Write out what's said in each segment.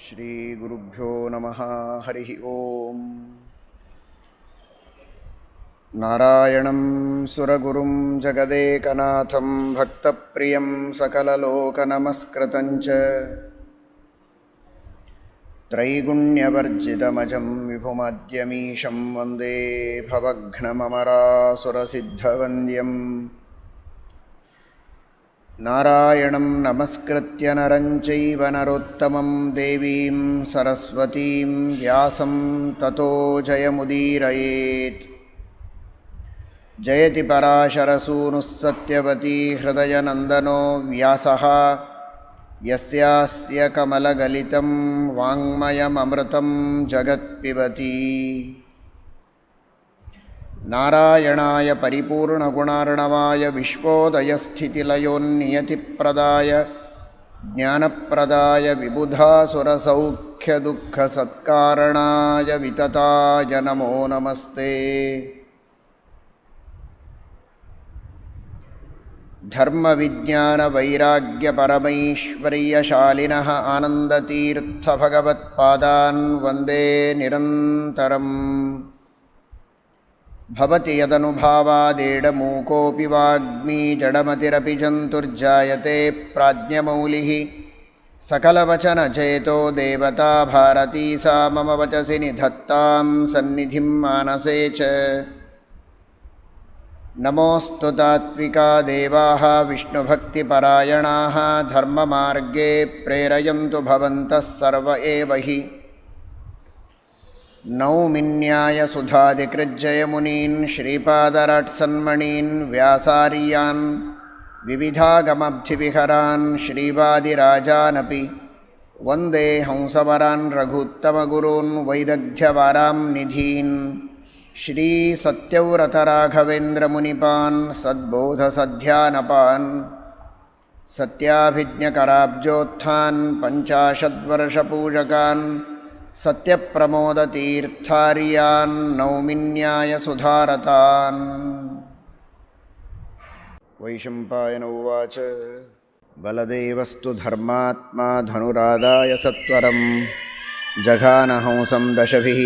ಶ್ರೀಗುರುಭ್ಯೋ ನಮಃ. ಹರಿ ಓಂ. ನಾರಾಯಣಂ ಸುರಗುರುಂ ಜಗದೇಕನಾಥಂ ಭಕ್ತಪ್ರಿಯಂ ಸಕಲಲೋಕನಮಸ್ಕೃತಂಚ ತ್ರೈಗುಣ್ಯವರ್ಜಿತಮಜಂ ವಿಭುಮದ್ಯಮೀಶಂ ವಂದೇ ಭವಘ್ನಮಮರಾಸುರಸಿದ್ಧವಂದ್ಯಂ. ನಾರಾಯಣಂ ನಮಸ್ಕೃತ್ಯ ನರಂ ಚೈವ ನರೋತ್ತಮಂ ದೇವೀಂ ಸರಸ್ವತೀಂ ವ್ಯಾಸಂ ತತೋ ಜಯಮುದೀರಯೇತ್. ಜಯತಿ ಪರಾಶರಸೂನುಃ ಸತ್ಯವತೀ ಹೃದಯನಂದನೋ ವ್ಯಾಸಃ ಯಸ್ಯಾಸ್ಯ ಕಮಲಗಲಿತಂ ವಾङ्ಮಯಮೃತಂ ಜಗತ್ಪಿಬತಿ. ನಾರಾಯಣಾಯ ಪರಿಪೂರ್ಣಗುಣಾರ್ಣವಾಯ ವಿಶ್ವೋದಯಸ್ಥಿತಿಲಯೋನ್ನಿಯತಿಪ್ರದಾಯ ಜ್ಞಾನಪ್ರದಾಯ ವಿಬುಧಾಸುರಸೌಖ್ಯದುಃಖಸತ್ಕಾರಣಾಯ ವಿತತಾಯ ನಮೋ ನಮಸ್ತೆ. ಧರ್ಮವಿಜ್ಞಾನವೈರಾಗ್ಯಪರಮೈಶ್ವರ್ಯಶಾಲಿನಃ ಆನಂದತೀರ್ಥಭಗವತ್ಪಾದಾನ್ ವಂದೇ ನಿರಂತರಂ. ಭವತಿ ಯದನುಭಾವಾದೇಡಮೂಕೋऽಪಿ ವಾಗ್ಮೀ ಜಡಮತಿರಪಿ ಜಂತುರ್ಜಾಯತೆ ಪ್ರಾಜ್ಞಮೌಲಿಃ. ಸಕಲವಚನಚೇತೋ ದೇವತಾ ಭಾರತೀ ಸಾ ಮಮ ವಚಸಿ ನಿಧತ್ತಾಂ ಸನ್ನಿಧಿಂ ಮಾನಸೇ ಚ. ನಮೋऽಸ್ತು ತಾತ್ವಿಕಾ ದೇವಾಃ ವಿಷ್ಣುಭಕ್ತಿಪರಾಯಣಾಃ ಧರ್ಮಮಾರ್ಗೇ ಪ್ರೇರಯन्तु ಭವಂತಃ ಸರ್ವ ಏವ ಹಿ. ನೌಮಿನ್ಯಾಯಸುಧಾದಿಕೃಜ್ಜಯಮುನೀನ್ ಶ್ರೀಪಾದರಾಟ್ಸನ್ಮಣೀನ್ ವ್ಯಾಸಾರ್ಯಾನ್ ವಿವಿಧಾಗಮಬ್ಧಿವಿಹರಾನ್ ಶ್ರೀವಾದಿರಾಜಾನಪಿ ವಂದೇ ಹಂಸವರಾನ್ ರಘೂತ್ತಮಗುರೂನ್ ವೈದಗ್ಧ್ಯವಾರಾಂ ನಿಧೀನ್. ಶ್ರೀ ಸತ್ಯವ್ರತರಾಘವೇಂದ್ರಮುನಿಪಾನ್ ಸದ್ಬೋಧಸಧ್ಯಾನಪಾನ್ ಸತ್ಯಾಭಿಜ್ಞಕರಾಬ್ಜೋತ್ಥಾನ್ ಪಂಚಾಶದ್ವರ್ಷಪೂಜಕಾನ್ ಸತ್ಯಪ್ರಮೋದತೀರ್ಥಾರ್ಯಾನ್ ನೌಮಿನ್ಯಾಯಸುಧಾರತಾನ್. ವೈಶಂಪಾಯನ ಉವಾಚ. ಬಲದೇವಸ್ತು ಧರ್ಮಾತ್ಮಾ ಧನುರಾದಾಯ ಸತ್ವರಂ ಜಘಾನ ಹಂಸಂ ದಶಭಿಃ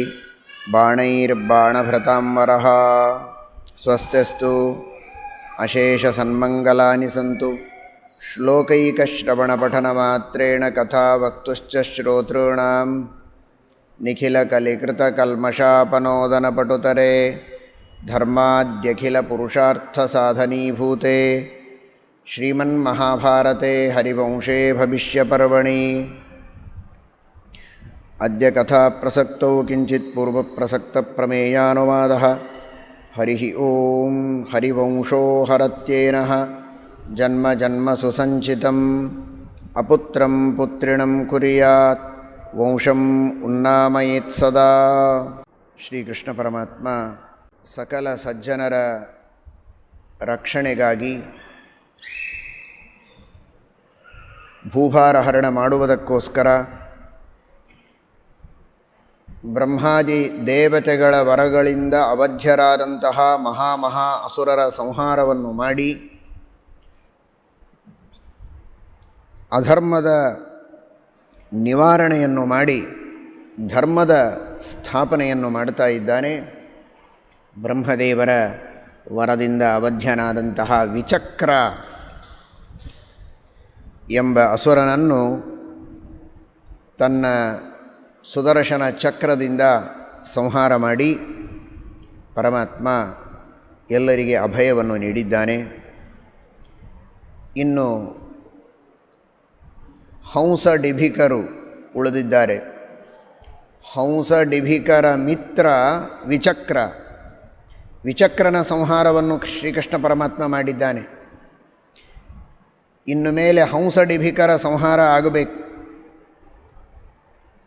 ಬಾಣೈರ್ಬಾಣಭೃತಾಂ ವರಃ. ಸ್ವಸ್ತ್ಯಸ್ತು ಅಶೇಷಸನ್ಮಂಗಲಾನಿ ಸಂತು ಶ್ಲೋಕೈಕಶ್ರವಣಪಠನಮಾತ್ರೇಣ ಕಥಾ ವಕ್ತುಶ್ಚ ಶ್ರೋತॄಣಾಂ ನಿಖಿಲಕಲಿಕೃತಕಲ್ಮಷಾಪನೋದನಪಟುತರೆ ಧರ್ಮಾದ್ಯಖಿಲಪುರುಷಾರ್ಥಸಾಧನೀಭೂತೆ ಶ್ರೀಮನ್ಮಹಾಭಾರತೆ ಹರಿವಂಶೇ ಭವಿಷ್ಯಪರ್ವಣಿ. ಅದ್ಯ ಕಥಾಪ್ರಸಕ್ತೌ ಕಿಂಚಿತ್ ಪೂರ್ವಪ್ರಸಕ್ತಪ್ರಮೇಯಾನುವಾದಃ. ಹರಿ ಓಂ. ಹರಿವಂಶೋ ಹರತ್ಯೇನಃ ಜನ್ಮ ಜನ್ಮಸು ಸಂಚಿತಂ ಅಪುತ್ರಂ ಪುತ್ರಿಣಂ ಕುರ್ಯಾತ್ ವಂಶಂ ಉನ್ನಾಮಯೇತ್ ಸದಾ. ಶ್ರೀಕೃಷ್ಣ ಪರಮಾತ್ಮ ಸಕಲ ಸಜ್ಜನರ ರಕ್ಷಣೆಗಾಗಿ ಭೂಭಾರ ಹರಣ ಮಾಡುವುದಕ್ಕೋಸ್ಕರ ಬ್ರಹ್ಮಾದಿ ದೇವತೆಗಳ ವರಗಳಿಂದ ಅವಧ್ಯರಾದಂತಹ ಮಹಾ ಅಸುರರ ಸಂಹಾರವನ್ನು ಮಾಡಿ ಅಧರ್ಮದ ನಿವಾರಣೆಯನ್ನು ಮಾಡಿ ಧರ್ಮದ ಸ್ಥಾಪನೆಯನ್ನು ಮಾಡ್ತಾ ಇದ್ದಾನೆ. ಬ್ರಹ್ಮದೇವರ ವರದಿಂದ ಅವಧ್ಯನಾದಂತಹ ವಿಚಕ್ರ ಎಂಬ ಅಸುರನನ್ನು ತನ್ನ ಸುದರ್ಶನ ಚಕ್ರದಿಂದ ಸಂಹಾರ ಮಾಡಿ ಪರಮಾತ್ಮ ಎಲ್ಲರಿಗೆ ಅಭಯವನ್ನು ನೀಡಿದ್ದಾನೆ. ಇನ್ನು ಹಂಸಡಿಭಿಕರು ಉಳಿದಿದ್ದಾರೆ. ಹಂಸಡಿಭಿಕರ ಮಿತ್ರ ವಿಚಕ್ರ. ವಿಚಕ್ರನ ಸಂಹಾರವನ್ನು ಶ್ರೀಕೃಷ್ಣ ಪರಮಾತ್ಮ ಮಾಡಿದ್ದಾನೆ. ಇನ್ನು ಮೇಲೆ ಹಂಸಡಿಭಿಕರ ಸಂಹಾರ ಆಗಬೇಕು.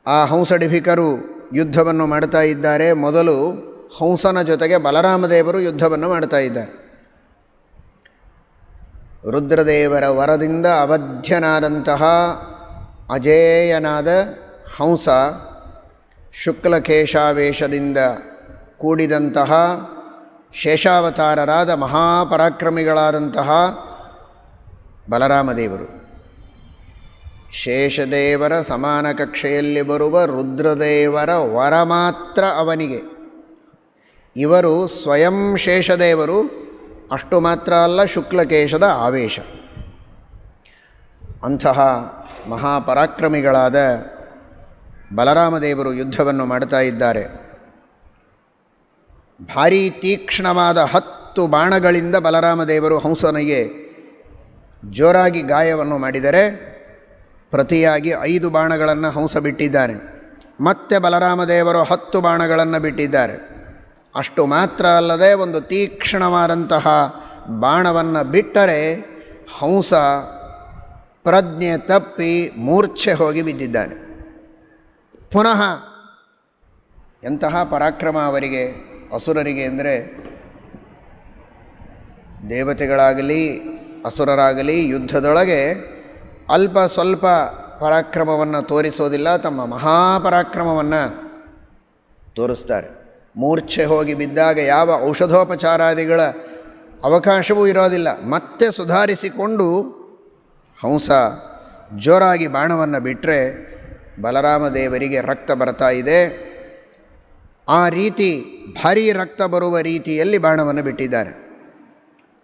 ಆ ಹಂಸಡಿಭಿಕರು ಯುದ್ಧವನ್ನು ಮಾಡ್ತಾ ಇದ್ದಾರೆ. ಮೊದಲು ಹಂಸನ ಜೊತೆಗೆ ಬಲರಾಮದೇವರು ಯುದ್ಧವನ್ನು ಮಾಡ್ತಾ ಇದ್ದಾರೆ. ರುದ್ರದೇವರ ವರದಿಂದ ಅವಧ್ಯನಾದಂತಹ ಅಜೇಯನಾದ ಹಂಸ ಶುಕ್ಲಕೇಶಾವೇಶದಿಂದ ಕೂಡಿದಂತಹ ಶೇಷಾವತಾರರಾದ ಮಹಾಪರಾಕ್ರಮಿಗಳಾದಂತಹ ಬಲರಾಮದೇವರು ಶೇಷದೇವರ ಸಮಾನ ಕಕ್ಷೆಯಲ್ಲಿ ಬರುವ ರುದ್ರದೇವರ ವರ ಮಾತ್ರ ಅವನಿಗೆ. ಇವರು ಸ್ವಯಂ ಶೇಷದೇವರು, ಅಷ್ಟು ಮಾತ್ರ ಅಲ್ಲ, ಶುಕ್ಲಕೇಶದ ಆವೇಶ. ಅಂತಹ ಮಹಾಪರಾಕ್ರಮಿಗಳಾದ ಬಲರಾಮದೇವರು ಯುದ್ಧವನ್ನು ಮಾಡ್ತಾ ಇದ್ದಾರೆ. ಭಾರೀ ತೀಕ್ಷ್ಣವಾದ 10 ಬಾಣಗಳಿಂದ ಬಲರಾಮದೇವರು ಹಂಸನಿಗೆ ಜೋರಾಗಿ ಗಾಯವನ್ನು ಮಾಡಿದರೆ, ಪ್ರತಿಯಾಗಿ 5 ಬಾಣಗಳನ್ನು ಹಂಸ ಬಿಟ್ಟಿದ್ದಾನೆ. ಮತ್ತೆ ಬಲರಾಮದೇವರು 10 ಬಾಣಗಳನ್ನು ಬಿಟ್ಟಿದ್ದಾರೆ. ಅಷ್ಟು ಮಾತ್ರ ಅಲ್ಲದೆ ಒಂದು ತೀಕ್ಷ್ಣವಾದಂತಹ ಬಾಣವನ್ನು ಬಿಟ್ಟರೆ ಹಂಸ ಪ್ರಜ್ಞೆ ತಪ್ಪಿ ಮೂರ್ಛೆ ಹೋಗಿ ಬಿದ್ದಿದ್ದಾನೆ. ಪುನಃ ಎಂತಹ ಪರಾಕ್ರಮ ಅವರಿಗೆ, ಅಸುರರಿಗೆ ಅಂದರೆ ದೇವತೆಗಳಾಗಲಿ ಅಸುರರಾಗಲಿ ಯುದ್ಧದೊಳಗೆ ಅಲ್ಪ ಸ್ವಲ್ಪ ಪರಾಕ್ರಮವನ್ನು ತೋರಿಸೋದಿಲ್ಲ, ತಮ್ಮ ಮಹಾಪರಾಕ್ರಮವನ್ನು ತೋರಿಸ್ತಾರೆ. ಮೂರ್ಛೆ ಹೋಗಿ ಬಿದ್ದಾಗ ಯಾವ ಔಷಧೋಪಚಾರಾದಿಗಳ ಅವಕಾಶವೂ ಇರೋದಿಲ್ಲ. ಮತ್ತೆ ಸುಧಾರಿಸಿಕೊಂಡು ಹಂಸ ಜೋರಾಗಿ ಬಾಣವನ್ನು ಬಿಟ್ಟರೆ ಬಲರಾಮದೇವರಿಗೆ ರಕ್ತ ಬರ್ತಾ ಇದೆ. ಆ ರೀತಿ ಭಾರೀ ರಕ್ತ ಬರುವ ರೀತಿಯಲ್ಲಿ ಬಾಣವನ್ನು ಬಿಟ್ಟಿದ್ದಾರೆ.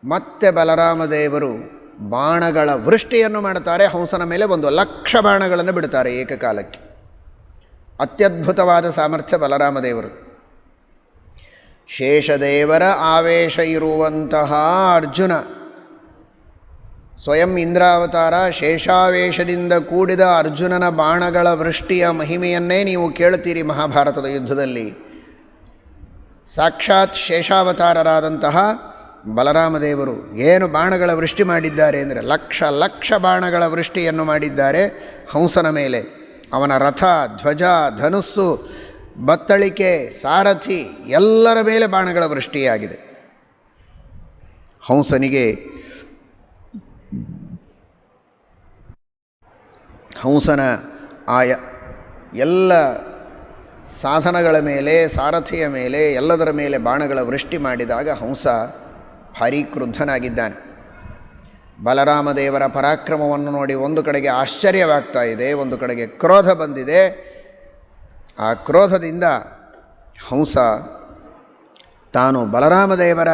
ಮತ್ತೆ ಬಲರಾಮದೇವರು ಬಾಣಗಳ ವೃಷ್ಟಿಯನ್ನು ಮಾಡುತ್ತಾರೆ. ಹಂಸನ ಮೇಲೆ 1,00,000 ಬಾಣಗಳನ್ನು ಬಿಡುತ್ತಾರೆ ಏಕಕಾಲಕ್ಕೆ. ಅತ್ಯದ್ಭುತವಾದ ಸಾಮರ್ಥ್ಯ ಬಲರಾಮದೇವರು. ಶೇಷದೇವರ ಆವೇಶ ಇರುವಂತಹ ಅರ್ಜುನ, ಸ್ವಯಂ ಇಂದ್ರಾವತಾರ, ಶೇಷಾವೇಶದಿಂದ ಕೂಡಿದ ಅರ್ಜುನನ ಬಾಣಗಳ ವೃಷ್ಟಿಯ ಮಹಿಮೆಯನ್ನೇ ನೀವು ಕೇಳ್ತೀರಿ ಮಹಾಭಾರತದ ಯುದ್ಧದಲ್ಲಿ. ಸಾಕ್ಷಾತ್ ಶೇಷಾವತಾರರಾದಂತಹ ಬಲರಾಮದೇವರು ಏನು ಬಾಣಗಳ ವೃಷ್ಟಿ ಮಾಡಿದ್ದಾರೆ ಅಂದರೆ, 1,00,000 ಬಾಣಗಳ ವೃಷ್ಟಿಯನ್ನು ಮಾಡಿದ್ದಾರೆ ಹಂಸನ ಮೇಲೆ. ಅವನ ರಥ, ಧ್ವಜ, ಧನುಸ್ಸು, ಬತ್ತಳಿಕೆ, ಸಾರಥಿ ಎಲ್ಲರ ಮೇಲೆ ಬಾಣಗಳ ವೃಷ್ಟಿಯಾಗಿದೆ. ಹಂಸನ ಆ ಎಲ್ಲ ಸಾಧನಗಳ ಮೇಲೆ, ಸಾರಥಿಯ ಮೇಲೆ, ಎಲ್ಲದರ ಮೇಲೆ ಬಾಣಗಳ ವೃಷ್ಟಿ ಮಾಡಿದಾಗ ಹಂಸ ಭಾರೀ ಕ್ರುದ್ಧನಾಗಿದ್ದಾನೆ. ಬಲರಾಮದೇವರ ಪರಾಕ್ರಮವನ್ನು ನೋಡಿ ಒಂದು ಕಡೆಗೆ ಆಶ್ಚರ್ಯವಾಗ್ತಾ ಇದೆ, ಒಂದು ಕಡೆಗೆ ಕ್ರೋಧ ಬಂದಿದೆ. ಆ ಕ್ರೋಧದಿಂದ ಹಂಸ ತಾನು ಬಲರಾಮದೇವರ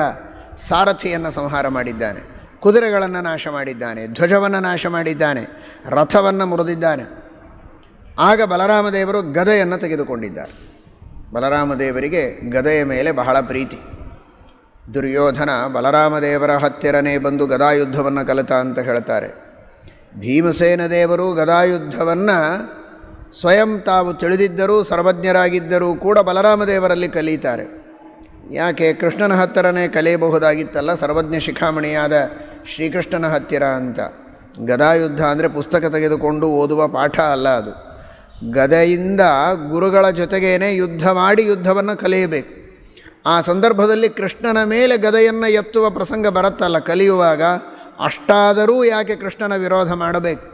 ಸಾರಥಿಯನ್ನು ಸಂಹಾರ ಮಾಡಿದ್ದಾನೆ, ಕುದುರೆಗಳನ್ನು ನಾಶ ಮಾಡಿದ್ದಾನೆ, ಧ್ವಜವನ್ನು ನಾಶ ಮಾಡಿದ್ದಾನೆ, ರಥವನ್ನು ಮುರಿದಿದ್ದಾನೆ. ಆಗ ಬಲರಾಮದೇವರು ಗದೆಯನ್ನು ತೆಗೆದುಕೊಂಡಿದ್ದಾರೆ. ಬಲರಾಮದೇವರಿಗೆ ಗದೆಯ ಮೇಲೆ ಬಹಳ ಪ್ರೀತಿ. ದುರ್ಯೋಧನ ಬಲರಾಮದೇವರ ಹತ್ತಿರನೇ ಬಂದು ಗದಾಯುದ್ಧವನ್ನು ಕಲಿತ ಅಂತ ಹೇಳ್ತಾರೆ. ಭೀಮಸೇನ ದೇವರು ಗದಾಯುದ್ಧವನ್ನು ಸ್ವಯಂ ತಾವು ತಿಳಿದಿದ್ದರೂ ಸರ್ವಜ್ಞರಾಗಿದ್ದರೂ ಕೂಡ ಬಲರಾಮದೇವರಲ್ಲಿ ಕಲಿತಾರೆ. ಯಾಕೆ? ಕೃಷ್ಣನ ಹತ್ತಿರನೇ ಕಲಿಯಬಹುದಾಗಿತ್ತಲ್ಲ, ಸರ್ವಜ್ಞ ಶಿಖಾಮಣಿಯಾದ ಶ್ರೀಕೃಷ್ಣನ ಹತ್ತಿರ ಅಂತ. ಗದಾಯುದ್ಧ ಅಂದರೆ ಪುಸ್ತಕ ತೆಗೆದುಕೊಂಡು ಓದುವ ಪಾಠ ಅಲ್ಲ, ಅದು ಗದೆಯಿಂದ ಗುರುಗಳ ಜೊತೆಗೇನೆ ಯುದ್ಧ ಮಾಡಿ ಯುದ್ಧವನ್ನು ಕಲಿಯಬೇಕು. ಆ ಸಂದರ್ಭದಲ್ಲಿ ಕೃಷ್ಣನ ಮೇಲೆ ಗದೆಯನ್ನು ಎತ್ತುವ ಪ್ರಸಂಗ ಬರುತ್ತಲ್ಲ ಕಲಿಯುವಾಗ, ಅಷ್ಟಾದರೂ ಯಾಕೆ ಕೃಷ್ಣನ ವಿರೋಧ ಮಾಡಬೇಕು?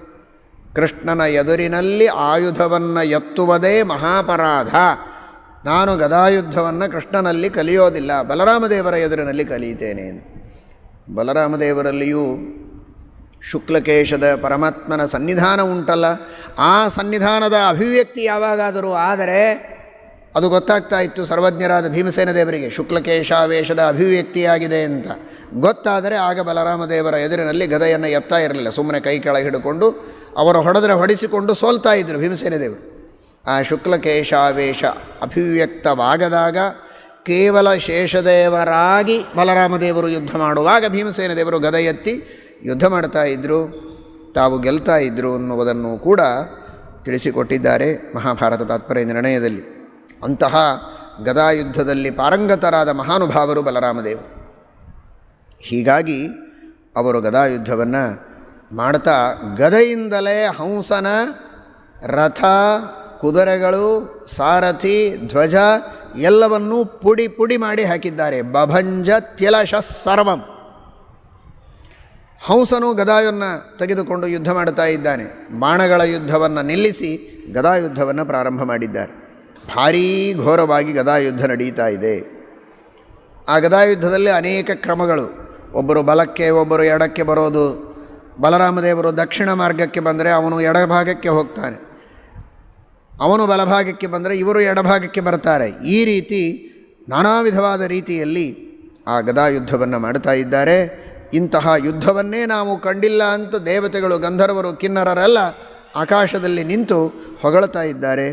ಕೃಷ್ಣನ ಎದುರಿನಲ್ಲಿ ಆಯುಧವನ್ನು ಎತ್ತುವುದೇ ಮಹಾಪರಾಧ. ನಾನು ಗದಾಯುದ್ಧವನ್ನು ಕೃಷ್ಣನಲ್ಲಿ ಕಲಿಯೋದಿಲ್ಲ, ಬಲರಾಮದೇವರ ಎದುರಿನಲ್ಲಿ ಕಲಿಯುತ್ತೇನೆ. ಬಲರಾಮದೇವರಲ್ಲಿಯೂ ಶುಕ್ಲಕೇಶದ ಪರಮಾತ್ಮನ ಸನ್ನಿಧಾನ ಉಂಟಲ್ಲ, ಆ ಸನ್ನಿಧಾನದ ಅಭಿವ್ಯಕ್ತಿ ಯಾವಾಗಾದರೂ ಆದರೆ ಅದು ಗೊತ್ತಾಗ್ತಾ ಇತ್ತು ಸರ್ವಜ್ಞರಾದ ಭೀಮಸೇನ ದೇವರಿಗೆ. ಶುಕ್ಲಕೇಶಾವೇಶದ ಅಭಿವ್ಯಕ್ತಿಯಾಗಿದೆ ಅಂತ ಗೊತ್ತಾದರೆ ಆಗ ಬಲರಾಮದೇವರ ಎದುರಿನಲ್ಲಿ ಗದೆಯನ್ನು ಎತ್ತಾ ಇರಲಿಲ್ಲ, ಸುಮ್ಮನೆ ಕೈ ಕೆಳಗೆ ಹಿಡ್ಕೊಂಡು ಅವರು ಹೊಡೆಸಿಕೊಂಡು ಸೋಲ್ತಾ ಇದ್ದರು ಭೀಮಸೇನ ದೇವರು. ಆ ಶುಕ್ಲಕೇಶಾವೇಶ ಅಭಿವ್ಯಕ್ತವಾಗದಾಗ ಕೇವಲ ಶೇಷದೇವರಾಗಿ ಬಲರಾಮದೇವರು ಯುದ್ಧ ಮಾಡುವಾಗ ಭೀಮಸೇನ ದೇವರು ಗದೆ ಎತ್ತಿ ಯುದ್ಧ ಮಾಡ್ತಾ ಇದ್ದರು, ತಾವು ಗೆಲ್ತಾ ಇದ್ದರು ಅನ್ನುವುದನ್ನು ಕೂಡ ತಿಳಿಸಿಕೊಟ್ಟಿದ್ದಾರೆ ಮಹಾಭಾರತ ತಾತ್ಪರ್ಯ ನಿರ್ಣಯದಲ್ಲಿ. ಅಂತಹ ಗದಾಯುದ್ಧದಲ್ಲಿ ಪಾರಂಗತರಾದ ಮಹಾನುಭಾವರು ಬಲರಾಮದೇವರು. ಹೀಗಾಗಿ ಅವರು ಗದಾಯುದ್ಧವನ್ನು ಮಾಡ್ತಾ ಗದೆಯಿಂದಲೇ ಹಂಸನ ರಥ, ಕುದುರೆಗಳು, ಸಾರಥಿ, ಧ್ವಜ ಎಲ್ಲವನ್ನೂ ಪುಡಿ ಪುಡಿ ಮಾಡಿ ಹಾಕಿದ್ದಾರೆ. ಬಭಂಜ ತ್ಯಲಶ ಸರ್ವಂ. ಹಂಸನು ಗದಾಯನ್ನು ತೆಗೆದುಕೊಂಡು ಯುದ್ಧ ಮಾಡ್ತಾ ಇದ್ದಾನೆ. ಬಾಣಗಳ ಯುದ್ಧವನ್ನು ನಿಲ್ಲಿಸಿ ಗದಾಯುದ್ಧವನ್ನು ಪ್ರಾರಂಭ ಮಾಡಿದ್ದಾರೆ. ಭಾರೀ ಘೋರವಾಗಿ ಗದಾಯುದ್ಧ ನಡೀತಾ ಇದೆ. ಆ ಗದಾಯುದ್ಧದಲ್ಲಿ ಅನೇಕ ಕ್ರಮಗಳು, ಒಬ್ಬರು ಬಲಕ್ಕೆ ಒಬ್ಬರು ಎಡಕ್ಕೆ ಬರೋದು, ಬಲರಾಮದೇವರು ದಕ್ಷಿಣ ಮಾರ್ಗಕ್ಕೆ ಬಂದರೆ ಅವನು ಎಡಭಾಗಕ್ಕೆ ಹೋಗ್ತಾನೆ, ಅವನು ಬಲಭಾಗಕ್ಕೆ ಬಂದರೆ ಇವರು ಎಡಭಾಗಕ್ಕೆ ಬರ್ತಾರೆ. ಈ ರೀತಿ ನಾನಾ ವಿಧವಾದ ರೀತಿಯಲ್ಲಿ ಆ ಗದಾಯುದ್ಧವನ್ನು ಮಾಡ್ತಾ ಇದ್ದಾರೆ. ಇಂತಹ ಯುದ್ಧವನ್ನೇ ನಾವು ಕಂಡಿಲ್ಲ ಅಂತ ದೇವತೆಗಳು, ಗಂಧರ್ವರು, ಕಿನ್ನರರೆಲ್ಲ ಆಕಾಶದಲ್ಲಿ ನಿಂತು ಹೊಗಳ್ತಾ ಇದ್ದಾರೆ.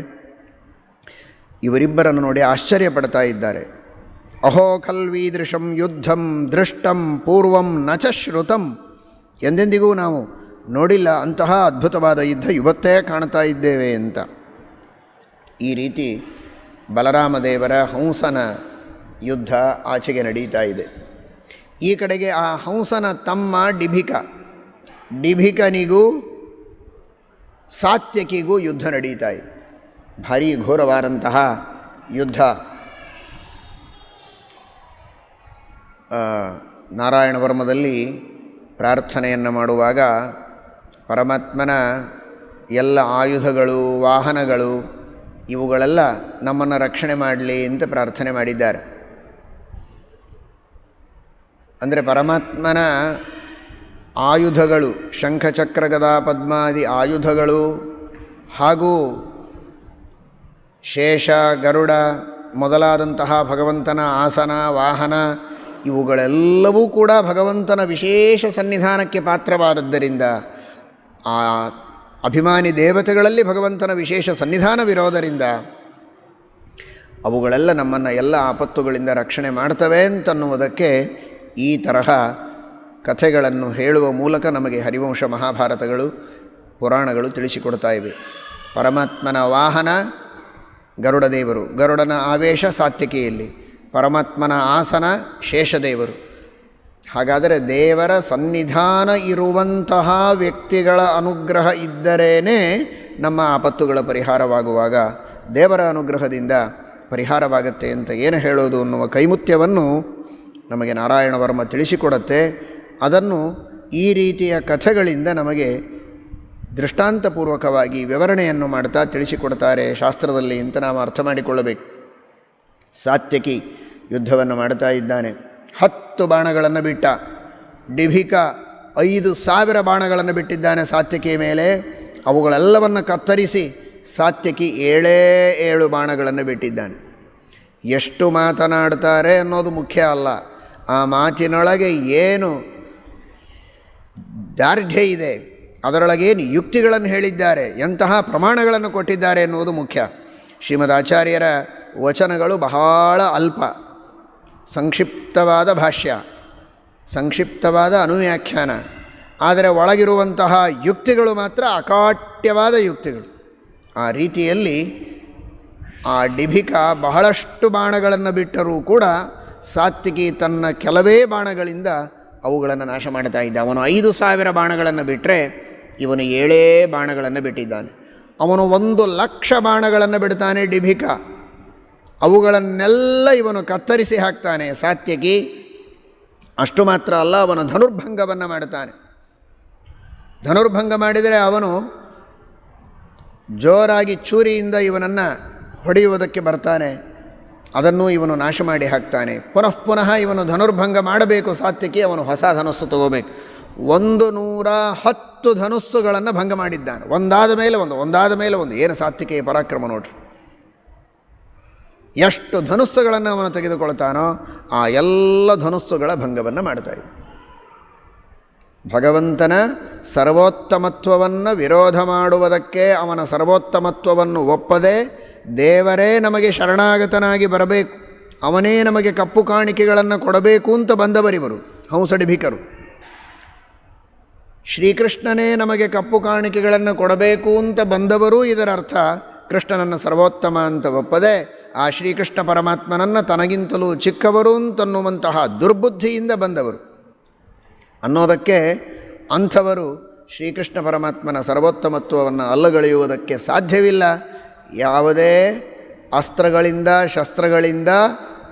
ಇವರಿಬ್ಬರನ್ನು ನೋಡಿ ಆಶ್ಚರ್ಯಪಡ್ತಾ ಇದ್ದಾರೆ. ಅಹೋ ಖಲ್ವೀದೃಶಂ ಯುದ್ಧಂ ದೃಷ್ಟಂ ಪೂರ್ವಂ ನಚ ಶ್ರುತಂ, ಎಂದೆಂದಿಗೂ ನಾವು ನೋಡಿಲ್ಲ ಅಂತಹ ಅದ್ಭುತವಾದ ಯುದ್ಧ ಇವತ್ತೇ ಕಾಣ್ತಾ ಇದ್ದೇವೆ ಅಂತ. ಈ ರೀತಿ ಬಲರಾಮದೇವರ ಹಂಸನ ಯುದ್ಧ ಆಚೆಗೆ ನಡೀತಾ ಇದೆ. ಈ ಕಡೆಗೆ ಆ ಹಂಸನ ತಮ್ಮ ಡಿಭಿಕನಿಗೂ ಸಾತ್ಯಕಿಗೂ ಯುದ್ಧ ನಡೀತಾ ಇದೆ. ಭಾರೀ ಘೋರವಾದಂತಹ ಯುದ್ಧ. ನಾರಾಯಣ ವರ್ಮದಲ್ಲಿ ಪ್ರಾರ್ಥನೆಯನ್ನು ಮಾಡುವಾಗ ಪರಮಾತ್ಮನ ಎಲ್ಲ ಆಯುಧಗಳು, ವಾಹನಗಳು ಇವುಗಳೆಲ್ಲ ನಮ್ಮನ್ನು ರಕ್ಷಣೆ ಮಾಡಲಿ ಅಂತ ಪ್ರಾರ್ಥನೆ ಮಾಡಿದ್ದಾರೆ. ಅಂದರೆ ಪರಮಾತ್ಮನ ಆಯುಧಗಳು, ಶಂಖಚಕ್ರ ಗದಾ ಪದ್ಮಾದಿ ಆಯುಧಗಳು ಹಾಗೂ ಶೇಷ ಗರುಡ ಮೊದಲಾದಂತಹ ಭಗವಂತನ ಆಸನ, ವಾಹನ ಇವುಗಳೆಲ್ಲವೂ ಕೂಡ ಭಗವಂತನ ವಿಶೇಷ ಸನ್ನಿಧಾನಕ್ಕೆ ಪಾತ್ರವಾದದ್ದರಿಂದ, ಆ ಅಭಿಮಾನಿ ದೇವತೆಗಳಲ್ಲಿ ಭಗವಂತನ ವಿಶೇಷ ಸನ್ನಿಧಾನವಿರೋದರಿಂದ ಅವುಗಳೆಲ್ಲ ನಮ್ಮನ್ನು ಎಲ್ಲ ಆಪತ್ತುಗಳಿಂದ ರಕ್ಷಣೆ ಮಾಡ್ತವೆ ಅಂತನ್ನುವುದಕ್ಕೆ ಈ ತರಹ ಕಥೆಗಳನ್ನು ಹೇಳುವ ಮೂಲಕ ನಮಗೆ ಹರಿವಂಶ ಮಹಾಭಾರತಗಳು, ಪುರಾಣಗಳು ತಿಳಿಸಿಕೊಡ್ತಾ ಇವೆ. ಪರಮಾತ್ಮನ ವಾಹನ ಗರುಡದೇವರು, ಗರುಡನ ಆವೇಶ ಸಾತ್ವಿಕೆಯಲ್ಲಿ, ಪರಮಾತ್ಮನ ಆಸನ ಶೇಷದೇವರು. ಹಾಗಾದರೆ ದೇವರ ಸನ್ನಿಧಾನ ಇರುವಂತಹ ವ್ಯಕ್ತಿಗಳ ಅನುಗ್ರಹ ಇದ್ದರೇ ನಮ್ಮ ಆಪತ್ತುಗಳ ಪರಿಹಾರವಾಗುವಾಗ ದೇವರ ಅನುಗ್ರಹದಿಂದ ಪರಿಹಾರವಾಗತ್ತೆ ಅಂತ ಏನು ಹೇಳೋದು ಅನ್ನುವ ಕೈಮುತ್ಯವನ್ನು ನಮಗೆ ನಾರಾಯಣ ವರ್ಮ ತಿಳಿಸಿಕೊಡುತ್ತೆ. ಅದನ್ನು ಈ ರೀತಿಯ ಕಥೆಗಳಿಂದ ನಮಗೆ ದೃಷ್ಟಾಂತಪೂರ್ವಕವಾಗಿ ವಿವರಣೆಯನ್ನು ಮಾಡ್ತಾ ತಿಳಿಸಿಕೊಡ್ತಾರೆ ಶಾಸ್ತ್ರದಲ್ಲಿ ಅಂತ ನಾವು ಅರ್ಥ ಮಾಡಿಕೊಳ್ಳಬೇಕು. ಸಾತ್ಯಕಿ ಯುದ್ಧವನ್ನು ಮಾಡ್ತಾ ಇದ್ದಾನೆ. 10 ಬಾಣಗಳನ್ನು ಬಿಟ್ಟ. ಡಿಭಿಕ 5,000 ಬಾಣಗಳನ್ನು ಬಿಟ್ಟಿದ್ದಾನೆ ಸಾತ್ಯಕಿಯ ಮೇಲೆ. ಅವುಗಳೆಲ್ಲವನ್ನು ಕತ್ತರಿಸಿ ಸಾತ್ಯಕಿ 7 ಬಾಣಗಳನ್ನು ಬಿಟ್ಟಿದ್ದಾನೆ. ಎಷ್ಟು ಮಾತನಾಡ್ತಾರೆ ಅನ್ನೋದು ಮುಖ್ಯ ಅಲ್ಲ, ಆ ಮಾತಿನೊಳಗೆ ಏನು ದಾರ್ಢ್ಯ ಇದೆ, ಅದರೊಳಗೇನು ಯುಕ್ತಿಗಳನ್ನು ಹೇಳಿದ್ದಾರೆ, ಎಂತಹ ಪ್ರಮಾಣಗಳನ್ನು ಕೊಟ್ಟಿದ್ದಾರೆ ಎನ್ನುವುದು ಮುಖ್ಯ. ಶ್ರೀಮದ್ ಆಚಾರ್ಯರ ವಚನಗಳು ಬಹಳ ಅಲ್ಪ, ಸಂಕ್ಷಿಪ್ತವಾದ ಭಾಷ್ಯ, ಸಂಕ್ಷಿಪ್ತವಾದ ಅನುವ್ಯಾಖ್ಯಾನ. ಆದರೆ ಒಳಗಿರುವಂತಹ ಯುಕ್ತಿಗಳು ಮಾತ್ರ ಅಕಾಟ್ಯವಾದ ಯುಕ್ತಿಗಳು. ಆ ರೀತಿಯಲ್ಲಿ ಆ ಡಿಭಿಕ ಬಹಳಷ್ಟು ಬಾಣಗಳನ್ನು ಬಿಟ್ಟರೂ ಕೂಡ ಸಾತ್ವಿಕಿ ತನ್ನ ಕೆಲವೇ ಬಾಣಗಳಿಂದ ಅವುಗಳನ್ನು ನಾಶ ಮಾಡ್ತಾ ಇದ್ದ. ಅವನು 5,000 ಬಾಣಗಳನ್ನು ಬಿಟ್ಟರೆ ಇವನು 7 ಬಾಣಗಳನ್ನು ಬಿಟ್ಟಿದ್ದಾನೆ. ಅವನು 1,00,000 ಬಾಣಗಳನ್ನು ಬಿಡ್ತಾನೆ ಡಿಭಿಕ. ಅವುಗಳನ್ನೆಲ್ಲ ಇವನು ಕತ್ತರಿಸಿ ಹಾಕ್ತಾನೆ ಸಾತ್ಯಕಿ. ಅಷ್ಟು ಮಾತ್ರ ಅಲ್ಲ, ಅವನು ಧನುರ್ಭಂಗವನ್ನು ಮಾಡ್ತಾನೆ. ಧನುರ್ಭಂಗ ಮಾಡಿದರೆ ಅವನು ಜೋರಾಗಿ ಚೂರಿಯಿಂದ ಇವನನ್ನು ಹೊಡೆಯುವುದಕ್ಕೆ ಬರ್ತಾನೆ. ಅದನ್ನು ಇವನು ನಾಶ ಮಾಡಿ ಹಾಕ್ತಾನೆ. ಪುನಃ ಇವನು ಧನುರ್ಭಂಗ ಮಾಡಬೇಕು ಸಾತ್ಯಕಿ. ಅವನು ಹೊಸ ಧನುಸ್ಸು ತಗೋಬೇಕು. 110 ಧನುಸ್ಸುಗಳನ್ನು ಭಂಗ ಮಾಡಿದ್ದಾನೆ, ಒಂದಾದ ಮೇಲೆ ಒಂದು. ಏನು ಸಾತ್ವಿಕೆಯ ಪರಾಕ್ರಮ ನೋಡ್ರಿ! ಎಷ್ಟು ಧನುಸ್ಸುಗಳನ್ನು ಅವನು ತೆಗೆದುಕೊಳ್ತಾನೋ ಆ ಎಲ್ಲ ಧನುಸ್ಸುಗಳ ಭಂಗವನ್ನು ಮಾಡ್ತಾಯಿದ್ದ. ಭಗವಂತನ ಸರ್ವೋತ್ತಮತ್ವವನ್ನು ವಿರೋಧ ಮಾಡುವುದಕ್ಕೆ, ಅವನ ಸರ್ವೋತ್ತಮತ್ವವನ್ನು ಒಪ್ಪದೆ ದೇವರೇ ನಮಗೆ ಶರಣಾಗತನಾಗಿ ಬರಬೇಕು, ಅವನೇ ನಮಗೆ ಕಪ್ಪು ಕಾಣಿಕೆಗಳನ್ನು ಕೊಡಬೇಕು ಅಂತ ಬಂದವರಿವರು ಹಂಸಡಿಭಿಕರು. ಶ್ರೀಕೃಷ್ಣನೇ ನಮಗೆ ಕಪ್ಪು ಕಾಣಿಕೆಗಳನ್ನು ಕೊಡಬೇಕು ಅಂತ ಬಂದವರು. ಇದರ ಅರ್ಥ ಕೃಷ್ಣನನ್ನು ಸರ್ವೋತ್ತಮ ಅಂತ ಒಪ್ಪದೆ ಆ ಶ್ರೀಕೃಷ್ಣ ಪರಮಾತ್ಮನನ್ನು ತನಗಿಂತಲೂ ಚಿಕ್ಕವರು ಅಂತನ್ನುವಂತಹ ದುರ್ಬುದ್ಧಿಯಿಂದ ಬಂದವರು ಅನ್ನೋದಕ್ಕೆ ಅಂಥವರು ಶ್ರೀಕೃಷ್ಣ ಪರಮಾತ್ಮನ ಸರ್ವೋತ್ತಮತ್ವವನ್ನು ಅಲ್ಲಗಳೆಯುವುದಕ್ಕೆ ಸಾಧ್ಯವಿಲ್ಲ. ಯಾವುದೇ ಅಸ್ತ್ರಗಳಿಂದ ಶಸ್ತ್ರಗಳಿಂದ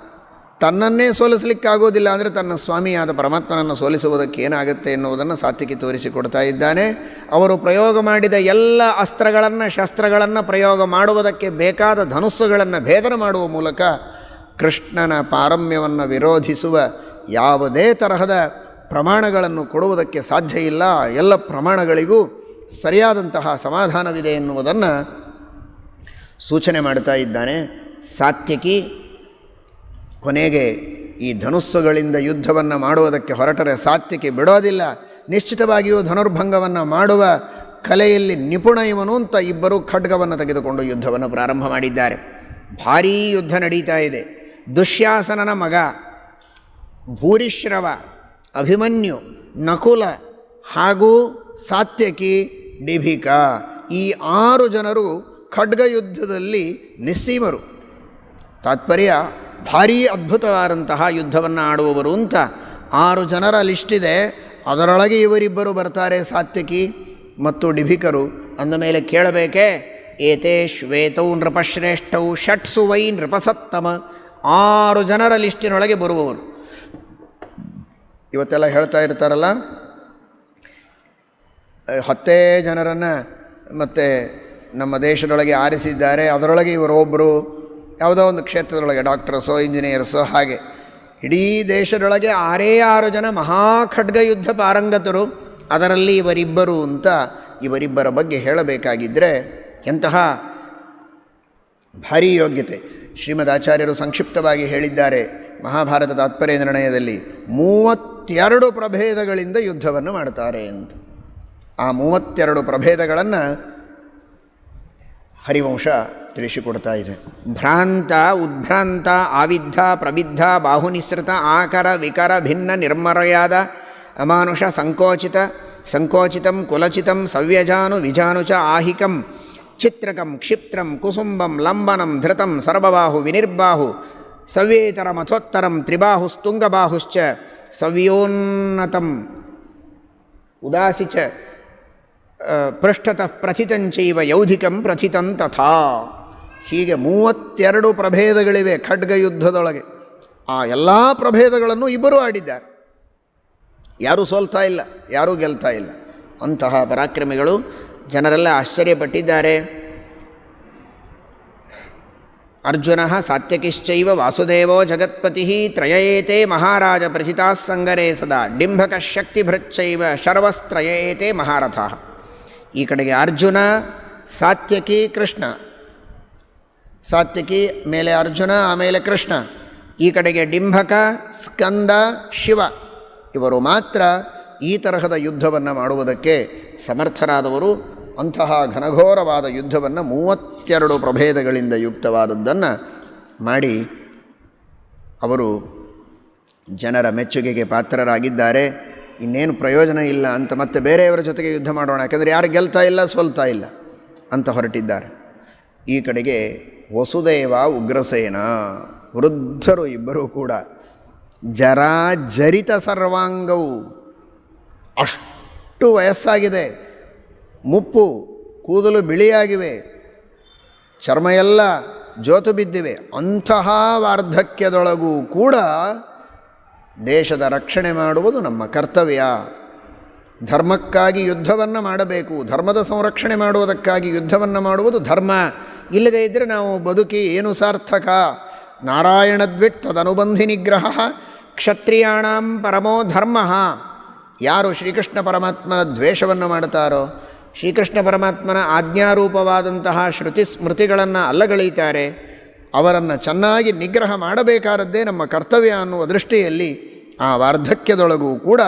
ತನ್ನನ್ನೇ ಸೋಲಿಸಲಿಕ್ಕಾಗೋದಿಲ್ಲ. ಅಂದರೆ ತನ್ನ ಸ್ವಾಮಿಯಾದ ಪರಮಾತ್ಮನನ್ನು ಸೋಲಿಸುವುದಕ್ಕೆ ಏನಾಗುತ್ತೆ ಎನ್ನುವುದನ್ನು ಸಾತ್ವಿಕಿ ತೋರಿಸಿಕೊಡ್ತಾ ಇದ್ದಾನೆ. ಅವರು ಪ್ರಯೋಗ ಮಾಡಿದ ಎಲ್ಲ ಅಸ್ತ್ರಗಳನ್ನು ಶಸ್ತ್ರಗಳನ್ನು ಪ್ರಯೋಗ ಮಾಡುವುದಕ್ಕೆ ಬೇಕಾದ ಧನುಸ್ಸುಗಳನ್ನು ಭೇದನ ಮಾಡುವ ಮೂಲಕ ಕೃಷ್ಣನ ಪಾರಮ್ಯವನ್ನು ವಿರೋಧಿಸುವ ಯಾವುದೇ ತರಹದ ಪ್ರಮಾಣಗಳನ್ನು ಕೊಡುವುದಕ್ಕೆ ಸಾಧ್ಯ ಇಲ್ಲ. ಎಲ್ಲ ಪ್ರಮಾಣಗಳಿಗೂ ಸರಿಯಾದಂತಹ ಸಮಾಧಾನವಿದೆ ಎನ್ನುವುದನ್ನು ಸೂಚನೆ ಮಾಡ್ತಾ ಇದ್ದಾನೆ. ಸಾತ್ಯಕಿ ಕೊನೆಗೆ ಈ ಧನುಸ್ಸುಗಳಿಂದ ಯುದ್ಧವನ್ನು ಮಾಡುವುದಕ್ಕೆ ಹೊರಟರೆ ಸಾತ್ಯಕಿ ಬಿಡೋದಿಲ್ಲ. ನಿಶ್ಚಿತವಾಗಿಯೂ ಧನುರ್ಭಂಗವನ್ನು ಮಾಡುವ ಕಲೆಯಲ್ಲಿ ನಿಪುಣ ಇವನು ಅಂತ ಇಬ್ಬರೂ ಖಡ್ಗವನ್ನು ತೆಗೆದುಕೊಂಡು ಯುದ್ಧವನ್ನು ಪ್ರಾರಂಭ ಮಾಡಿದ್ದಾರೆ. ಭಾರೀ ಯುದ್ಧ ನಡೀತಾ ಇದೆ. ದುಶ್ಯಾಸನನ ಮಗ ಭೂರಿಶ್ರವ, ಅಭಿಮನ್ಯು, ನಕುಲ ಹಾಗೂ ಸಾತ್ಯಕಿ, ಡಿಭಿಕ ಈ 6 ಜನರು ಖಡ್ಗಯುದ್ಧದಲ್ಲಿ ನಿಸ್ಸೀಮರು. ತಾತ್ಪರ್ಯ ಭಾರೀ ಅದ್ಭುತವಾದಂತಹ ಯುದ್ಧವನ್ನು ಆಡುವವರು ಅಂತ 6 ಜನರ ಲಿಸ್ಟಿದೆ. ಅದರೊಳಗೆ ಇವರಿಬ್ಬರು ಬರ್ತಾರೆ, ಸಾತ್ಯಕಿ ಮತ್ತು ಡಿಭಿಕರು. ಅಂದಮೇಲೆ ಕೇಳಬೇಕೇ, ಏತೇ ಶ್ವೇತೌ ನೃಪಶ್ರೇಷ್ಠೌ ಷಟ್ಸು ವೈ ನೃಪಸತ್ತಮ, 6 ಜನರ ಲಿಸ್ಟಿನೊಳಗೆ ಬರುವವರು. ಇವತ್ತೆಲ್ಲ ಹೇಳ್ತಾ ಇರ್ತಾರಲ್ಲ, 10 ಜನರನ್ನು ಮತ್ತು ನಮ್ಮ ದೇಶದೊಳಗೆ ಆರಿಸಿದ್ದಾರೆ, ಅದರೊಳಗೆ ಇವರೊಬ್ಬರು ಯಾವುದೋ ಒಂದು ಕ್ಷೇತ್ರದೊಳಗೆ ಡಾಕ್ಟರ್ಸೋ ಇಂಜಿನಿಯರ್ಸೋ, ಹಾಗೆ ಇಡೀ ದೇಶದೊಳಗೆ 6 ಜನ ಮಹಾಖಡ್ಗ ಯುದ್ಧ ಪಾರಂಗತರು, ಅದರಲ್ಲಿ ಇವರಿಬ್ಬರು ಅಂತ ಇವರಿಬ್ಬರ ಬಗ್ಗೆ ಹೇಳಬೇಕಾಗಿದ್ದರೆ ಎಂತಹ ಭಾರೀ ಯೋಗ್ಯತೆ. ಶ್ರೀಮದ್ ಆಚಾರ್ಯರು ಸಂಕ್ಷಿಪ್ತವಾಗಿ ಹೇಳಿದ್ದಾರೆ ಮಹಾಭಾರತ ತಾತ್ಪರ್ಯ ನಿರ್ಣಯದಲ್ಲಿ, 32 ಪ್ರಭೇದಗಳಿಂದ ಯುದ್ಧವನ್ನು ಮಾಡ್ತಾರೆ ಅಂತ. ಆ 32 ಪ್ರಭೇದಗಳನ್ನು ಹರಿವಂಶ ತಿಳಿಸಿಕೊಡ್ತಾ ಇದೆ. ಭ್ರಾಂತ, ಉದ್ಭ್ರಾಂತ, ಆವಿದ್ಧ, ಪ್ರಬಿದ್ಧ, ಬಾಹುನಿಸೃತ, ಆಕರ, ವಿಕರ, ಭಿನ್ನ, ನಿರ್ಮರ್ಯಾದ, ಅಮಾನುಷ, ಸಂಕೋಚಿತ, ಸಂಕೋಚಿತಂ, ಕುಲಚಿತಂ, ಸವ್ಯಜಾನು, ವಿಜಾನು ಚ, ಆಹಿಕಂ, ಚಿತ್ರಕಂ, ಕ್ಷಿಪ್ರಂ, ಕುಸುಂಬಂ, ಲಂಬನಂ, ಧೃತಂ, ಸರ್ವಬಾಹು, ವಿನಿರ್ಬಾಹು, ಸವ್ಯೇತರ, ಮಥೋತ್ತರಂ, ತ್ರಿಬಾಹು, ಸ್ತುಂಗಬಾಹುಶ್ಚ, ಸವ್ಯೋನ್ನತಂ, ಉದಾಸಿ ಚ, ಪೃಷ್ಠತಃ ಪ್ರಥಿತಂಚೈವ ಯೌಧಿಕಂ ಪ್ರಥಿತಂ ತಥಾ. ಹೀಗೆ 32 ಪ್ರಭೇದಗಳಿವೆ ಖಡ್ಗಯುದ್ಧದೊಳಗೆ. ಆ ಎಲ್ಲ ಪ್ರಭೇದಗಳನ್ನು ಇಬ್ಬರೂ ಆಡಿದ್ದಾರೆ. ಯಾರೂ ಸೋಲ್ತಾ ಇಲ್ಲ, ಯಾರೂ ಗೆಲ್ತಾ ಇಲ್ಲ. ಅಂತಹ ಪರಾಕ್ರಮಿಗಳು. ಜನರೆಲ್ಲ ಆಶ್ಚರ್ಯಪಟ್ಟಿದ್ದಾರೆ. ಅರ್ಜುನ ಸಾತ್ಯಕಿಶ್ಚೈವ ವಾಸುದೇವೋ ಜಗತ್ಪತಿ ತ್ರಯೇತೆ ಮಹಾರಾಜ ಪ್ರಚಿತಾಃ ಸಂಗರೇ ಸದಾ ಡಿಂಭಕ ಶಕ್ತಿಭೃಚ್ಚೈವ ಶರ್ವಸ್ತ್ರಯೇತೆ ಮಹಾರಥಃ. ಈ ಕಡೆಗೆ ಅರ್ಜುನ, ಸಾತ್ಯಕಿ, ಕೃಷ್ಣ. ಸಾತ್ಯಕಿ ಮೇಲೆ ಅರ್ಜುನ, ಆಮೇಲೆ ಕೃಷ್ಣ. ಈ ಕಡೆಗೆ ಡಿಂಭಕ, ಸ್ಕಂದ, ಶಿವ. ಇವರು ಮಾತ್ರ ಈ ತರಹದ ಯುದ್ಧವನ್ನು ಮಾಡುವುದಕ್ಕೆ ಸಮರ್ಥರಾದವರು. ಅಂತಹ ಘನಘೋರವಾದ ಯುದ್ಧವನ್ನು 32 ಪ್ರಭೇದಗಳಿಂದ ಯುಕ್ತವಾದದ್ದನ್ನು ಮಾಡಿ ಅವರು ಜನರ ಮೆಚ್ಚುಗೆಗೆ ಪಾತ್ರರಾಗಿದ್ದಾರೆ. ಇನ್ನೇನು ಪ್ರಯೋಜನ ಇಲ್ಲ ಅಂತ ಮತ್ತೆ ಬೇರೆಯವರ ಜೊತೆಗೆ ಯುದ್ಧ ಮಾಡೋಣ, ಯಾಕೆಂದರೆ ಯಾರು ಗೆಲ್ತಾ ಇಲ್ಲ, ಸೋಲ್ತಾ ಇಲ್ಲ ಅಂತ ಹೊರಟಿದ್ದಾರೆ. ಈ ಕಡೆಗೆ ವಸುದೇವ, ಉಗ್ರಸೇನ, ವೃದ್ಧರು ಇಬ್ಬರೂ ಕೂಡ. ಜರಿತ ಸರ್ವಾಂಗವು, ಅಷ್ಟು ವಯಸ್ಸಾಗಿದೆ, ಮುಪ್ಪು, ಕೂದಲು ಬಿಳಿಯಾಗಿವೆ, ಚರ್ಮ ಎಲ್ಲ ಜೋತು ಬಿದ್ದಿವೆ. ಅಂತಹ ವಾರ್ಧಕ್ಯದೊಳಗೂ ಕೂಡ ದೇಶದ ರಕ್ಷಣೆ ಮಾಡುವುದು ನಮ್ಮ ಕರ್ತವ್ಯ. ಧರ್ಮಕ್ಕಾಗಿ ಯುದ್ಧವನ್ನು ಮಾಡಬೇಕು, ಧರ್ಮದ ಸಂರಕ್ಷಣೆ ಮಾಡುವುದಕ್ಕಾಗಿ ಯುದ್ಧವನ್ನು ಮಾಡುವುದು ಧರ್ಮ. ಇಲ್ಲದೇ ಇದ್ದರೆ ನಾವು ಬದುಕಿ ಏನು ಸಾರ್ಥಕ. ನಾರಾಯಣದ್ವಿಟ್ ತದನುಬಂಧಿ ನಿಗ್ರಹ ಕ್ಷತ್ರಿಯಾಣಾಂ ಪರಮೋ ಧರ್ಮ. ಯಾರು ಶ್ರೀಕೃಷ್ಣ ಪರಮಾತ್ಮನ ದ್ವೇಷವನ್ನು ಮಾಡುತ್ತಾರೋ, ಶ್ರೀಕೃಷ್ಣ ಪರಮಾತ್ಮನ ಆಜ್ಞಾರೂಪವಾದಂತಹ ಶ್ರುತಿ ಸ್ಮೃತಿಗಳನ್ನು ಅಲ್ಲಗಳೆಯುತ್ತಾರೆ, ಅವರನ್ನು ಚೆನ್ನಾಗಿ ನಿಗ್ರಹ ಮಾಡಬೇಕಾದದ್ದೇ ನಮ್ಮ ಕರ್ತವ್ಯ ಅನ್ನುವ ದೃಷ್ಟಿಯಲ್ಲಿ ಆ ವಾರ್ಧಕ್ಯದೊಳಗೂ ಕೂಡ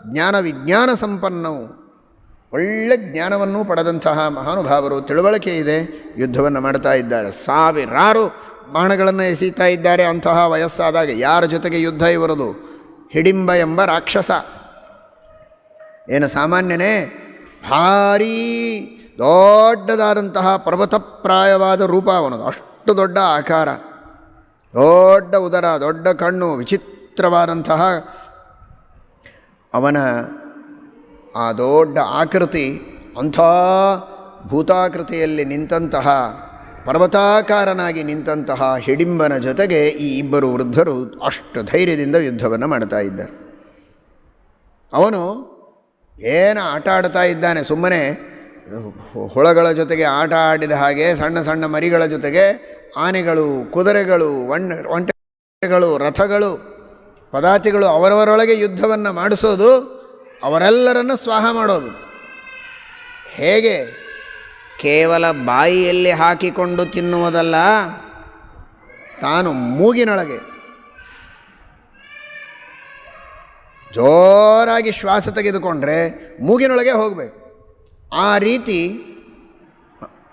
ಜ್ಞಾನ ವಿಜ್ಞಾನ ಸಂಪನ್ನವು, ಒಳ್ಳೆ ಜ್ಞಾನವನ್ನು ಪಡೆದಂತಹ ಮಹಾನುಭಾವರು, ತಿಳುವಳಿಕೆ ಇದೆ, ಯುದ್ಧವನ್ನು ಮಾಡ್ತಾ ಇದ್ದಾರೆ. ಸಾವಿರಾರು ಬಾಣಗಳನ್ನು ಎಸೀತಾ ಇದ್ದಾರೆ. ಅಂತಹ ವಯಸ್ಸಾದಾಗ ಯಾರ ಜೊತೆಗೆ ಯುದ್ಧ ಇವರದು? ಹಿಡಿಂಬ ಎಂಬ ರಾಕ್ಷಸ. ಏನು ಸಾಮಾನ್ಯನೇ? ಭಾರೀ ದೊಡ್ಡದಾದಂತಹ ಪರ್ವತಪ್ರಾಯವಾದ ರೂಪ ಅವನದು. ಅಷ್ಟು ದೊಡ್ಡ ಆಕಾರ, ದೊಡ್ಡ ಉದರ, ದೊಡ್ಡ ಕಣ್ಣು, ವಿಚಿತ್ರವಾದಂತಹ ಅವನ ಆ ದೊಡ್ಡ ಆಕೃತಿ. ಅಂಥ ಭೂತಾಕೃತಿಯಲ್ಲಿ ನಿಂತಹ, ಪರ್ವತಾಕಾರನಾಗಿ ನಿಂತಹ ಹಿಡಿಂಬನ ಜೊತೆಗೆ ಈ ಇಬ್ಬರು ವೃದ್ಧರು ಅಷ್ಟು ಧೈರ್ಯದಿಂದ ಯುದ್ಧವನ್ನು ಮಾಡ್ತಾ ಇದ್ದಾರೆ. ಅವನು ಏನು ಆಟ ಆಡ್ತಾ ಇದ್ದಾನೆ, ಸುಮ್ಮನೆ ಹುಳಗಳ ಜೊತೆಗೆ ಆಟ ಆಡಿದ ಹಾಗೆ, ಸಣ್ಣ ಸಣ್ಣ ಮರಿಗಳ ಜೊತೆಗೆ ಆನೆಗಳು, ಕುದುರೆಗಳು, ಒಂಟೆಗಳು, ರಥಗಳು, ಪದಾತಿಗಳು ಅವರವರೊಳಗೆ ಯುದ್ಧವನ್ನು ಮಾಡಿಸೋದು, ಅವರೆಲ್ಲರನ್ನು ಸ್ವಾಹ ಮಾಡೋದು. ಹೇಗೆ? ಕೇವಲ ಬಾಯಿಯಲ್ಲಿ ಹಾಕಿಕೊಂಡು ತಿನ್ನುವುದಲ್ಲ, ತಾನು ಮೂಗಿನೊಳಗೆ ಜೋರಾಗಿ ಶ್ವಾಸ ತೆಗೆದುಕೊಂಡ್ರೆ ಮೂಗಿನೊಳಗೆ ಹೋಗಬೇಕು. ಆ ರೀತಿ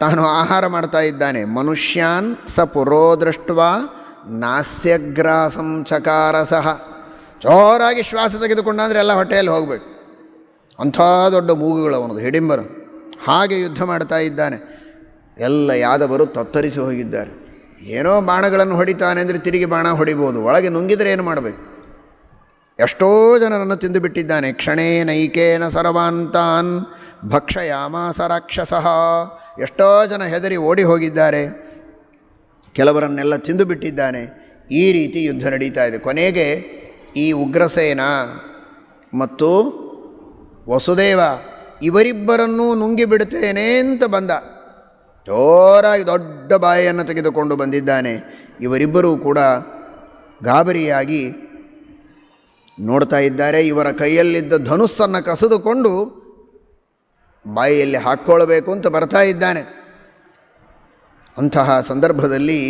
ತಾನು ಆಹಾರ ಮಾಡ್ತಾ ಇದ್ದಾನೆ. ಮನುಷ್ಯಾನ್ ಸ ಪುರೋ ದೃಷ್ಟ ನಾಸ್ಯಗ್ರಾಸಂ ಚಕಾರ ಸಹ. ಜೋರಾಗಿ ಶ್ವಾಸ ತೆಗೆದುಕೊಂಡ ಅಂದರೆ ಎಲ್ಲ ಹೊಟ್ಟೆಯಲ್ಲಿ ಹೋಗಬೇಕು. ಅಂಥ ದೊಡ್ಡ ಮೂಗುಗಳು ಅವನದು, ಹಿಡಿಂಬನು. ಹಾಗೆ ಯುದ್ಧ ಮಾಡ್ತಾ ಇದ್ದಾನೆ. ಎಲ್ಲ ಯಾದವರು ತತ್ತರಿಸಿ ಹೋಗಿದ್ದಾರೆ. ಏನೋ ಬಾಣಗಳನ್ನು ಹೊಡಿತಾನೆ ಅಂದರೆ ತಿರುಗಿ ಬಾಣ ಹೊಡಿಬೋದು, ಒಳಗೆ ನುಂಗಿದರೆ ಏನು ಮಾಡಬೇಕು? ಎಷ್ಟೋ ಜನರನ್ನು ತಿಂದು ಬಿಟ್ಟಿದ್ದಾನೆ. ಕ್ಷಣೇ ನೈಕೇನ ಸರ್ವಾಂತಾನ್ ಭಕ್ಷಯಾಮಾಸ ರಾಕ್ಷಸಃ. ಎಷ್ಟೋ ಜನ ಹೆದರಿ ಓಡಿ ಹೋಗಿದ್ದಾರೆ, ಕೆಲವರನ್ನೆಲ್ಲ ತಿಂದು ಬಿಟ್ಟಿದ್ದಾನೆ. ಈ ರೀತಿ ಯುದ್ಧ ನಡೀತಾ ಇದೆ. ಕೊನೆಗೆ ಈ ಉಗ್ರಸೇನ ಮತ್ತು ವಸುದೇವ ಇವರಿಬ್ಬರನ್ನೂ ನುಂಗಿಬಿಡ್ತೇನೆ ಅಂತ ಬಂದ. ಜೋರಾಗಿ ದೊಡ್ಡ ಬಾಯಿಯನ್ನು ತೆಗೆದುಕೊಂಡು ಬಂದಿದ್ದಾನೆ. ಇವರಿಬ್ಬರೂ ಕೂಡ ಗಾಬರಿಯಾಗಿ ನೋಡ್ತಾ ಇದ್ದಾರೆ. ಇವರ ಕೈಯಲ್ಲಿದ್ದ ಧನುಸ್ಸನ್ನು ಕಸಿದುಕೊಂಡು ಬಾಯಿಯಲ್ಲಿ ಹಾಕ್ಕೊಳ್ಬೇಕು ಅಂತ ಬರ್ತಾ ಇದ್ದಾನೆ. ಅಂತಹ ಸಂದರ್ಭದಲ್ಲಿ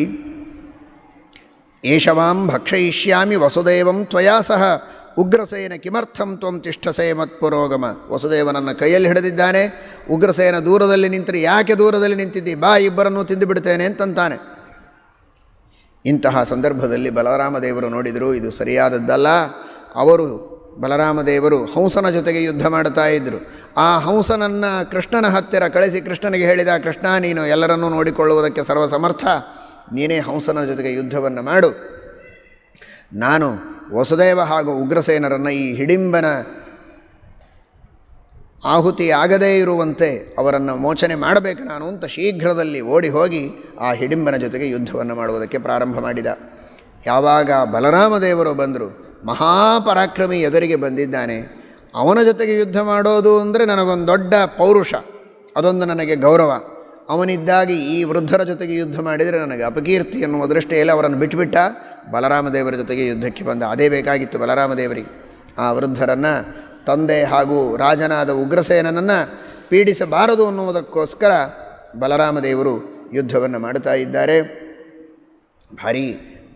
ಏಷವಾಂ ಭಕ್ಷಯಿಷ್ಯಾಮಿ ವಸುದೇವಂ ತ್ವಯಾ ಸಹ ಉಗ್ರಸೇನ ಕಿಮರ್ಥಂ ತ್ವಂ ತಿಷ್ಠಸೇ ಮತ್ಪುರೋಗಮ. ವಸುದೇವನನ್ನು ಕೈಯಲ್ಲಿ ಹಿಡಿದಿದ್ದಾನೆ. ಉಗ್ರಸೇನ ದೂರದಲ್ಲಿ ನಿಂತರೆ, ಯಾಕೆ ದೂರದಲ್ಲಿ ನಿಂತಿದ್ದಿ, ಬಾ ಇಬ್ಬರನ್ನೂ ತಿಂದು ಬಿಡ್ತೇನೆ ಅಂತಂತಾನೆ. ಇಂತಹ ಸಂದರ್ಭದಲ್ಲಿ ಬಲರಾಮದೇವರು ನೋಡಿದರು, ಇದು ಸರಿಯಾದದ್ದಲ್ಲ. ಅವರು ಬಲರಾಮದೇವರು ಹಂಸನ ಜೊತೆಗೆ ಯುದ್ಧ ಮಾಡ್ತಾ ಇದ್ದರು. ಆ ಹಂಸನನ್ನು ಕೃಷ್ಣನ ಹತ್ತಿರ ಕಳಿಸಿ ಕೃಷ್ಣನಿಗೆ ಹೇಳಿದ, ಕೃಷ್ಣ ನೀನು ಎಲ್ಲರನ್ನೂ ನೋಡಿಕೊಳ್ಳುವುದಕ್ಕೆ ಸರ್ವಸಮರ್ಥ, ನೀನೇ ಹಂಸನ ಜೊತೆಗೆ ಯುದ್ಧವನ್ನು ಮಾಡು. ನಾನು ವಸುದೇವ ಹಾಗೂ ಉಗ್ರಸೇನರನ್ನು ಈ ಹಿಡಿಂಬನ ಆಹುತಿ ಆಗದೇ ಇರುವಂತೆ ಅವರನ್ನು ಮೋಚನೆ ಮಾಡಬೇಕು ನಾನು ಅಂತ ಶೀಘ್ರದಲ್ಲಿ ಓಡಿ ಹೋಗಿ ಆ ಹಿಡಿಂಬನ ಜೊತೆಗೆ ಯುದ್ಧವನ್ನು ಮಾಡುವುದಕ್ಕೆ ಪ್ರಾರಂಭ ಮಾಡಿದ. ಯಾವಾಗ ಬಲರಾಮದೇವರು ಬಂದರು, ಮಹಾಪರಾಕ್ರಮಿ ಎದುರಿಗೆ ಬಂದಿದ್ದಾನೆ. ಅವನ ಜೊತೆಗೆ ಯುದ್ಧ ಮಾಡೋದು ಅಂದರೆ ನನಗೊಂದು ದೊಡ್ಡ ಪೌರುಷ, ಅದೊಂದು ನನಗೆ ಗೌರವ. ಅವನಿದ್ದಾಗಿ ಈ ವೃದ್ಧರ ಜೊತೆಗೆ ಯುದ್ಧ ಮಾಡಿದರೆ ನನಗೆ ಅಪಕೀರ್ತಿ ಎನ್ನುವ ದೃಷ್ಟಿಯಲ್ಲಿ ಅವರನ್ನು ಬಿಟ್ಟುಬಿಟ್ಟ. ಬಲರಾಮದೇವರ ಜೊತೆಗೆ ಯುದ್ಧಕ್ಕೆ ಬಂದ. ಅದೇ ಬೇಕಾಗಿತ್ತು ಬಲರಾಮದೇವರಿಗೆ. ಆ ವೃದ್ಧರನ್ನು, ತಂದೆ ಹಾಗೂ ರಾಜನಾದ ಉಗ್ರಸೇನನನ್ನು ಪೀಡಿಸಬಾರದು ಅನ್ನುವುದಕ್ಕೋಸ್ಕರ ಬಲರಾಮದೇವರು ಯುದ್ಧವನ್ನು ಮಾಡ್ತಾ ಇದ್ದಾರೆ. ಭಾರೀ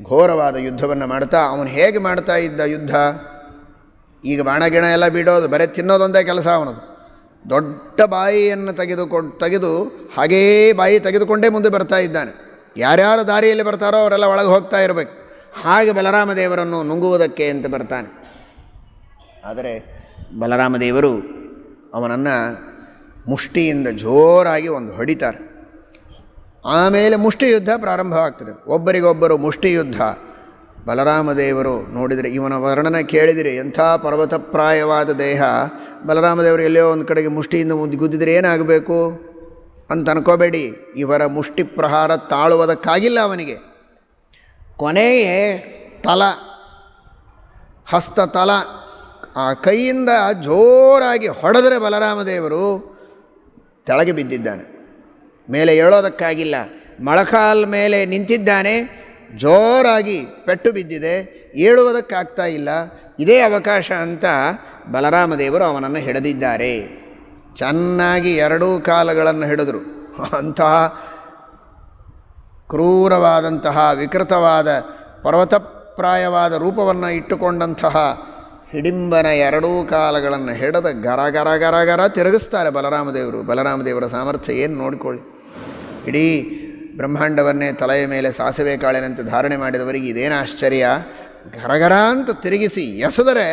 ಘೋರವಾದ ಯುದ್ಧವನ್ನು ಮಾಡ್ತಾ, ಅವನು ಹೇಗೆ ಮಾಡ್ತಾ ಇದ್ದ ಯುದ್ಧ? ಈಗ ಬಾಣಗಿಣ ಎಲ್ಲ ಬಿಡೋದು, ಬರೀ ತಿನ್ನೋದೊಂದೇ ಕೆಲಸ ಅವನದು. ದೊಡ್ಡ ಬಾಯಿಯನ್ನು ತೆಗೆದು ಹಾಗೇ ಬಾಯಿ ತೆಗೆದುಕೊಂಡೇ ಮುಂದೆ ಬರ್ತಾ ಇದ್ದಾನೆ. ಯಾರ್ಯಾರು ದಾರಿಯಲ್ಲಿ ಬರ್ತಾರೋ ಅವರೆಲ್ಲ ಒಳಗೆ ಹೋಗ್ತಾ ಇರಬೇಕು. ಹಾಗೆ ಬಲರಾಮದೇವರನ್ನು ನುಂಗುವುದಕ್ಕೆ ಅಂತ ಬರ್ತಾನೆ. ಆದರೆ ಬಲರಾಮದೇವರು ಅವನನ್ನು ಮುಷ್ಟಿಯಿಂದ ಜೋರಾಗಿ ಒಂದು ಹೊಡಿತಾರೆ. ಆಮೇಲೆ ಮುಷ್ಟಿಯುದ್ಧ ಪ್ರಾರಂಭವಾಗ್ತದೆ. ಒಬ್ಬರಿಗೊಬ್ಬರು ಮುಷ್ಟಿಯುದ್ಧ. ಬಲರಾಮದೇವರು ನೋಡಿದರೆ, ಇವನ ವರ್ಣನೆ ಕೇಳಿದರೆ ಎಂಥ ಪರ್ವತಪ್ರಾಯವಾದ ದೇಹ. ಬಲರಾಮದೇವರು ಎಲ್ಲೋ ಒಂದು ಕಡೆಗೆ ಮುಷ್ಟಿಯಿಂದ ಗುದ್ದಿದರೆ ಏನಾಗಬೇಕು ಅಂತ ಅನ್ಕೋಬೇಡಿ. ಇವರ ಮುಷ್ಟಿ ಪ್ರಹಾರ ತಾಳುವುದಕ್ಕಾಗಿಲ್ಲ ಅವನಿಗೆ. ಕೊನೆಗೆ ಹಸ್ತತಲ ಆ ಕೈಯಿಂದ ಜೋರಾಗಿ ಹೊಡೆದರೆ ಬಲರಾಮದೇವರು ತೆಳಗೆ ಬಿದ್ದಿದ್ದಾನೆ. ಮೇಲೆ ಏಳೋದಕ್ಕಾಗಿಲ್ಲ. ಮೊಳಕಾಲ್ ಮೇಲೆ ನಿಂತಿದ್ದಾನೆ, ಜೋರಾಗಿ ಪೆಟ್ಟು ಬಿದ್ದಿದೆ, ಏಳುವುದಕ್ಕಾಗ್ತಾ ಇಲ್ಲ. ಇದೇ ಅವಕಾಶ ಅಂತ ಬಲರಾಮದೇವರು ಅವನನ್ನು ಹಿಡಿದಿದ್ದಾರೆ. ಚೆನ್ನಾಗಿ ಎರಡೂ ಕಾಲುಗಳನ್ನು ಹಿಡಿದರು. ಅಂತಹ ಕ್ರೂರವಾದಂತಹ ವಿಕೃತವಾದ ಪರ್ವತಪ್ರಾಯವಾದ ರೂಪವನ್ನು ಇಟ್ಟುಕೊಂಡಂತಹ ಹಿಡಿಂಬನ ಎರಡೂ ಕಾಲಗಳನ್ನು ಹಿಡಿದ ಗರ ತಿರುಗಿಸ್ತಾರೆ ಬಲರಾಮದೇವರು. ಬಲರಾಮದೇವರ ಸಾಮರ್ಥ್ಯ ಏನು ನೋಡಿಕೊಳ್ಳಿ. ಇಡೀ ಬ್ರಹ್ಮಾಂಡವನ್ನೇ ತಲೆಯ ಮೇಲೆ ಸಾಸಿವೆ ಕಾಳಿನಂತೆ ಧಾರಣೆ ಮಾಡಿದವರಿಗೆ ಇದೇನು ಆಶ್ಚರ್ಯ. ಗರಗರ ಅಂತ ತಿರುಗಿಸಿ ಎಸೆದರೆ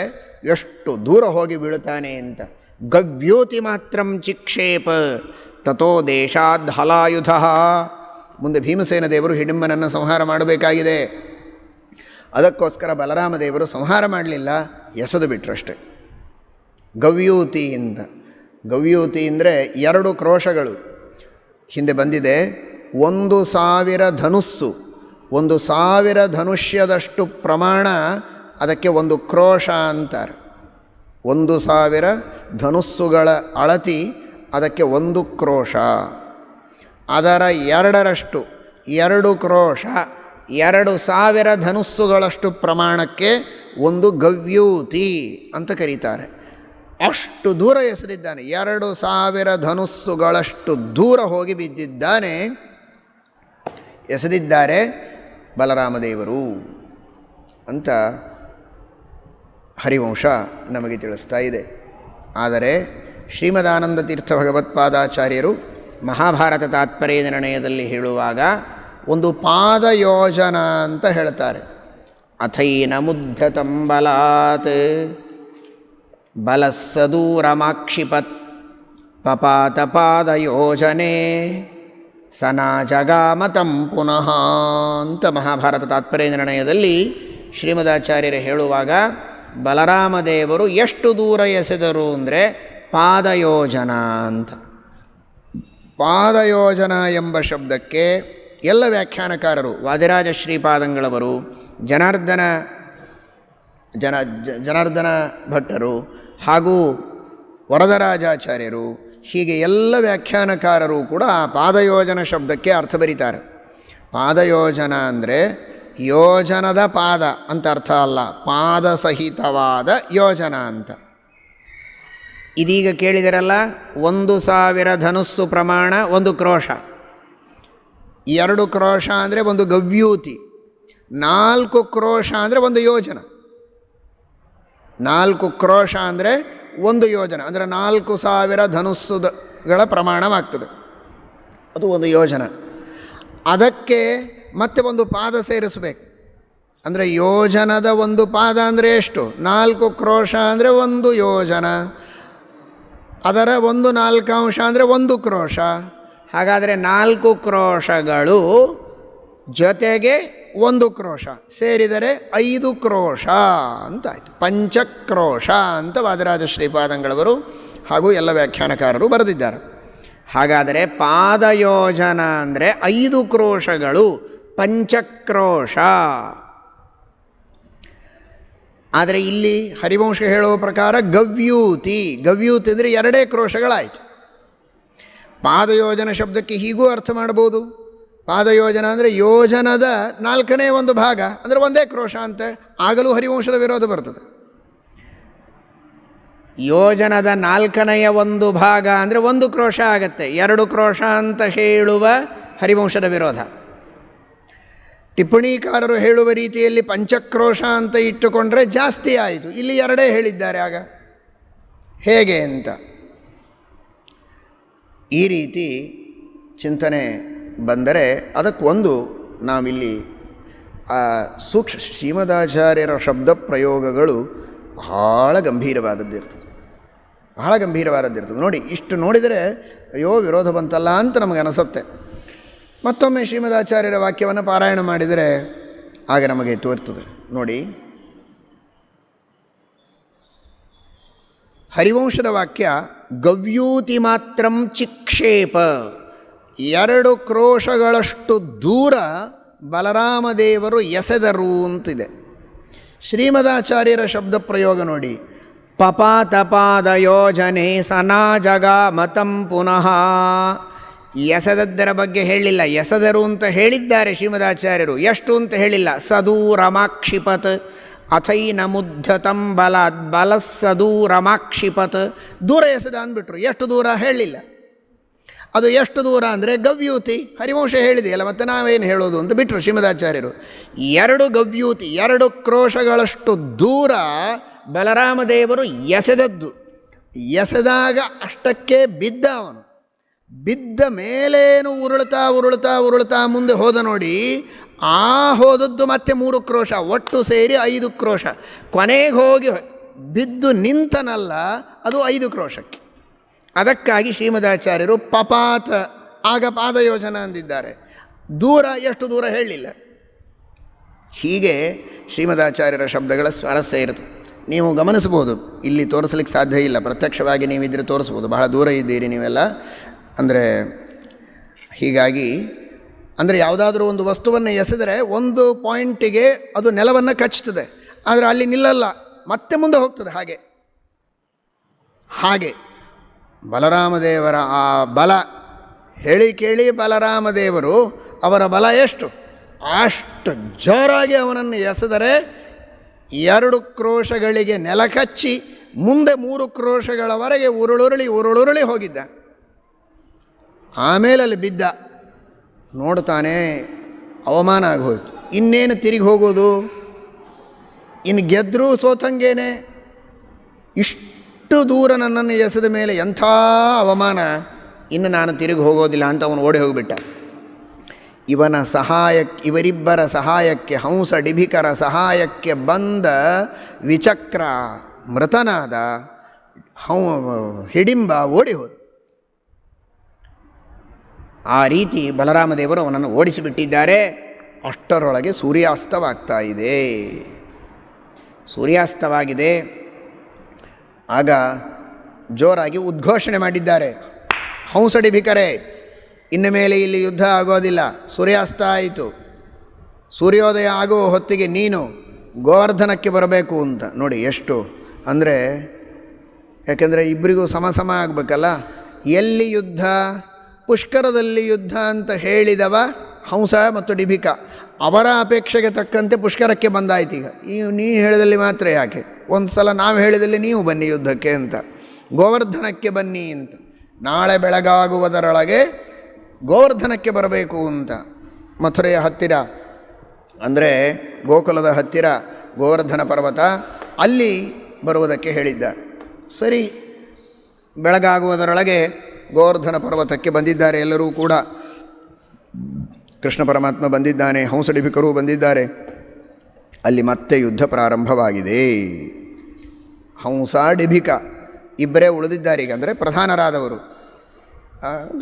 ಎಷ್ಟು ದೂರ ಹೋಗಿ ಬೀಳುತ್ತಾನೆ ಅಂತ. ಗವ್ಯೋತಿ ಮಾತ್ರಂ ಚಿಕ್ಷೇಪ ತಥೋ ದೇಶಾದ್ ಹಲಾಯುಧ. ಮುಂದೆ ಭೀಮಸೇನ ದೇವರು ಹಿಡಿಂಬನನ್ನು ಸಂಹಾರ ಮಾಡಬೇಕಾಗಿದೆ. ಅದಕ್ಕೋಸ್ಕರ ಬಲರಾಮದೇವರು ಸಂಹಾರ ಮಾಡಲಿಲ್ಲ, ಎಸೆದು ಬಿಟ್ರಷ್ಟೆ. ಗವ್ಯೂತಿಯಿಂದ, ಗವ್ಯೂತಿ ಅಂದರೆ 2 ಕ್ರೋಶಗಳು. ಹಿಂದೆ ಬಂದಿದೆ. 1,000 ಧನುಸ್ಸು, 1,000 ಧನುಷ್ಯದಷ್ಟು ಪ್ರಮಾಣ, ಅದಕ್ಕೆ 1 ಕ್ರೋಶ ಅಂತಾರೆ. 1,000 ಧನುಸ್ಸುಗಳ ಅಳತಿ, ಅದಕ್ಕೆ 1 ಕ್ರೋಶ. ಅದರ 2 ಕ್ರೋಶ, 2,000 ಧನುಸ್ಸುಗಳಷ್ಟು ಪ್ರಮಾಣಕ್ಕೆ ಒಂದು ಗವ್ಯೂತಿ ಅಂತ ಕರೀತಾರೆ. ಅಷ್ಟು ದೂರ ಎಸೆದಿದ್ದಾನೆ, 2000 ಧನುಸ್ಸುಗಳಷ್ಟು ದೂರ ಹೋಗಿ ಬಿದ್ದಿದ್ದಾನೆ, ಎಸೆದಿದ್ದಾರೆ ಬಲರಾಮದೇವರು ಅಂತ ಹರಿವಂಶ ನಮಗೆ ತಿಳಿಸ್ತಾ ಇದೆ. ಆದರೆ ಶ್ರೀಮದಾನಂದ ತೀರ್ಥ ಭಗವತ್ಪಾದಾಚಾರ್ಯರು ಮಹಾಭಾರತ ತಾತ್ಪರ್ಯ ನಿರ್ಣಯದಲ್ಲಿ ಹೇಳುವಾಗ ಒಂದು ಪಾದಯೋಜನ ಅಂತ ಹೇಳ್ತಾರೆ. ಅಥೈನ ಮುದ್ಧತಂ ಬಲಾತ್ ಬಲಸ್ಸದೂರಮಾಕ್ಷಿಪತ್ ಪಪಾತ ಪಾದಯೋಜನೆ ಸನಾಜಗಾಮತಂ ಪುನಃ ಅಂತ ಮಹಾಭಾರತ ತಾತ್ಪರ್ಯ ನಿರ್ಣಯದಲ್ಲಿ ಶ್ರೀಮದಾಚಾರ್ಯರು ಹೇಳುವಾಗ ಬಲರಾಮದೇವರು ಎಷ್ಟು ದೂರ ಎಸೆದರು ಅಂದರೆ ಪಾದಯೋಜನ ಅಂತ. ಪಾದಯೋಜನ ಎಂಬ ಶಬ್ದಕ್ಕೆ ಎಲ್ಲ ವ್ಯಾಖ್ಯಾನಕಾರರು, ವಾದಿರಾಜ ಶ್ರೀಪಾದಂಗಳವರು, ಜನಾರ್ದನ ಭಟ್ಟರು ಹಾಗೂ ವರದರಾಜಾಚಾರ್ಯರು, ಹೀಗೆ ಎಲ್ಲ ವ್ಯಾಖ್ಯಾನಕಾರರು ಕೂಡ ಆ ಪಾದಯೋಜನ ಶಬ್ದಕ್ಕೆ ಅರ್ಥ ಬರೀತಾರೆ. ಪಾದಯೋಜನ ಅಂದರೆ ಯೋಜನದ ಪಾದ ಅಂತ ಅರ್ಥ ಅಲ್ಲ, ಪಾದ ಸಹಿತವಾದ ಯೋಜನ ಅಂತ. ಇದೀಗ ಕೇಳಿದರಲ್ಲ, 1000 ಧನುಸ್ಸು ಪ್ರಮಾಣ 1 ಕ್ರೋಶ, 2 ಕ್ರೋಶ ಅಂದರೆ ಒಂದು ಗವ್ಯೂತಿ, 4 ಕ್ರೋಶ ಅಂದರೆ ಒಂದು ಯೋಜನ. 4 ಕ್ರೋಶ ಅಂದರೆ ಒಂದು ಯೋಜನ, ಅಂದರೆ 4000 ಧನುಸ್ಸುಗಳ ಪ್ರಮಾಣವಾಗ್ತದೆ, ಅದು ಒಂದು ಯೋಜನ. ಅದಕ್ಕೆ ಮತ್ತೆ ಒಂದು ಪಾದ ಸೇರಿಸಬೇಕು. ಅಂದರೆ ಯೋಜನದ ಒಂದು ಪಾದ ಅಂದರೆ ಎಷ್ಟು? 4 ಕ್ರೋಶ ಅಂದರೆ ಒಂದು ಯೋಜನ, ಅದರ 1/4 ಅಂದರೆ 1 ಕ್ರೋಶ. ಹಾಗಾದರೆ 4 ಕ್ರೋಶಗಳು ಜೊತೆಗೆ 1 ಕ್ರೋಶ ಸೇರಿದರೆ 5 ಕ್ರೋಶ ಅಂತಾಯಿತು. ಪಂಚಕ್ರೋಶ ಅಂತ ವಾದಿರಾಜ ಶ್ರೀಪಾದಂಗಳವರು ಹಾಗೂ ಎಲ್ಲ ವ್ಯಾಖ್ಯಾನಕಾರರು ಬರೆದಿದ್ದಾರೆ. ಹಾಗಾದರೆ ಪಾದಯೋಜನ ಅಂದರೆ 5 ಕ್ರೋಶಗಳು, ಪಂಚಕ್ರೋಶ. ಆದರೆ ಇಲ್ಲಿ ಹರಿವಂಶ ಹೇಳುವ ಪ್ರಕಾರ ಗವ್ಯೂತಿ, ಗವ್ಯೂತಿ ಅಂದರೆ 2 ಕ್ರೋಶಗಳಾಯಿತು. ಪಾದಯೋಜನ ಶಬ್ದಕ್ಕೆ ಹೀಗೂ ಅರ್ಥ ಮಾಡ್ಬೋದು. ಪಾದಯೋಜನ ಅಂದರೆ ಯೋಜನದ 4ನೇ ಒಂದು ಭಾಗ ಅಂದರೆ 1 ಕ್ರೋಶ ಅಂತೆ, ಆಗಲೂ ಹರಿವಂಶದ ವಿರೋಧ ಬರ್ತದೆ. ಯೋಜನದ 4ನೇ ಒಂದು ಭಾಗ ಅಂದರೆ 1 ಕ್ರೋಶ ಆಗತ್ತೆ, 2 ಕ್ರೋಶ ಅಂತ ಹೇಳುವ ಹರಿವಂಶದ ವಿರೋಧ. ಟಿಪ್ಪಣಿಕಾರರು ಹೇಳುವ ರೀತಿಯಲ್ಲಿ ಪಂಚಕ್ರೋಶ ಅಂತ ಇಟ್ಟುಕೊಂಡ್ರೆ ಜಾಸ್ತಿ ಆಯಿತು, ಇಲ್ಲಿ 2 ಹೇಳಿದ್ದಾರೆ, ಆಗ ಹೇಗೆ ಅಂತ ಈ ರೀತಿ ಚಿಂತನೆ ಬಂದರೆ ಅದಕ್ಕೊಂದು ನಾವಿಲ್ಲಿ ಶ್ರೀಮದಾಚಾರ್ಯರ ಶಬ್ದ ಪ್ರಯೋಗಗಳು ಬಹಳ ಗಂಭೀರವಾದದ್ದಿರ್ತದೆ, ಬಹಳ ಗಂಭೀರವಾದದ್ದಿರ್ತದೆ. ನೋಡಿ, ಇಷ್ಟು ನೋಡಿದರೆ ಅಯ್ಯೋ ವಿರೋಧ ಬಂತಲ್ಲ ಅಂತ ನಮಗೆ ಅನಿಸುತ್ತೆ. ಮತ್ತೊಮ್ಮೆ ಶ್ರೀಮದಾಚಾರ್ಯರ ವಾಕ್ಯವನ್ನು ಪಾರಾಯಣ ಮಾಡಿದರೆ ಆಗ ನಮಗೆ ತೋರ್ತದೆ. ನೋಡಿ, ಹರಿವಂಶದ ವಾಕ್ಯ ಗವ್ಯೂತಿ ಮಾತ್ರಂ ಚಿಕ್ಷೇಪ, 2 ಕ್ರೋಶಗಳಷ್ಟು ದೂರ ಬಲರಾಮದೇವರು ಎಸೆದರು ಅಂತಿದೆ. ಶ್ರೀಮದಾಚಾರ್ಯರ ಶಬ್ದ ಪ್ರಯೋಗ ನೋಡಿ, ಪಪಾತಪಾದ ಯೋಜನೆ ಸನಾಜಗ ಮತಂ ಪುನಃ. ಎಸೆದದ್ದರ ಬಗ್ಗೆ ಹೇಳಿಲ್ಲ, ಎಸೆದರು ಅಂತ ಹೇಳಿದ್ದಾರೆ ಶ್ರೀಮದಾಚಾರ್ಯರು, ಎಷ್ಟು ಅಂತ ಹೇಳಿಲ್ಲ. ಸದೂರಮಾಕ್ಷಿಪತ್ ಅಥೈನ ಮುದ್ಧತಂ ಬಲಾತ್ ಬಲಸ್ಸದೂರಮಾಕ್ಷಿಪತ್, ದೂರ ಎಸೆದ ಅಂದ್ಬಿಟ್ರು, ಎಷ್ಟು ದೂರ ಹೇಳಿಲ್ಲ. ಅದು ಎಷ್ಟು ದೂರ ಅಂದರೆ ಗವ್ಯೂತಿ, ಹರಿವಂಶ ಹೇಳಿದೆಯಲ್ಲ, ಮತ್ತು ನಾವೇನು ಹೇಳೋದು ಅಂತ ಬಿಟ್ಟರು ಶ್ರೀಮದಾಚಾರ್ಯರು. 2 ಗವ್ಯೂತಿ, 2 ಕ್ರೋಶಗಳಷ್ಟು ದೂರ ಬಲರಾಮದೇವರು ಎಸೆದದ್ದು. ಎಸೆದಾಗ ಅಷ್ಟಕ್ಕೆ ಬಿದ್ದ ಅವನು, ಬಿದ್ದ ಮೇಲೇನು ಉರುಳ್ತಾ ಉರುಳ್ತಾ ಉರುಳ್ತಾ ಮುಂದೆ ಹೋದ ನೋಡಿ, ಆ ಹೋದದ್ದು ಮತ್ತೆ 3 ಕ್ರೋಶ, ಒಟ್ಟು ಸೇರಿ 5 ಕ್ರೋಶ. ಕೊನೆಗೆ ಹೋಗಿ ಬಿದ್ದು ನಿಂತನಲ್ಲ, ಅದು 5 ಕ್ರೋಶಕ್ಕೆ. ಅದಕ್ಕಾಗಿ ಶ್ರೀಮದಾಚಾರ್ಯರು ಪಪಾತ, ಆಗ ಪಾದಯೋಜನ ಅಂದಿದ್ದಾರೆ. ದೂರ ಎಷ್ಟು ದೂರ ಹೇಳಲಿಲ್ಲ. ಹೀಗೆ ಶ್ರೀಮದಾಚಾರ್ಯರ ಶಬ್ದಗಳ ಸ್ವಾರಸ್ಯ ಇರುತ್ತೆ. ನೀವು ಗಮನಿಸ್ಬೋದು, ಇಲ್ಲಿ ತೋರಿಸ್ಲಿಕ್ಕೆ ಸಾಧ್ಯ ಇಲ್ಲ, ಪ್ರತ್ಯಕ್ಷವಾಗಿ ನೀವಿದ್ರೆ ತೋರಿಸ್ಬೋದು. ಬಹಳ ದೂರ ಇದ್ದೀರಿ ನೀವೆಲ್ಲ ಅಂದರೆ. ಹೀಗಾಗಿ ಅಂದರೆ ಯಾವುದಾದ್ರೂ ಒಂದು ವಸ್ತುವನ್ನು ಎಸೆದರೆ ಒಂದು ಪಾಯಿಂಟಿಗೆ ಅದು ನೆಲವನ್ನು ಕಚ್ಚುತ್ತದೆ, ಆದರೆ ಅಲ್ಲಿ ನಿಲ್ಲಲ್ಲ, ಮತ್ತೆ ಮುಂದೆ ಹೋಗ್ತದೆ. ಹಾಗೆ ಬಲರಾಮದೇವರ ಆ ಬಲ ಹೇಳಿ ಕೇಳಿ ಬಲರಾಮದೇವರು ಅವರ ಬಲ ಎಷ್ಟು, ಅಷ್ಟು ಜೋರಾಗಿ ಅವನನ್ನು ಎಸೆದರೆ 2 ಕ್ರೋಶಗಳಿಗೆ ನೆಲ ಕಚ್ಚಿ ಮುಂದೆ 3 ಕ್ರೋಶಗಳವರೆಗೆ ಉರುಳುರುಳಿ ಹೋಗಿದ್ದ. ಆಮೇಲೆ ಅಲ್ಲಿ ಬಿದ್ದ. ನೋಡ್ತಾನೆ, ಅವಮಾನ ಆಗೋಯ್ತು. ಇನ್ನೇನು ತಿರುಗಿ ಹೋಗೋದು? ಇನ್ನು ಗೆದ್ದರೂ ಸೋತಂಗೇನೆ. ಇಷ್ಟು ದೂರ ನನ್ನನ್ನು ಎಸೆದ ಮೇಲೆ ಎಂಥ ಅವಮಾನ, ಇನ್ನು ನಾನು ತಿರುಗಿ ಹೋಗೋದಿಲ್ಲ ಅಂತ ಅವನು ಓಡಿ ಹೋಗಿಬಿಟ್ಟ. ಇವರಿಬ್ಬರ ಸಹಾಯಕ್ಕೆ, ಹಂಸ ಡಿಭಿಕರ ಸಹಾಯಕ್ಕೆ ಬಂದ ವಿಚಕ್ರ ಮೃತನಾದ ಹಿಡಿಂಬ ಓಡಿ ಹೋದ. ಆ ರೀತಿ ಬಲರಾಮದೇವರು ಅವನನ್ನು ಓಡಿಸಿಬಿಟ್ಟಿದ್ದಾರೆ. ಅಷ್ಟರೊಳಗೆ ಸೂರ್ಯಾಸ್ತವಾಗ್ತಾ ಇದೆ. ಸೂರ್ಯಾಸ್ತವಾಗಿದೆ. ಆಗ ಜೋರಾಗಿ ಉದ್ಘೋಷಣೆ ಮಾಡಿದ್ದಾರೆ, ಹಂಸಡಿಭಿಕರೇ, ಇನ್ನು ಮೇಲೆ ಇಲ್ಲಿ ಯುದ್ಧ ಆಗೋದಿಲ್ಲ, ಸೂರ್ಯಾಸ್ತ ಆಯಿತು, ಸೂರ್ಯೋದಯ ಆಗುವ ಹೊತ್ತಿಗೆ ನೀನು ಗೋವರ್ಧನಕ್ಕೆ ಬರಬೇಕು ಅಂತ. ನೋಡಿ ಎಷ್ಟು ಅಂದರೆ, ಯಾಕೆಂದರೆ ಇಬ್ಬರಿಗೂ ಸಮ ಆಗಬೇಕಲ್ಲ. ಎಲ್ಲಿ ಯುದ್ಧ? ಪುಷ್ಕರದಲ್ಲಿ ಯುದ್ಧ ಅಂತ ಹೇಳಿದವ ಹಂಸ ಮತ್ತು ಡಿಭಿಕ. ಅವರ ಅಪೇಕ್ಷೆಗೆ ತಕ್ಕಂತೆ ಪುಷ್ಕರಕ್ಕೆ ಬಂದಾಯ್ತು. ಈಗ ನೀವು ಹೇಳಿದಲ್ಲಿ ಮಾತ್ರ ಯಾಕೆ, ಒಂದು ಸಲ ನಾವು ಹೇಳಿದಲ್ಲಿ ನೀವು ಬನ್ನಿ ಯುದ್ಧಕ್ಕೆ ಅಂತ, ಗೋವರ್ಧನಕ್ಕೆ ಬನ್ನಿ ಅಂತ. ನಾಳೆ ಬೆಳಗಾಗುವುದರೊಳಗೆ ಗೋವರ್ಧನಕ್ಕೆ ಬರಬೇಕು ಅಂತ. ಮಥುರೆಯ ಹತ್ತಿರ ಅಂದರೆ ಗೋಕುಲದ ಹತ್ತಿರ ಗೋವರ್ಧನ ಪರ್ವತ, ಅಲ್ಲಿ ಬರುವುದಕ್ಕೆ ಹೇಳಿದ್ದಾರೆ. ಸರಿ, ಬೆಳಗಾಗುವುದರೊಳಗೆ ಗೋವರ್ಧನ ಪರ್ವತಕ್ಕೆ ಬಂದಿದ್ದಾರೆ ಎಲ್ಲರೂ ಕೂಡ. ಕೃಷ್ಣ ಪರಮಾತ್ಮ ಬಂದಿದ್ದಾನೆ, ಹಂಸಡಿಭಿಕರು ಬಂದಿದ್ದಾರೆ. ಅಲ್ಲಿ ಮತ್ತೆ ಯುದ್ಧ ಪ್ರಾರಂಭವಾಗಿದೆ. ಹಂಸ ಡಿಭಿಕ ಇಬ್ಬರೇ ಉಳಿದಿದ್ದಾರೆ ಈಗ, ಅಂದರೆ ಪ್ರಧಾನರಾದವರು.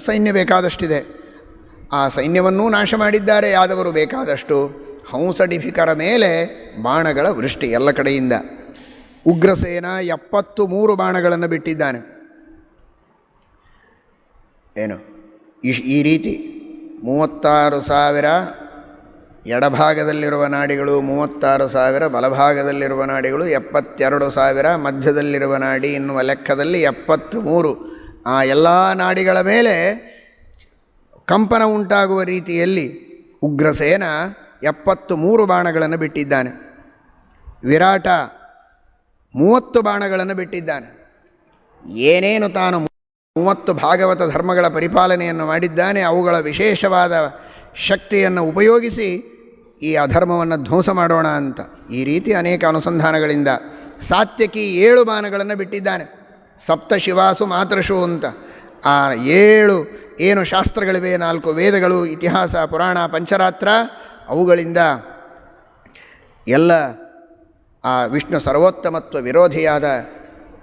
ಸೈನ್ಯ ಬೇಕಾದಷ್ಟಿದೆ, ಆ ಸೈನ್ಯವನ್ನೂ ನಾಶ ಮಾಡಿದ್ದಾರೆ ಯಾದವರು ಬೇಕಾದಷ್ಟು. ಹಂಸಡಿಭಿಕರ ಮೇಲೆ ಬಾಣಗಳ ವೃಷ್ಟಿ ಎಲ್ಲ ಕಡೆಯಿಂದ. ಉಗ್ರಸೇನ 73 ಬಾಣಗಳನ್ನು ಬಿಟ್ಟಿದ್ದಾನೆ. ಏನು ಈ ರೀತಿ 36,000 ಎಡಭಾಗದಲ್ಲಿರುವ ನಾಡಿಗಳು, 36,000 ಬಲಭಾಗದಲ್ಲಿರುವ ನಾಡಿಗಳು, 72,000 ಮಧ್ಯದಲ್ಲಿರುವ ನಾಡಿ ಎನ್ನುವ ಲೆಕ್ಕದಲ್ಲಿ 73. ಆ ಎಲ್ಲ ನಾಡಿಗಳ ಮೇಲೆ ಕಂಪನ ಉಂಟಾಗುವ ರೀತಿಯಲ್ಲಿ ಉಗ್ರಸೇನ 73 ಬಾಣಗಳನ್ನು ಬಿಟ್ಟಿದ್ದಾನೆ. ವಿರಾಟ 30 ಬಾಣಗಳನ್ನು ಬಿಟ್ಟಿದ್ದಾನೆ. ಏನೇನು ತಾನು 30 ಭಾಗವತ ಧರ್ಮಗಳ ಪರಿಪಾಲನೆಯನ್ನು ಮಾಡಿದ್ದಾನೆ, ಅವುಗಳ ವಿಶೇಷವಾದ ಶಕ್ತಿಯನ್ನು ಉಪಯೋಗಿಸಿ ಈ ಅಧರ್ಮವನ್ನು ಧ್ವಂಸ ಮಾಡೋಣ ಅಂತ. ಈ ರೀತಿ ಅನೇಕ ಅನುಸಂಧಾನಗಳಿಂದ ಸಾತ್ಯಕಿ 7 ಬಾಣಗಳನ್ನು ಬಿಟ್ಟಿದ್ದಾನೆ. ಸಪ್ತಶಿವಾಸು ಮಾತೃಷು ಅಂತ ಆ 7 ಏನು ಶಾಸ್ತ್ರಗಳಿವೆ, 4 ವೇದಗಳು, ಇತಿಹಾಸ, ಪುರಾಣ, ಪಂಚರಾತ್ರ, ಅವುಗಳಿಂದ ಎಲ್ಲ ಆ ವಿಷ್ಣು ಸರ್ವೋತ್ತಮತ್ವ ವಿರೋಧಿಯಾದ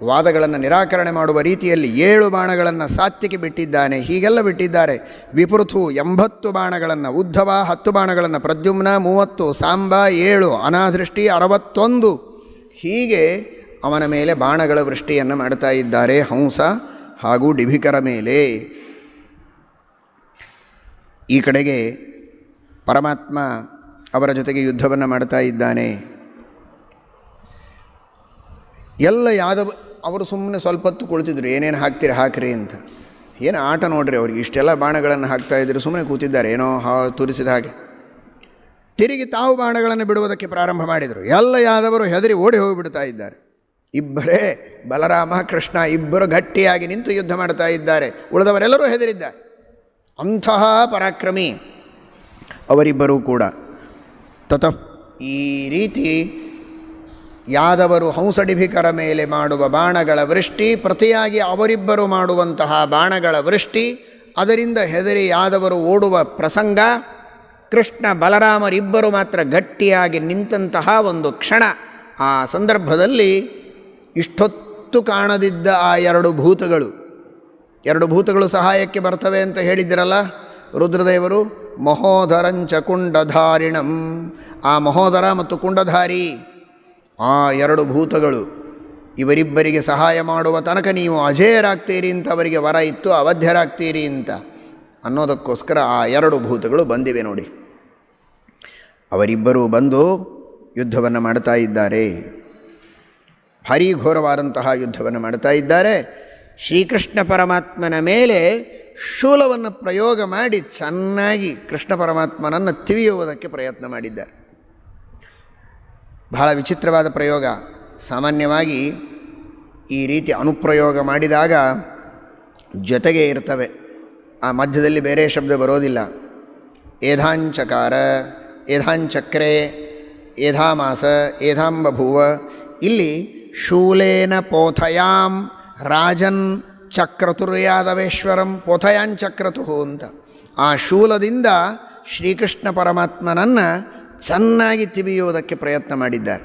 ವಾದಗಳನ್ನು ನಿರಾಕರಣೆ ಮಾಡುವ ರೀತಿಯಲ್ಲಿ 7 ಬಾಣಗಳನ್ನು ಸಾತ್ಯಕ್ಕೆ ಬಿಟ್ಟಿದ್ದಾನೆ. ಹೀಗೆಲ್ಲ ಬಿಟ್ಟಿದ್ದಾರೆ. ವಿಪೃಥು 80 ಬಾಣಗಳನ್ನು, ಉದ್ಧವ 10 ಬಾಣಗಳನ್ನು, ಪ್ರದ್ಯುಮ್ನ 30, ಸಾಂಬ 7, ಅನಾದೃಷ್ಟಿ 61. ಹೀಗೆ ಅವನ ಮೇಲೆ ಬಾಣಗಳ ವೃಷ್ಟಿಯನ್ನು ಮಾಡ್ತಾ ಇದ್ದಾರೆ ಹಂಸ ಹಾಗೂ ಡಿಭಿಕರ ಮೇಲೆ. ಈ ಕಡೆಗೆ ಪರಮಾತ್ಮ ಅವರ ಜೊತೆಗೆ ಯುದ್ಧವನ್ನು ಮಾಡ್ತಾ ಇದ್ದಾನೆ. ಎಲ್ಲ ಯಾದವ ಅವರು ಸುಮ್ಮನೆ ಸ್ವಲ್ಪ ಹೊತ್ತು ಕುಳಿತಿದ್ರು, ಏನೇನು ಹಾಕ್ತೀರಿ ಹಾಕ್ರಿ ಅಂತ. ಏನು ಆಟ ನೋಡ್ರಿ, ಅವ್ರಿಗೆ ಇಷ್ಟೆಲ್ಲ ಬಾಣಗಳನ್ನು ಹಾಕ್ತಾಯಿದ್ರು, ಸುಮ್ಮನೆ ಕೂತಿದ್ದಾರೆ ಏನೋ ತುರಿಸಿದ ಹಾಗೆ. ತಿರುಗಿ ತಾವು ಬಾಣಗಳನ್ನು ಬಿಡುವುದಕ್ಕೆ ಪ್ರಾರಂಭ ಮಾಡಿದರು. ಎಲ್ಲ ಯಾದವರು ಹೆದರಿ ಓಡಿ ಹೋಗಿಬಿಡ್ತಾ ಇದ್ದಾರೆ. ಇಬ್ಬರೇ ಬಲರಾಮ ಕೃಷ್ಣ ಇಬ್ಬರು ಗಟ್ಟಿಯಾಗಿ ನಿಂತು ಯುದ್ಧ ಮಾಡ್ತಾ ಇದ್ದಾರೆ. ಉಳಿದವರೆಲ್ಲರೂ ಹೆದರಿದ್ದಾರೆ. ಅಂತಹ ಪರಾಕ್ರಮಿ ಅವರಿಬ್ಬರೂ ಕೂಡ. ತತಃ ಈ ರೀತಿ ಯಾದವರು ಹಂಸಡಿಭಿಕರ ಮೇಲೆ ಮಾಡುವ ಬಾಣಗಳ ವೃಷ್ಟಿ, ಪ್ರತಿಯಾಗಿ ಅವರಿಬ್ಬರು ಮಾಡುವಂತಹ ಬಾಣಗಳ ವೃಷ್ಟಿ, ಅದರಿಂದ ಹೆದರಿ ಯಾದವರು ಓಡುವ ಪ್ರಸಂಗ, ಕೃಷ್ಣ ಬಲರಾಮರಿಬ್ಬರು ಮಾತ್ರ ಗಟ್ಟಿಯಾಗಿ ನಿಂತಹ ಒಂದು ಕ್ಷಣ. ಆ ಸಂದರ್ಭದಲ್ಲಿ ಇಷ್ಟೊತ್ತು ಕಾಣದಿದ್ದ ಆ 2 ಭೂತಗಳು ಸಹಾಯಕ್ಕೆ ಬರ್ತವೆ ಅಂತ ಹೇಳಿದ್ರಲ್ಲ ರುದ್ರದೇವರು. ಮಹೋದರಂಚ ಕುಂಡಧಾರಿಣಂ, ಆ ಮಹೋದರ ಮತ್ತು ಕುಂಡಧಾರಿ ಆ 2 ಭೂತಗಳು ಇವರಿಬ್ಬರಿಗೆ ಸಹಾಯ ಮಾಡುವ ತನಕ ನೀವು ಅಜೇಯರಾಗ್ತೀರಿ ಅಂತ ಅವರಿಗೆ ವರ ಇತ್ತು, ಅವಧ್ಯರಾಗ್ತೀರಿ ಅಂತ ಅನ್ನೋದಕ್ಕೋಸ್ಕರ ಆ 2 ಭೂತಗಳು ಬಂದಿವೆ ನೋಡಿ. ಅವರಿಬ್ಬರೂ ಬಂದು ಯುದ್ಧವನ್ನು ಮಾಡ್ತಾ ಇದ್ದಾರೆ. ಭಾರೀ ಘೋರವಾದಂತಹ ಯುದ್ಧವನ್ನು ಮಾಡ್ತಾ ಇದ್ದಾರೆ. ಶ್ರೀಕೃಷ್ಣ ಪರಮಾತ್ಮನ ಮೇಲೆ ಶೂಲವನ್ನು ಪ್ರಯೋಗ ಮಾಡಿ ಚೆನ್ನಾಗಿ ಕೃಷ್ಣ ಪರಮಾತ್ಮನನ್ನು ತಿವಿಯುವುದಕ್ಕೆ ಪ್ರಯತ್ನ ಮಾಡಿದ್ದಾರೆ. ಬಹಳ ವಿಚಿತ್ರವಾದ ಪ್ರಯೋಗ. ಸಾಮಾನ್ಯವಾಗಿ ಈ ರೀತಿ ಅನುಪ್ರಯೋಗ ಮಾಡಿದಾಗ ಜೊತೆಗೆ ಇರ್ತವೆ, ಆ ಮಧ್ಯದಲ್ಲಿ ಬೇರೆ ಶಬ್ದ ಬರೋದಿಲ್ಲ. ಏಧಾಂಚಕಾರ, ಏಧಾಂಚಕ್ರೆ, ಏಧಾಮಾಸ, ಏಧಾಂಬಭೂವ. ಇಲ್ಲಿ ಶೂಲೇನ ಪೋಥಯಾಂ ರಾಜನ್ ಚಕ್ರತುರ್ಯಾದವೇಶ್ವರಂ ಪೋಥಯಾಂಚಕ್ರತು ಅಂತ. ಆ ಶೂಲದಿಂದ ಶ್ರೀಕೃಷ್ಣ ಪರಮಾತ್ಮನನ್ನು ಚೆನ್ನಾಗಿ ತಿವಿಯುವುದಕ್ಕೆ ಪ್ರಯತ್ನ ಮಾಡಿದ್ದಾರೆ.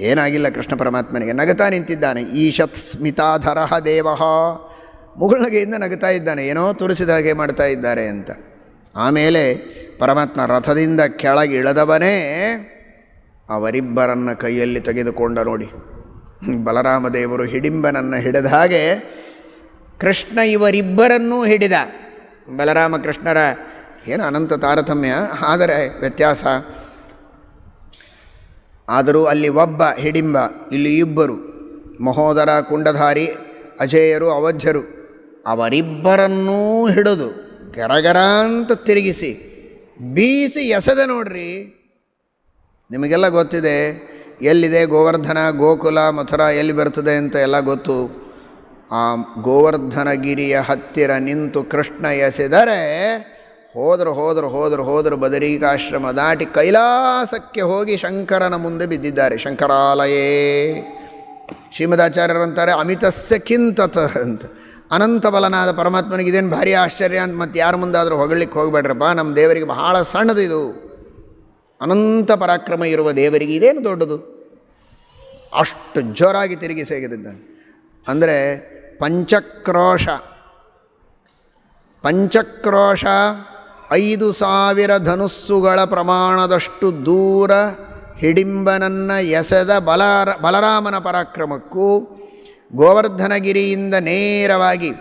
ಏನಾಗಿಲ್ಲ ಕೃಷ್ಣ ಪರಮಾತ್ಮನಿಗೆ, ನಗತಾ ನಿಂತಿದ್ದಾನೆ. ಈಶತ್ ಸ್ಮಿತಾಧರ ದೇವಃ, ಮುಗುಳ್ನಗೆಯಿಂದ ನಗುತ್ತಾ ಇದ್ದಾನೆ, ಏನೋ ತುರಿಸಿದ ಹಾಗೆ ಮಾಡ್ತಾ ಇದ್ದಾರೆ ಅಂತ. ಆಮೇಲೆ ಪರಮಾತ್ಮ ರಥದಿಂದ ಕೆಳಗಿಳಿದವನೇ ಅವರಿಬ್ಬರನ್ನು ಕೈಯಲ್ಲಿ ತೆಗೆದುಕೊಂಡ ನೋಡಿ. ಬಲರಾಮದೇವರು ಹಿಡಿಂಬನನ್ನು ಹಿಡಿದ ಹಾಗೆ ಕೃಷ್ಣ ಇವರಿಬ್ಬರನ್ನೂ ಹಿಡಿದ. ಬಲರಾಮ ಕೃಷ್ಣರ ಏನು ಅನಂತ ತಾರತಮ್ಯ, ಆದರೆ ವ್ಯತ್ಯಾಸ. ಆದರೂ ಅಲ್ಲಿ ಒಬ್ಬ ಹಿಡಿಂಬ, ಇಲ್ಲಿ ಇಬ್ಬರು ಮಹೋದರ ಕುಂಡಧಾರಿ ಅಜೇಯರು ಅವಧ್ಯರು. ಅವರಿಬ್ಬರನ್ನೂ ಹಿಡಿದು ಗರಗರ ಅಂತ ತಿರುಗಿಸಿ ಬೀಸಿ ಎಸೆದ ನೋಡ್ರಿ. ನಿಮಗೆಲ್ಲ ಗೊತ್ತಿದೆ ಎಲ್ಲಿದೆ ಗೋವರ್ಧನ, ಗೋಕುಲ, ಮಥುರಾ ಎಲ್ಲಿ ಬರ್ತದೆ ಅಂತ ಎಲ್ಲ ಗೊತ್ತು. ಆ ಗೋವರ್ಧನಗಿರಿಯ ಹತ್ತಿರ ನಿಂತು ಕೃಷ್ಣ ಎಸೆದರೆ ಹೋದರು ಬದರಿಕಾಶ್ರಮ ದಾಟಿ ಕೈಲಾಸಕ್ಕೆ ಹೋಗಿ ಶಂಕರನ ಮುಂದೆ ಬಿದ್ದಿದ್ದಾರೆ. ಶಂಕರಾಲಯೇ. ಶ್ರೀಮದಾಚಾರ್ಯರಂತಾರೆ ಅಮಿತಸ್ಯ ಕಿಂತತ ಅಂತ. ಅನಂತ ಬಲನಾದ ಪರಮಾತ್ಮನಿಗೆ ಇದೇನು ಭಾರಿ ಆಶ್ಚರ್ಯ ಅಂತ ಮತ್ತೆ ಯಾರ ಮುಂದಾದರೂ ಹೊಗಳಿಕ್ಕೆ ಹೋಗಬೇಡ್ರಪ್ಪ. ನಮ್ಮ ದೇವರಿಗೆ ಬಹಳ ಸಣ್ಣದಿದು. ಅನಂತ ಪರಾಕ್ರಮ ಇರುವ ದೇವರಿಗೆ ಇದೇನು ದೊಡ್ಡದು, ಅಷ್ಟು ಜೋರಾಗಿ ತಿರುಗಿ ಸೇಗಿದ್ದಾನೆ. ಅಂದರೆ ಪಂಚಕ್ರೋಶ 5,000 ಧನುಸ್ಸುಗಳ ಪ್ರಮಾಣದಷ್ಟು ದೂರ ಹಿಡಿಂಬನನ್ನು ಎಸೆದ ಬಲರಾಮನ ಪರಾಕ್ರಮಕ್ಕೂ ಗೋವರ್ಧನಗಿರಿಯಿಂದ ನೇರವಾಗಿ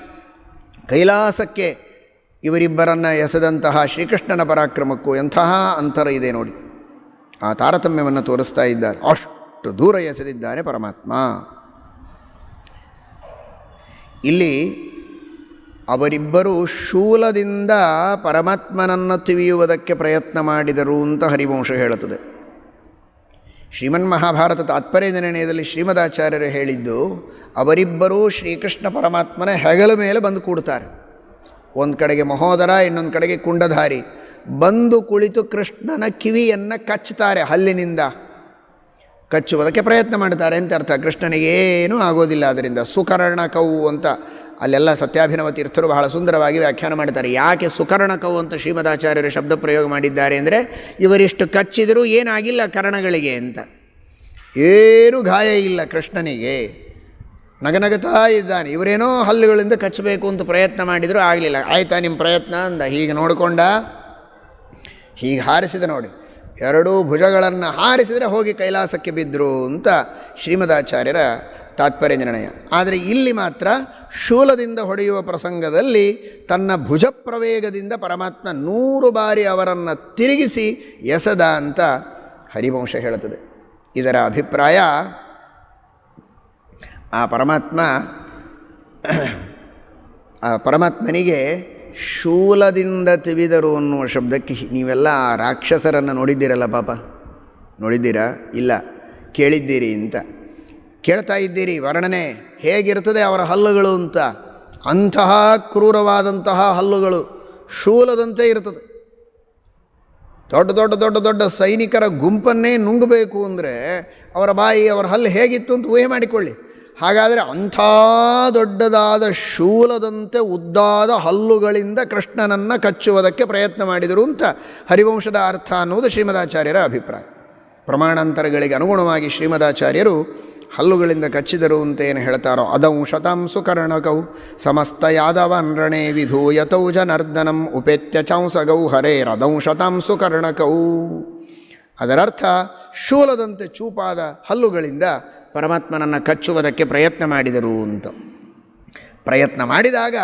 ಕೈಲಾಸಕ್ಕೆ ಇವರಿಬ್ಬರನ್ನು ಎಸೆದಂತಹ ಶ್ರೀಕೃಷ್ಣನ ಪರಾಕ್ರಮಕ್ಕೂ ಎಂತಹ ಅಂತರ ಇದೆ ನೋಡಿ. ಆ ತಾರತಮ್ಯವನ್ನು ತೋರಿಸ್ತಾ ಇದ್ದಾರೆ. ಅಷ್ಟು ದೂರ ಎಸೆದಿದ್ದಾನೆ ಪರಮಾತ್ಮ. ಇಲ್ಲಿ ಅವರಿಬ್ಬರು ಶೂಲದಿಂದ ಪರಮಾತ್ಮನನ್ನು ತಿವಿಯುವುದಕ್ಕೆ ಪ್ರಯತ್ನ ಮಾಡಿದರು ಅಂತ ಹರಿವಂಶ ಹೇಳುತ್ತದೆ. ಶ್ರೀಮನ್ಮಹಾಭಾರತ ತಾತ್ಪರ್ಯ ನಿರ್ಣಯದಲ್ಲಿ ಶ್ರೀಮದಾಚಾರ್ಯರು ಹೇಳಿದ್ದು, ಅವರಿಬ್ಬರೂ ಶ್ರೀಕೃಷ್ಣ ಪರಮಾತ್ಮನ ಹೆಗಲ ಮೇಲೆ ಬಂದು ಕೂಡ್ತಾರೆ. ಒಂದು ಕಡೆಗೆ ಮಹೋದರ, ಇನ್ನೊಂದು ಕಡೆಗೆ ಕುಂಡಧಾರಿ. ಬಂದು ಕುಳಿತು ಕೃಷ್ಣನ ಕಿವಿಯನ್ನು ಕಚ್ಚುತ್ತಾರೆ, ಹಲ್ಲಿನಿಂದ ಕಚ್ಚುವುದಕ್ಕೆ ಪ್ರಯತ್ನ ಮಾಡ್ತಾರೆ ಅಂತ ಅರ್ಥ. ಕೃಷ್ಣನಿಗೇನೂ ಆಗೋದಿಲ್ಲ ಅದರಿಂದ. ಸುಕರ್ಣಕವು ಅಂತ ಅಲ್ಲೆಲ್ಲ ಸತ್ಯಾಭಿನವ ತೀರ್ಥರು ಬಹಳ ಸುಂದರವಾಗಿ ವ್ಯಾಖ್ಯಾನ ಮಾಡ್ತಾರೆ. ಯಾಕೆ ಸುಕರ್ಣಕವು ಅಂತ ಶ್ರೀಮದಾಚಾರ್ಯರು ಶಬ್ದ ಪ್ರಯೋಗ ಮಾಡಿದ್ದಾರೆ ಅಂದರೆ, ಇವರಿಷ್ಟು ಕಚ್ಚಿದರೂ ಏನಾಗಿಲ್ಲ ಕರ್ಣಗಳಿಗೆ ಅಂತ. ಏನೂ ಗಾಯ ಇಲ್ಲ ಕೃಷ್ಣನಿಗೆ, ನಗನಗುತ್ತಾ ಇದ್ದಾನೆ. ಇವರೇನೋ ಹಲ್ಲುಗಳಿಂದ ಕಚ್ಚಬೇಕು ಅಂತ ಪ್ರಯತ್ನ ಮಾಡಿದರೂ ಆಗಲಿಲ್ಲ. ಆಯಿತಾ ನಿಮ್ಮ ಪ್ರಯತ್ನ ಅಂದ. ಹೀಗೆ ನೋಡಿಕೊಂಡ, ಹೀಗೆ ಹಾರಿಸಿದ ನೋಡಿ, ಎರಡೂ ಭುಜಗಳನ್ನು ಹಾರಿಸಿದರೆ ಹೋಗಿ ಕೈಲಾಸಕ್ಕೆ ಬಿದ್ದರು ಅಂತ ಶ್ರೀಮದಾಚಾರ್ಯರ ತಾತ್ಪರ್ಯ ನಿರ್ಣಯ. ಆದರೆ ಇಲ್ಲಿ ಮಾತ್ರ ಶೂಲದಿಂದ ಹೊಡೆಯುವ ಪ್ರಸಂಗದಲ್ಲಿ ತನ್ನ ಭುಜ ಪ್ರವೇಗದಿಂದ ಪರಮಾತ್ಮ 100 ಬಾರಿ ಅವರನ್ನು ತಿರುಗಿಸಿ ಎಸೆದ ಅಂತ ಹರಿವಂಶ ಹೇಳುತ್ತದೆ. ಇದರ ಅಭಿಪ್ರಾಯ, ಆ ಪರಮಾತ್ಮನಿಗೆ ಶೂಲದಿಂದ ತಿವಿದರು ಅನ್ನುವ ಶಬ್ದಕ್ಕೆ ನೀವೆಲ್ಲ ಆ ರಾಕ್ಷಸರನ್ನು ನೋಡಿದ್ದೀರಲ್ಲ ಪಾಪ, ನೋಡಿದ್ದೀರಾ? ಇಲ್ಲ, ಕೇಳಿದ್ದೀರಿ ಅಂತ ಕೇಳ್ತಾ ಇದ್ದೀರಿ. ವರ್ಣನೆ ಹೇಗಿರ್ತದೆ ಅವರ ಹಲ್ಲುಗಳು ಅಂತ. ಅಂತಹ ಕ್ರೂರವಾದಂತಹ ಹಲ್ಲುಗಳು, ಶೂಲದಂತೆ ಇರ್ತದೆ. ದೊಡ್ಡ ಸೈನಿಕರ ಗುಂಪನ್ನೇ ನುಂಗಬೇಕು ಅಂದರೆ ಅವರ ಬಾಯಿ, ಅವರ ಹಲ್ಲು ಹೇಗಿತ್ತು ಅಂತ ಊಹೆ ಮಾಡಿಕೊಳ್ಳಿ. ಹಾಗಾದರೆ ಅಂಥ ದೊಡ್ಡದಾದ ಶೂಲದಂತೆ ಉದ್ದಾದ ಹಲ್ಲುಗಳಿಂದ ಕೃಷ್ಣನನ್ನು ಕಚ್ಚುವುದಕ್ಕೆ ಪ್ರಯತ್ನ ಮಾಡಿದರು ಅಂತ ಹರಿವಂಶದ ಅರ್ಥ ಅನ್ನುವುದು ಶ್ರೀಮದಾಚಾರ್ಯರ ಅಭಿಪ್ರಾಯ. ಪ್ರಮಾಣಾಂತರಗಳಿಗೆ ಅನುಗುಣವಾಗಿ ಶ್ರೀಮದಾಚಾರ್ಯರು ಹಲ್ಲುಗಳಿಂದ ಕಚ್ಚಿದರು ಅಂತ ಏನು ಹೇಳ್ತಾರೋ, ಅದಂಶತಾಂ ಸುಕರ್ಣಕೌ ಸಮಸ್ತ ಯಾದವನ್ರಣೇ ವಿಧೂಯತೌ ಜನಾರ್ದನಂ ಉಪೇತ್ಯ ಚಾಂಸಗೌ ಹರೇರದಂಶತಾಂ ಸುಕರ್ಣಕೌ. ಅದರರ್ಥ ಶೂಲದಂತೆ ಚೂಪಾದ ಹಲ್ಲುಗಳಿಂದ ಪರಮಾತ್ಮನನ್ನು ಕಚ್ಚುವುದಕ್ಕೆ ಪ್ರಯತ್ನ ಮಾಡಿದರು ಅಂತ. ಪ್ರಯತ್ನ ಮಾಡಿದಾಗ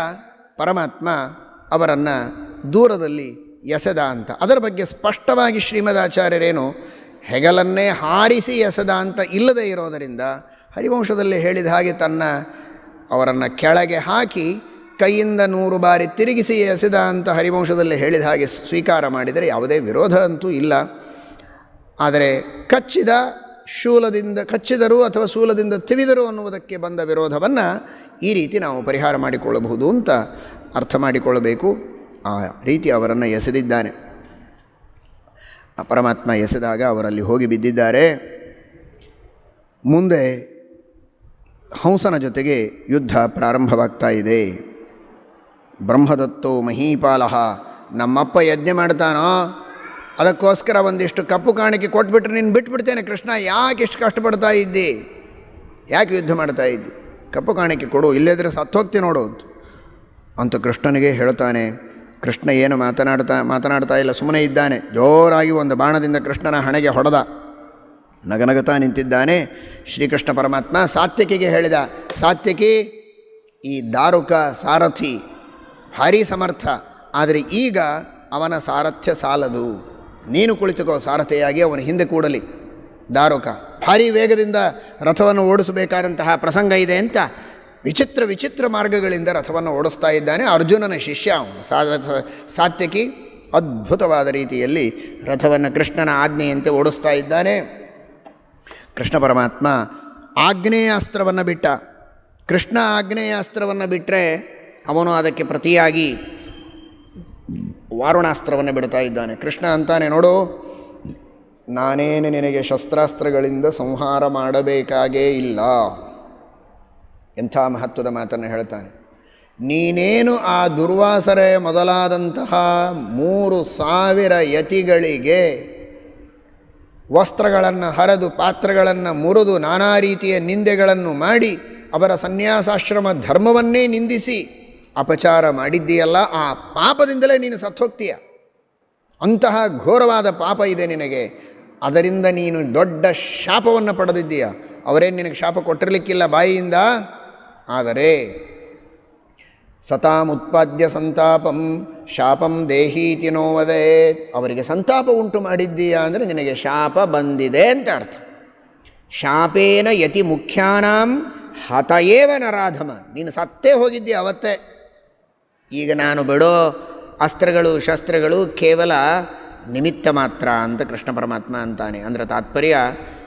ಪರಮಾತ್ಮ ಅವರನ್ನು ದೂರದಲ್ಲಿ ಎಸೆದ ಅಂತ. ಅದರ ಬಗ್ಗೆ ಸ್ಪಷ್ಟವಾಗಿ ಶ್ರೀಮದಾಚಾರ್ಯರೇನು ಹೆಗಲನ್ನೇ ಹಾರಿಸಿ ಎಸೆದ ಅಂತ ಇಲ್ಲದೇ ಇರೋದರಿಂದ ಹರಿವಂಶದಲ್ಲಿ ಹೇಳಿದ ಹಾಗೆ ಅವರನ್ನು ಕೆಳಗೆ ಹಾಕಿ ಕೈಯಿಂದ 100 ಬಾರಿ ತಿರುಗಿಸಿ ಎಸೆದ ಅಂತ ಹರಿವಂಶದಲ್ಲಿ ಹೇಳಿದ ಹಾಗೆ ಸ್ವೀಕಾರ ಮಾಡಿದರೆ ಯಾವುದೇ ವಿರೋಧ ಅಂತೂ ಇಲ್ಲ. ಆದರೆ ಕಚ್ಚಿದ ಶೂಲದಿಂದ ಕಚ್ಚಿದರು ಅಥವಾ ಶೂಲದಿಂದ ತಿವಿದರು ಅನ್ನುವುದಕ್ಕೆ ಬಂದ ವಿರೋಧವನ್ನು ಈ ರೀತಿ ನಾವು ಪರಿಹಾರ ಮಾಡಿಕೊಳ್ಳಬಹುದು ಅಂತ ಅರ್ಥ ಮಾಡಿಕೊಳ್ಳಬೇಕು. ಆ ರೀತಿ ಅವರನ್ನು ಎಸೆದಿದ್ದಾನೆ. ಪರಮಾತ್ಮ ಎಸೆದಾಗ ಅವರಲ್ಲಿ ಹೋಗಿ ಬಿದ್ದಿದ್ದಾರೆ. ಮುಂದೆ ಹಂಸನ ಜೊತೆಗೆ ಯುದ್ಧ ಪ್ರಾರಂಭವಾಗ್ತಾ ಇದೆ. ಬ್ರಹ್ಮದತ್ತೋ ಮಹೀಪಾಲಃ, ನಮ್ಮಪ್ಪ ಯಜ್ಞ ಮಾಡ್ತಾನೋ ಅದಕ್ಕೋಸ್ಕರ ಒಂದಿಷ್ಟು ಕಪ್ಪು ಕಾಣಿಕೆ ಕೊಟ್ಬಿಟ್ರೆ ನೀನು ಬಿಟ್ಬಿಡ್ತೇನೆ ಕೃಷ್ಣ, ಯಾಕೆ ಇಷ್ಟು ಕಷ್ಟಪಡ್ತಾ ಇದ್ದಿ, ಯಾಕೆ ಯುದ್ಧ ಮಾಡ್ತಾ ಇದ್ದಿ, ಕಪ್ಪು ಕಾಣಿಕೆ ಕೊಡು, ಇಲ್ಲದ್ರೆ ಸತ್ತೋಗ್ತಿ ನೋಡು ಅಂತ ಕೃಷ್ಣನಿಗೆ ಹೇಳ್ತಾನೆ. ಕೃಷ್ಣ ಏನು ಮಾತನಾಡ್ತಾ ಇಲ್ಲ, ಸುಮ್ಮನೆ ಇದ್ದಾನೆ. ಜೋರಾಗಿ ಒಂದು ಬಾಣದಿಂದ ಕೃಷ್ಣನ ಹಣೆಗೆ ಹೊಡೆದ. ನಗನಗತಾ ನಿಂತಿದ್ದಾನೆ. ಶ್ರೀಕೃಷ್ಣ ಪರಮಾತ್ಮ ಸಾತ್ಯಕಿಗೆ ಹೇಳಿದ, ಸಾತ್ಯಕಿ, ಈ ದಾರುಕ ಸಾರಥಿ ಭಾರೀ ಸಮರ್ಥ, ಆದರೆ ಈಗ ಅವನ ಸಾರಥ್ಯ ಸಾಲದು, ನೀನು ಕುಳಿತುಕೋ ಸಾರಥಿಯಾಗಿ, ಅವನ ಹಿಂದೆ ಕೂಡಲಿ. ದಾರುಕ ಭಾರೀ ವೇಗದಿಂದ ರಥವನ್ನು ಓಡಿಸಬೇಕಾದಂತಹ ಪ್ರಸಂಗ ಇದೆ ಅಂತ ವಿಚಿತ್ರ ಮಾರ್ಗಗಳಿಂದ ರಥವನ್ನು ಓಡಿಸ್ತಾ ಇದ್ದಾನೆ. ಅರ್ಜುನನ ಶಿಷ್ಯ ಅವನು. ಸಾತ್ಯಕಿ ಅದ್ಭುತವಾದ ರೀತಿಯಲ್ಲಿ ರಥವನ್ನು ಕೃಷ್ಣನ ಆಜ್ಞೆಯಂತೆ ಓಡಿಸ್ತಾ ಇದ್ದಾನೆ. ಕೃಷ್ಣ ಪರಮಾತ್ಮ ಆಗ್ನೇಯಾಸ್ತ್ರವನ್ನು ಬಿಟ್ಟ. ಕೃಷ್ಣ ಆಗ್ನೇಯಾಸ್ತ್ರವನ್ನು ಬಿಟ್ಟರೆ ಅವನು ಅದಕ್ಕೆ ಪ್ರತಿಯಾಗಿ ವಾರುಣಾಸ್ತ್ರವನ್ನು ಬಿಡ್ತಾ ಇದ್ದಾನೆ. ಕೃಷ್ಣ ಅಂತಾನೆ, ನೋಡು, ನಾನೇನು ನಿನಗೆ ಶಸ್ತ್ರಾಸ್ತ್ರಗಳಿಂದ ಸಂಹಾರ ಮಾಡಬೇಕಾಗೇ ಇಲ್ಲ. ಎಂಥ ಮಹತ್ವದ ಮಾತನ್ನು ಹೇಳ್ತಾನೆ. ನೀನೇನು ಆ ದುರ್ವಾಸರೆ ಮೊದಲಾದಂತಹ 3,000 ಯತಿಗಳಿಗೆ ವಸ್ತ್ರಗಳನ್ನು ಹರಿದು ಪಾತ್ರಗಳನ್ನು ಮುರಿದು ನಾನಾ ರೀತಿಯ ನಿಂದೆಗಳನ್ನು ಮಾಡಿ ಅವರ ಸನ್ಯಾಸಾಶ್ರಮ ಧರ್ಮವನ್ನೇ ನಿಂದಿಸಿ ಅಪಚಾರ ಮಾಡಿದ್ದೀಯಲ್ಲ, ಆ ಪಾಪದಿಂದಲೇ ನೀನು ಸತ್ತೋಗ್ತೀಯ. ಅಂತಹ ಘೋರವಾದ ಪಾಪ ಇದೆ ನಿನಗೆ. ಅದರಿಂದ ನೀನು ದೊಡ್ಡ ಶಾಪವನ್ನು ಪಡೆದಿದ್ದೀಯ. ಅವರೇನು ನಿನಗೆ ಶಾಪ ಕೊಟ್ಟಿರಲಿಕ್ಕಿಲ್ಲ ಬಾಯಿಯಿಂದ, ಆದರೆ ಸತಾಂ ಉತ್ಪಾದ್ಯ ಸಂತಾಪಂ ಶಾಪಂ ದೇಹೀತಿ ನೋವದೆ, ಅವರಿಗೆ ಸಂತಾಪ ಉಂಟು ಮಾಡಿದ್ದೀಯಾ ಅಂದರೆ ನಿನಗೆ ಶಾಪ ಬಂದಿದೆ ಅಂತ ಅರ್ಥ. ಶಾಪೇನ ಯತಿ ಮುಖ್ಯಾನಾಂ ಹತಯೇವ ನರಾಧಮ, ನೀನು ಸತ್ತೇ ಹೋಗಿದ್ದೀಯ ಅವತ್ತೇ. ಈಗ ನಾನು ಬಿಡೋ ಅಸ್ತ್ರಗಳು ಶಸ್ತ್ರಗಳು ಕೇವಲ ನಿಮಿತ್ತ ಮಾತ್ರ ಅಂತ ಕೃಷ್ಣ ಪರಮಾತ್ಮ ಅಂತಾನೆ. ಅಂದರೆ ತಾತ್ಪರ್ಯ,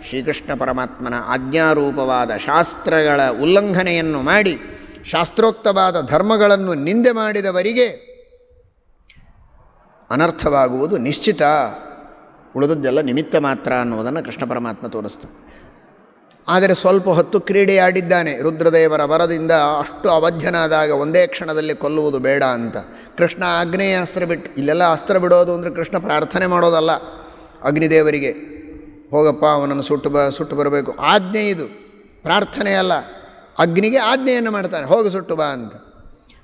ಶ್ರೀಕೃಷ್ಣ ಪರಮಾತ್ಮನ ಆಜ್ಞಾರೂಪವಾದ ಶಾಸ್ತ್ರಗಳ ಉಲ್ಲಂಘನೆಯನ್ನು ಮಾಡಿ ಶಾಸ್ತ್ರೋಕ್ತವಾದ ಧರ್ಮಗಳನ್ನು ನಿಂದೆ ಮಾಡಿದವರಿಗೆ ಅನರ್ಥವಾಗುವುದು ನಿಶ್ಚಿತ, ಉಳಿದದ್ದೆಲ್ಲ ನಿಮಿತ್ತ ಮಾತ್ರ ಅನ್ನುವುದನ್ನು ಕೃಷ್ಣ ಪರಮಾತ್ಮ ತೋರಿಸ್ತಾನೆ. ಆದರೆ ಸ್ವಲ್ಪ ಹೊತ್ತು ಕ್ರೀಡೆ ಆಡಿದ್ದಾನೆ. ರುದ್ರದೇವರ ವರದಿಂದ ಅಷ್ಟು ಅವಧ್ಯನಾದಾಗ ಒಂದೇ ಕ್ಷಣದಲ್ಲಿ ಕೊಲ್ಲುವುದು ಬೇಡ ಅಂತ ಕೃಷ್ಣ ಆಗ್ನೇಯ ಅಸ್ತ್ರ ಬಿಟ್ಟು, ಇಲ್ಲೆಲ್ಲ ಅಸ್ತ್ರ ಬಿಡೋದು ಅಂದರೆ ಕೃಷ್ಣ ಪ್ರಾರ್ಥನೆ ಮಾಡೋದಲ್ಲ ಅಗ್ನಿದೇವರಿಗೆ, ಹೋಗಪ್ಪ ಅವನನ್ನು ಸುಟ್ಟು ಬರಬೇಕು, ಆಜ್ಞೆ ಇದು, ಪ್ರಾರ್ಥನೆ ಅಲ್ಲ. ಅಗ್ನಿಗೆ ಆಜ್ಞೆಯನ್ನು ಮಾಡ್ತಾನೆ, ಹೋಗಿ ಸುಟ್ಟು ಬಾ ಅಂತ.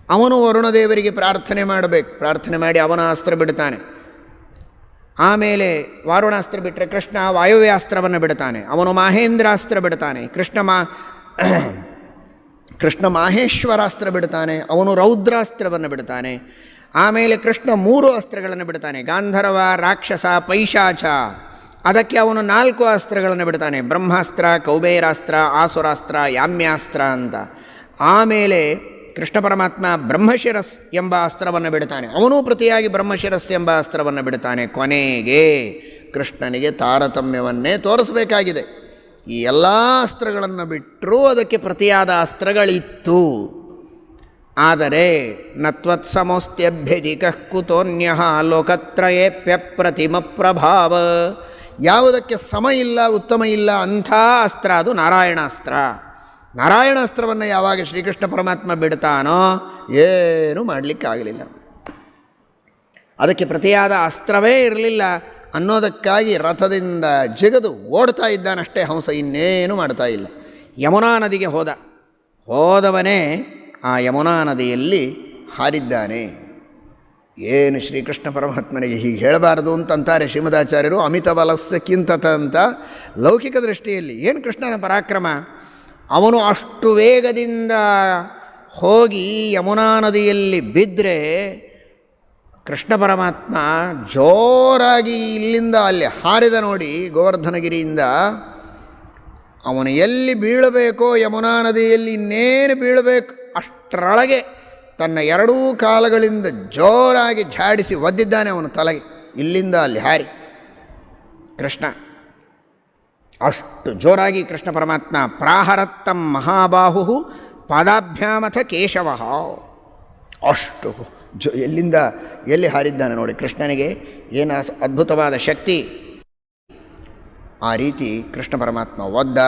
ಅವನು ವರುಣದೇವರಿಗೆ ಪ್ರಾರ್ಥನೆ ಮಾಡಬೇಕು, ಪ್ರಾರ್ಥನೆ ಮಾಡಿ ಅವನ ಅಸ್ತ್ರ ಬಿಡ್ತಾನೆ. ಆಮೇಲೆ ವಾರುಣಾಸ್ತ್ರ ಬಿಟ್ಟರೆ ಕೃಷ್ಣ ವಾಯುವ್ಯಾಸ್ತ್ರವನ್ನು ಬಿಡ್ತಾನೆ, ಅವನು ಮಾಹೇಂದ್ರಾಸ್ತ್ರ ಬಿಡ್ತಾನೆ. ಕೃಷ್ಣ ಮಾಹೇಶ್ವರಾಸ್ತ್ರ ಬಿಡ್ತಾನೆ, ಅವನು ರೌದ್ರಾಸ್ತ್ರವನ್ನು ಬಿಡ್ತಾನೆ. ಆಮೇಲೆ ಕೃಷ್ಣ 3 ಅಸ್ತ್ರಗಳನ್ನು ಬಿಡ್ತಾನೆ, ಗಾಂಧರ್ವ, ರಾಕ್ಷಸ, ಪೈಶಾಚ. ಅದಕ್ಕೆ ಅವನು 4 ಅಸ್ತ್ರಗಳನ್ನು ಬಿಡ್ತಾನೆ, ಬ್ರಹ್ಮಾಸ್ತ್ರ, ಕೌಬೇರಾಸ್ತ್ರ, ಆಸುರಾಸ್ತ್ರ, ಯಾಮ್ಯಾಸ್ತ್ರ ಅಂತ. ಆಮೇಲೆ ಕೃಷ್ಣ ಪರಮಾತ್ಮ ಬ್ರಹ್ಮಶಿರಸ್ ಎಂಬ ಅಸ್ತ್ರವನ್ನು ಬಿಡ್ತಾನೆ, ಅವನೂ ಪ್ರತಿಯಾಗಿ ಬ್ರಹ್ಮಶಿರಸ್ ಎಂಬ ಅಸ್ತ್ರವನ್ನು ಬಿಡ್ತಾನೆ. ಕೊನೆಗೆ ಕೃಷ್ಣನಿಗೆ ತಾರತಮ್ಯವನ್ನೇ ತೋರಿಸಬೇಕಾಗಿದೆ. ಈ ಎಲ್ಲ ಅಸ್ತ್ರಗಳನ್ನು ಬಿಟ್ಟರೂ ಅದಕ್ಕೆ ಪ್ರತಿಯಾದ ಅಸ್ತ್ರಗಳಿತ್ತು. ಆದರೆ ನತ್ವತ್ಸಮೋಸ್ತ್ಯಭ್ಯಧಿಕಃ ಕುತೋನ್ಯಃ ಲೋಕತ್ರಯೇಪ್ಯಪ್ರತಿಮ ಪ್ರಭಾವ, ಯಾವುದಕ್ಕೆ ಸಮ ಇಲ್ಲ, ಉತ್ತಮ ಇಲ್ಲ ಅಂಥ ಅಸ್ತ್ರ ಅದು ನಾರಾಯಣಾಸ್ತ್ರ. ನಾರಾಯಣಾಸ್ತ್ರವನ್ನು ಯಾವಾಗ ಶ್ರೀಕೃಷ್ಣ ಪರಮಾತ್ಮ ಬಿಡ್ತಾನೋ ಏನೂ ಮಾಡಲಿಕ್ಕಾಗಲಿಲ್ಲ. ಅದಕ್ಕೆ ಪ್ರತಿಯಾದ ಅಸ್ತ್ರವೇ ಇರಲಿಲ್ಲ ಅನ್ನೋದಕ್ಕಾಗಿ ರಥದಿಂದ ಜಿಗಿದು ಓಡ್ತಾ ಇದ್ದಾನಷ್ಟೇ ಹಂಸ, ಇನ್ನೇನು ಮಾಡ್ತಾ ಇಲ್ಲ. ಯಮುನಾ ನದಿಗೆ ಹೋದವನೇ ಆ ಯಮುನಾ ನದಿಯಲ್ಲಿ ಹಾರಿದ್ದಾನೆ. ಏನು ಶ್ರೀಕೃಷ್ಣ ಪರಮಾತ್ಮನಿಗೆ ಹೀಗೆ ಹೇಳಬಾರ್ದು ಅಂತಂತಾರೆ ಶ್ರೀಮದಾಚಾರ್ಯರು. ಅಮಿತ ಬಲಸ್ಸ ಕಿಂತತ ಅಂತ ಲೌಕಿಕ ದೃಷ್ಟಿಯಲ್ಲಿ ಏನು ಕೃಷ್ಣನ ಪರಾಕ್ರಮ. ಅವನು ಅಷ್ಟು ವೇಗದಿಂದ ಹೋಗಿ ಯಮುನಾ ನದಿಯಲ್ಲಿ ಬಿದ್ದರೆ ಕೃಷ್ಣ ಪರಮಾತ್ಮ ಜೋರಾಗಿ ಇಲ್ಲಿಂದ ಅಲ್ಲಿ ಹಾರಿದ ನೋಡಿ, ಗೋವರ್ಧನಗಿರಿಯಿಂದ. ಅವನು ಎಲ್ಲಿ ಬೀಳಬೇಕೋ ಯಮುನಾ ನದಿಯಲ್ಲಿ ಇನ್ನೇನು ಬೀಳಬೇಕು ಅಷ್ಟರೊಳಗೆ ತನ್ನ 2 ಕಾಲುಗಳಿಂದ ಜೋರಾಗಿ ಝಾಡಿಸಿ ಒದ್ದಿದ್ದಾನೆ ಅವನ ತಲೆಗೆ, ಇಲ್ಲಿಂದ ಅಲ್ಲಿ ಹಾರಿ ಕೃಷ್ಣ. ಅಷ್ಟು ಜೋರಾಗಿ ಕೃಷ್ಣ ಪರಮಾತ್ಮ ಪ್ರಾಹರತ್ತಂ ಮಹಾಬಾಹು ಪಾದಾಭ್ಯಾಮಥ ಕೇಶವ, ಅಷ್ಟು ಎಲ್ಲಿ ಹಾರಿದ್ದಾನೆ ನೋಡಿ ಕೃಷ್ಣನಿಗೆ ಏನು ಅದ್ಭುತವಾದ ಶಕ್ತಿ. ಆ ರೀತಿ ಕೃಷ್ಣ ಪರಮಾತ್ಮ ಒದ್ದ,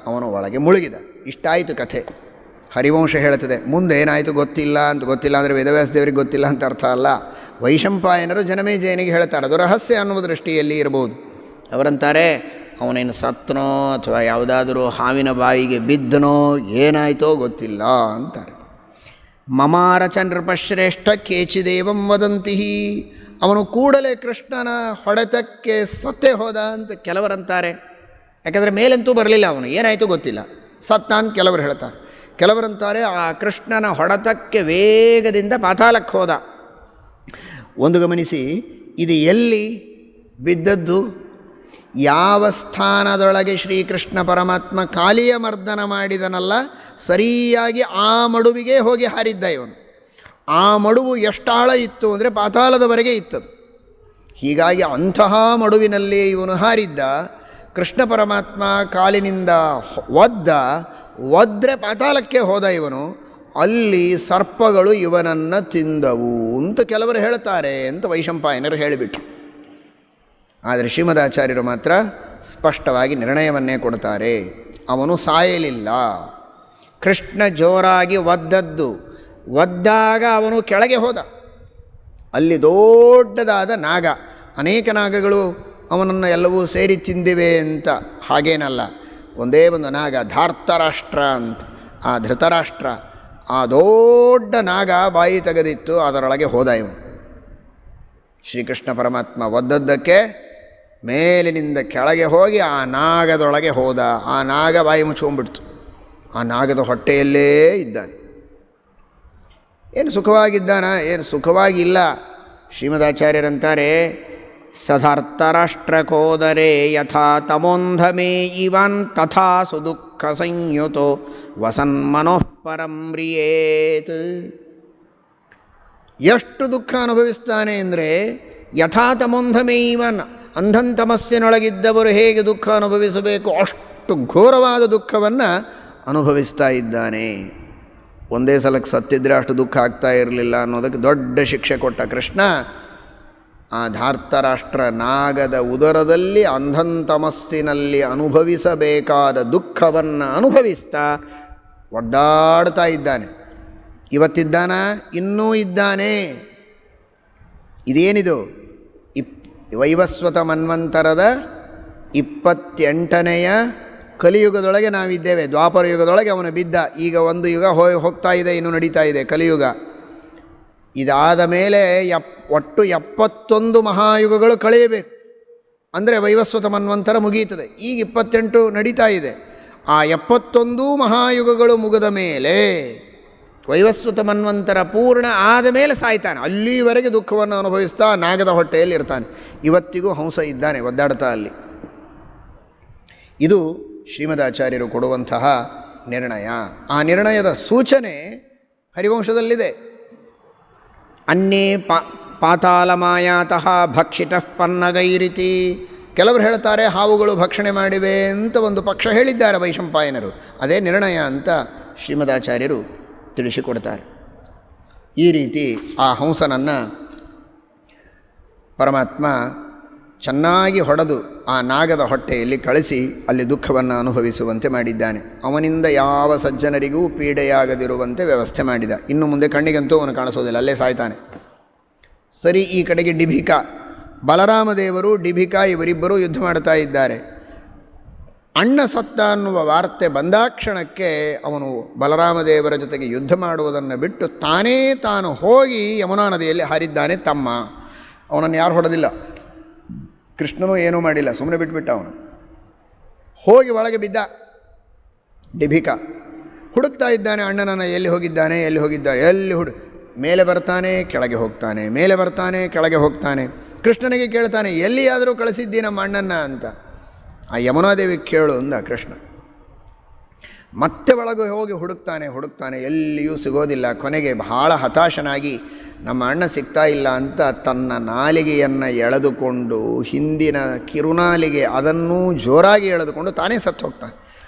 ಅವನು ಒಳಗೆ ಮುಳುಗಿದ. ಇಷ್ಟಾಯಿತು ಕಥೆ. ಹರಿವಂಶ ಹೇಳುತ್ತದೆ. ಮುಂದೆ ಏನಾಯಿತು ಗೊತ್ತಿಲ್ಲ ಅಂದರೆ ವೇದವ್ಯಾಸ ದೇವರಿಗೆ ಗೊತ್ತಿಲ್ಲ ಅಂತ ಅರ್ಥ ಅಲ್ಲ. ವೈಶಂಪಾಯನರು ಜನಮೇಜಯನಿಗೆ ಹೇಳ್ತಾರೆ, ಅದು ರಹಸ್ಯ ಅನ್ನುವ ದೃಷ್ಟಿಯಲ್ಲಿ ಇರಬಹುದು. ಅವರಂತಾರೆ, ಅವನೇನು ಸತ್ತನೋ ಅಥವಾ ಯಾವುದಾದರೂ ಹಾವಿನ ಬಾಯಿಗೆ ಬಿದ್ದನೋ ಏನಾಯಿತೋ ಗೊತ್ತಿಲ್ಲ ಅಂತಾರೆ. ಮಮಾರಚ ನೃಪಶ್ರೇಷ್ಠ ಕೇಚಿದೇವಂ ವದಂತಿ, ಅವನು ಕೂಡಲೇ ಕೃಷ್ಣನ ಹೊಡೆತಕ್ಕೆ ಸತ್ತೇ ಹೋದ ಅಂತ ಕೆಲವರಂತಾರೆ. ಯಾಕಂದರೆ ಮೇಲಂತೂ ಬರಲಿಲ್ಲ, ಅವನು ಏನಾಯಿತು ಗೊತ್ತಿಲ್ಲ, ಸತ್ತ ಅಂತ ಕೆಲವರು ಹೇಳ್ತಾರೆ. ಕೆಲವರಂತಾರೆ ಆ ಕೃಷ್ಣನ ಹೊಡೆತಕ್ಕೆ ವೇಗದಿಂದ ಪಾತಾಳಕ್ಕೆ ಹೋದ. ಒಂದು ಗಮನಿಸಿ, ಇದು ಎಲ್ಲಿ ಬಿದ್ದದ್ದು, ಯಾವ ಸ್ಥಾನದೊಳಗೆ ಶ್ರೀಕೃಷ್ಣ ಪರಮಾತ್ಮ ಕಾಲಿಯ ಮರ್ದನ ಮಾಡಿದನಲ್ಲ, ಸರಿಯಾಗಿ ಆ ಮಡುವಿಗೆ ಹೋಗಿ ಹಾರಿದ್ದ ಇವನು. ಆ ಮಡುವು ಎಷ್ಟಾಳ ಇತ್ತು ಅಂದರೆ ಪಾತಾಳದವರೆಗೆ ಇತ್ತದು. ಹೀಗಾಗಿ ಅಂತಹ ಮಡುವಿನಲ್ಲಿ ಇವನು ಹಾರಿದ್ದ. ಕೃಷ್ಣ ಪರಮಾತ್ಮ ಕಾಲಿನಿಂದ ಒದ್ರೆ ಪಾತಾಳಕ್ಕೆ ಹೋದ ಇವನು. ಅಲ್ಲಿ ಸರ್ಪಗಳು ಇವನನ್ನು ತಿಂದವು ಅಂತ ಕೆಲವರು ಹೇಳ್ತಾರೆ ಅಂತ ವೈಶಂಪಾಯನರು ಹೇಳಿಬಿಟ್ರು. ಆದರೆ ಶ್ರೀಮದಾಚಾರ್ಯರು ಮಾತ್ರ ಸ್ಪಷ್ಟವಾಗಿ ನಿರ್ಣಯವನ್ನೇ ಕೊಡ್ತಾರೆ. ಅವನು ಸಾಯಲಿಲ್ಲ. ಕೃಷ್ಣ ಜೋರಾಗಿ ಒದ್ದಾಗ ಅವನು ಕೆಳಗೆ ಹೋದ. ಅಲ್ಲಿ ದೊಡ್ಡದಾದ ನಾಗ, ಅನೇಕ ನಾಗಗಳು ಅವನನ್ನು ಎಲ್ಲವೂ ಸೇರಿ ತಿಂದಿವೆ ಅಂತ ಹಾಗೇನಲ್ಲ. ಒಂದೇ ಒಂದು ನಾಗ, ಧಾರ್ತರಾಷ್ಟ್ರ ಅಂತ. ಆ ಧೃತರಾಷ್ಟ್ರ, ಆ ದೊಡ್ಡ ನಾಗ ಬಾಯಿ ತೆಗೆದಿತ್ತು, ಅದರೊಳಗೆ ಹೋದ ಇವನು. ಶ್ರೀಕೃಷ್ಣ ಪರಮಾತ್ಮ ಒದ್ದದ್ದಕ್ಕೆ ಮೇಲಿನಿಂದ ಕೆಳಗೆ ಹೋಗಿ ಆ ನಾಗದೊಳಗೆ ಹೋದ. ಆ ನಾಗ ಬಾಯಿ ಮುಚ್ಕೊಂಡ್ಬಿಡ್ತು. ಆ ನಾಗದ ಹೊಟ್ಟೆಯಲ್ಲೇ ಇದ್ದಾನೆ. ಏನು ಸುಖವಾಗಿದ್ದಾನ? ಏನು ಸುಖವಾಗಿಲ್ಲ. ಶ್ರೀಮದಾಚಾರ್ಯರಂತಾರೆ, ಸಧಾರ್ತರಾಷ್ಟ್ರಕೋದರೆ ಯಥಾ ತಮೋಂಧಮೇ ಇವನ್ ತಥಾ ಸುದುಃಖ ಸಂಯುತೋ ವಸನ್ ಮನೋಃಪರಂ ಮ್ರಿಯೇತ್. ಎಷ್ಟು ದುಃಖ ಅನುಭವಿಸ್ತಾನೆ ಅಂದರೆ, ಯಥಾ ತಮೋಂಧಮೇ ಇವನ್, ಅಂಧನ್ ತಮಸ್ಸಿನೊಳಗಿದ್ದವರು ಹೇಗೆ ದುಃಖ ಅನುಭವಿಸಬೇಕು ಅಷ್ಟು ಘೋರವಾದ ದುಃಖವನ್ನು ಅನುಭವಿಸ್ತಾ ಇದ್ದಾನೆ. ಒಂದೇ ಸಲಕ್ಕೆ ಸತ್ತಿದ್ರೆ ಅಷ್ಟು ದುಃಖ ಆಗ್ತಾ ಇರಲಿಲ್ಲ ಅನ್ನೋದಕ್ಕೆ ದೊಡ್ಡ ಶಿಕ್ಷೆ ಕೊಟ್ಟ ಕೃಷ್ಣ. ಆ ಧಾರ್ತರಾಷ್ಟ್ರ ನಾಗದ ಉದರದಲ್ಲಿ ಅಂಧನ್ ತಮಸ್ಸಿನಲ್ಲಿ ಅನುಭವಿಸಬೇಕಾದ ದುಃಖವನ್ನು ಅನುಭವಿಸ್ತಾ ಒದ್ದಾಡ್ತಾ ಇದ್ದಾನೆ. ಇವತ್ತಿದ್ದಾನ, ಇನ್ನೂ ಇದ್ದಾನೆ. ಇದೇನಿದು? ವೈವಸ್ವತ ಮನ್ವಂತರದ 28ನೆಯ ಕಲಿಯುಗದೊಳಗೆ ನಾವಿದ್ದೇವೆ. ದ್ವಾಪರ ಯುಗದೊಳಗೆ ಅವನು ಬಿದ್ದ. ಈಗ ಒಂದು ಯುಗ ಹೋಗ್ತಾ ಇದೆ, ಇನ್ನೂ ನಡೀತಾ ಇದೆ ಕಲಿಯುಗ. ಇದಾದ ಮೇಲೆ ಒಟ್ಟು 71 ಮಹಾಯುಗಗಳು ಕಳೆಯಬೇಕು. ಅಂದರೆ ವೈವಸ್ವತ ಮನ್ವಂತರ ಮುಗಿಯುತ್ತದೆ. ಈಗ 28 ನಡೀತಾ ಇದೆ. ಆ 71 ಮಹಾಯುಗಗಳು ಮುಗಿದ ಮೇಲೆ ವೈವಸ್ವತ ಮನ್ವಂತರ ಪೂರ್ಣ ಆದ ಮೇಲೆ ಸಾಯ್ತಾನೆ. ಅಲ್ಲಿವರೆಗೆ ದುಃಖವನ್ನು ಅನುಭವಿಸ್ತಾ ನಾಗದ ಹೊಟ್ಟೆಯಲ್ಲಿ ಇರ್ತಾನೆ. ಇವತ್ತಿಗೂ ಹಂಸ ಇದ್ದಾನೆ, ಒದ್ದಾಡ್ತಾ ಅಲ್ಲಿ. ಇದು ಶ್ರೀಮದಾಚಾರ್ಯರು ಕೊಡುವಂತಹ ನಿರ್ಣಯ. ಆ ನಿರ್ಣಯದ ಸೂಚನೆ ಹರಿವಂಶದಲ್ಲಿದೆ. ಅನ್ನೇ ಪಾತಾಳಮಾಯಾತಃ ಭಕ್ಷಿತಃ ಪನ್ನಗೈರಿತಿ. ಕೆಲವರು ಹೇಳ್ತಾರೆ ಹಾವುಗಳು ಭಕ್ಷಣೆ ಮಾಡಿವೆ ಅಂತ ಒಂದು ಪಕ್ಷ ಹೇಳಿದ್ದಾರೆ ವೈಶಂಪಾಯನರು. ಅದೇ ನಿರ್ಣಯ ಅಂತ ಶ್ರೀಮದಾಚಾರ್ಯರು ತಿಳಿಸಿಕೊಡ್ತಾರೆ. ಈ ರೀತಿ ಆ ಹಂಸನನ್ನು ಪರಮಾತ್ಮ ಚೆನ್ನಾಗಿ ಹೊಡೆದು ಆ ನಾಗದ ಹೊಟ್ಟೆಯಲ್ಲಿ ಕಳಿಸಿ ಅಲ್ಲಿ ದುಃಖವನ್ನು ಅನುಭವಿಸುವಂತೆ ಮಾಡಿದ್ದಾನೆ. ಅವನಿಂದ ಯಾವ ಸಜ್ಜನರಿಗೂ ಪೀಡೆಯಾಗದಿರುವಂತೆ ವ್ಯವಸ್ಥೆ ಮಾಡಿದ. ಇನ್ನು ಮುಂದೆ ಕಣ್ಣಿಗಂತೂ ಅವನು ಕಾಣಿಸೋದಿಲ್ಲ, ಅಲ್ಲೇ ಸಾಯ್ತಾನೆ. ಸರಿ, ಈ ಕಡೆಗೆ ಡಿಭಿಕಾ, ಬಲರಾಮದೇವರು ಡಿಭಿಕಾ ಇವರಿಬ್ಬರೂ ಯುದ್ಧ ಮಾಡ್ತಾ ಇದ್ದಾರೆ. ಅಣ್ಣ ಸತ್ತ ಅನ್ನುವ ವಾರ್ತೆ ಬಂದಾಕ್ಷಣಕ್ಕೆ ಅವನು ಬಲರಾಮದೇವರ ಜೊತೆಗೆ ಯುದ್ಧ ಮಾಡುವುದನ್ನು ಬಿಟ್ಟು ತಾನು ಹೋಗಿ ಯಮುನಾ ನದಿಯಲ್ಲಿ ಹಾರಿದ್ದಾನೆ. ತಮ್ಮ ಅವನನ್ನು ಯಾರು ಹೊಡೆದಿಲ್ಲ, ಕೃಷ್ಣನೂ ಏನೂ ಮಾಡಿಲ್ಲ, ಸುಮ್ಮನೆ ಬಿಟ್ಬಿಟ್ಟ. ಅವನು ಹೋಗಿ ಒಳಗೆ ಬಿದ್ದ. ಡಿಭಿಕಾ ಹುಡುಕ್ತಾ ಇದ್ದಾನೆ ಅಣ್ಣನನ್ನು. ಎಲ್ಲಿ ಹೋಗಿದ್ದಾನೆ, ಎಲ್ಲಿ ಮೇಲೆ ಬರ್ತಾನೆ, ಕೆಳಗೆ ಹೋಗ್ತಾನೆ, ಮೇಲೆ ಬರ್ತಾನೆ, ಕೆಳಗೆ ಹೋಗ್ತಾನೆ. ಕೃಷ್ಣನಿಗೆ ಕೇಳ್ತಾನೆ, ಎಲ್ಲಿಯಾದರೂ ಕಳಿಸಿದ್ದಿ ನಮ್ಮ ಅಣ್ಣನ್ನು ಅಂತ. ಆ ಯಮುನಾದೇವಿ ಕೇಳು ಅಂದ ಕೃಷ್ಣ. ಮತ್ತೆ ಒಳಗೆ ಹೋಗಿ ಹುಡುಕ್ತಾನೆ, ಎಲ್ಲಿಯೂ ಸಿಗೋದಿಲ್ಲ. ಕೊನೆಗೆ ಬಹಳ ಹತಾಶನಾಗಿ ನಮ್ಮ ಅಣ್ಣ ಸಿಗ್ತಾ ಇಲ್ಲ ಅಂತ ತನ್ನ ನಾಲಿಗೆಯನ್ನು ಎಳೆದುಕೊಂಡು ಹಿಂದಿನ ಕಿರುನಾಲಿಗೆ ಅದನ್ನೂ ಜೋರಾಗಿ ಎಳೆದುಕೊಂಡು ತಾನೇ ಸತ್ತು ಹೋಗ್ತಾನೆ.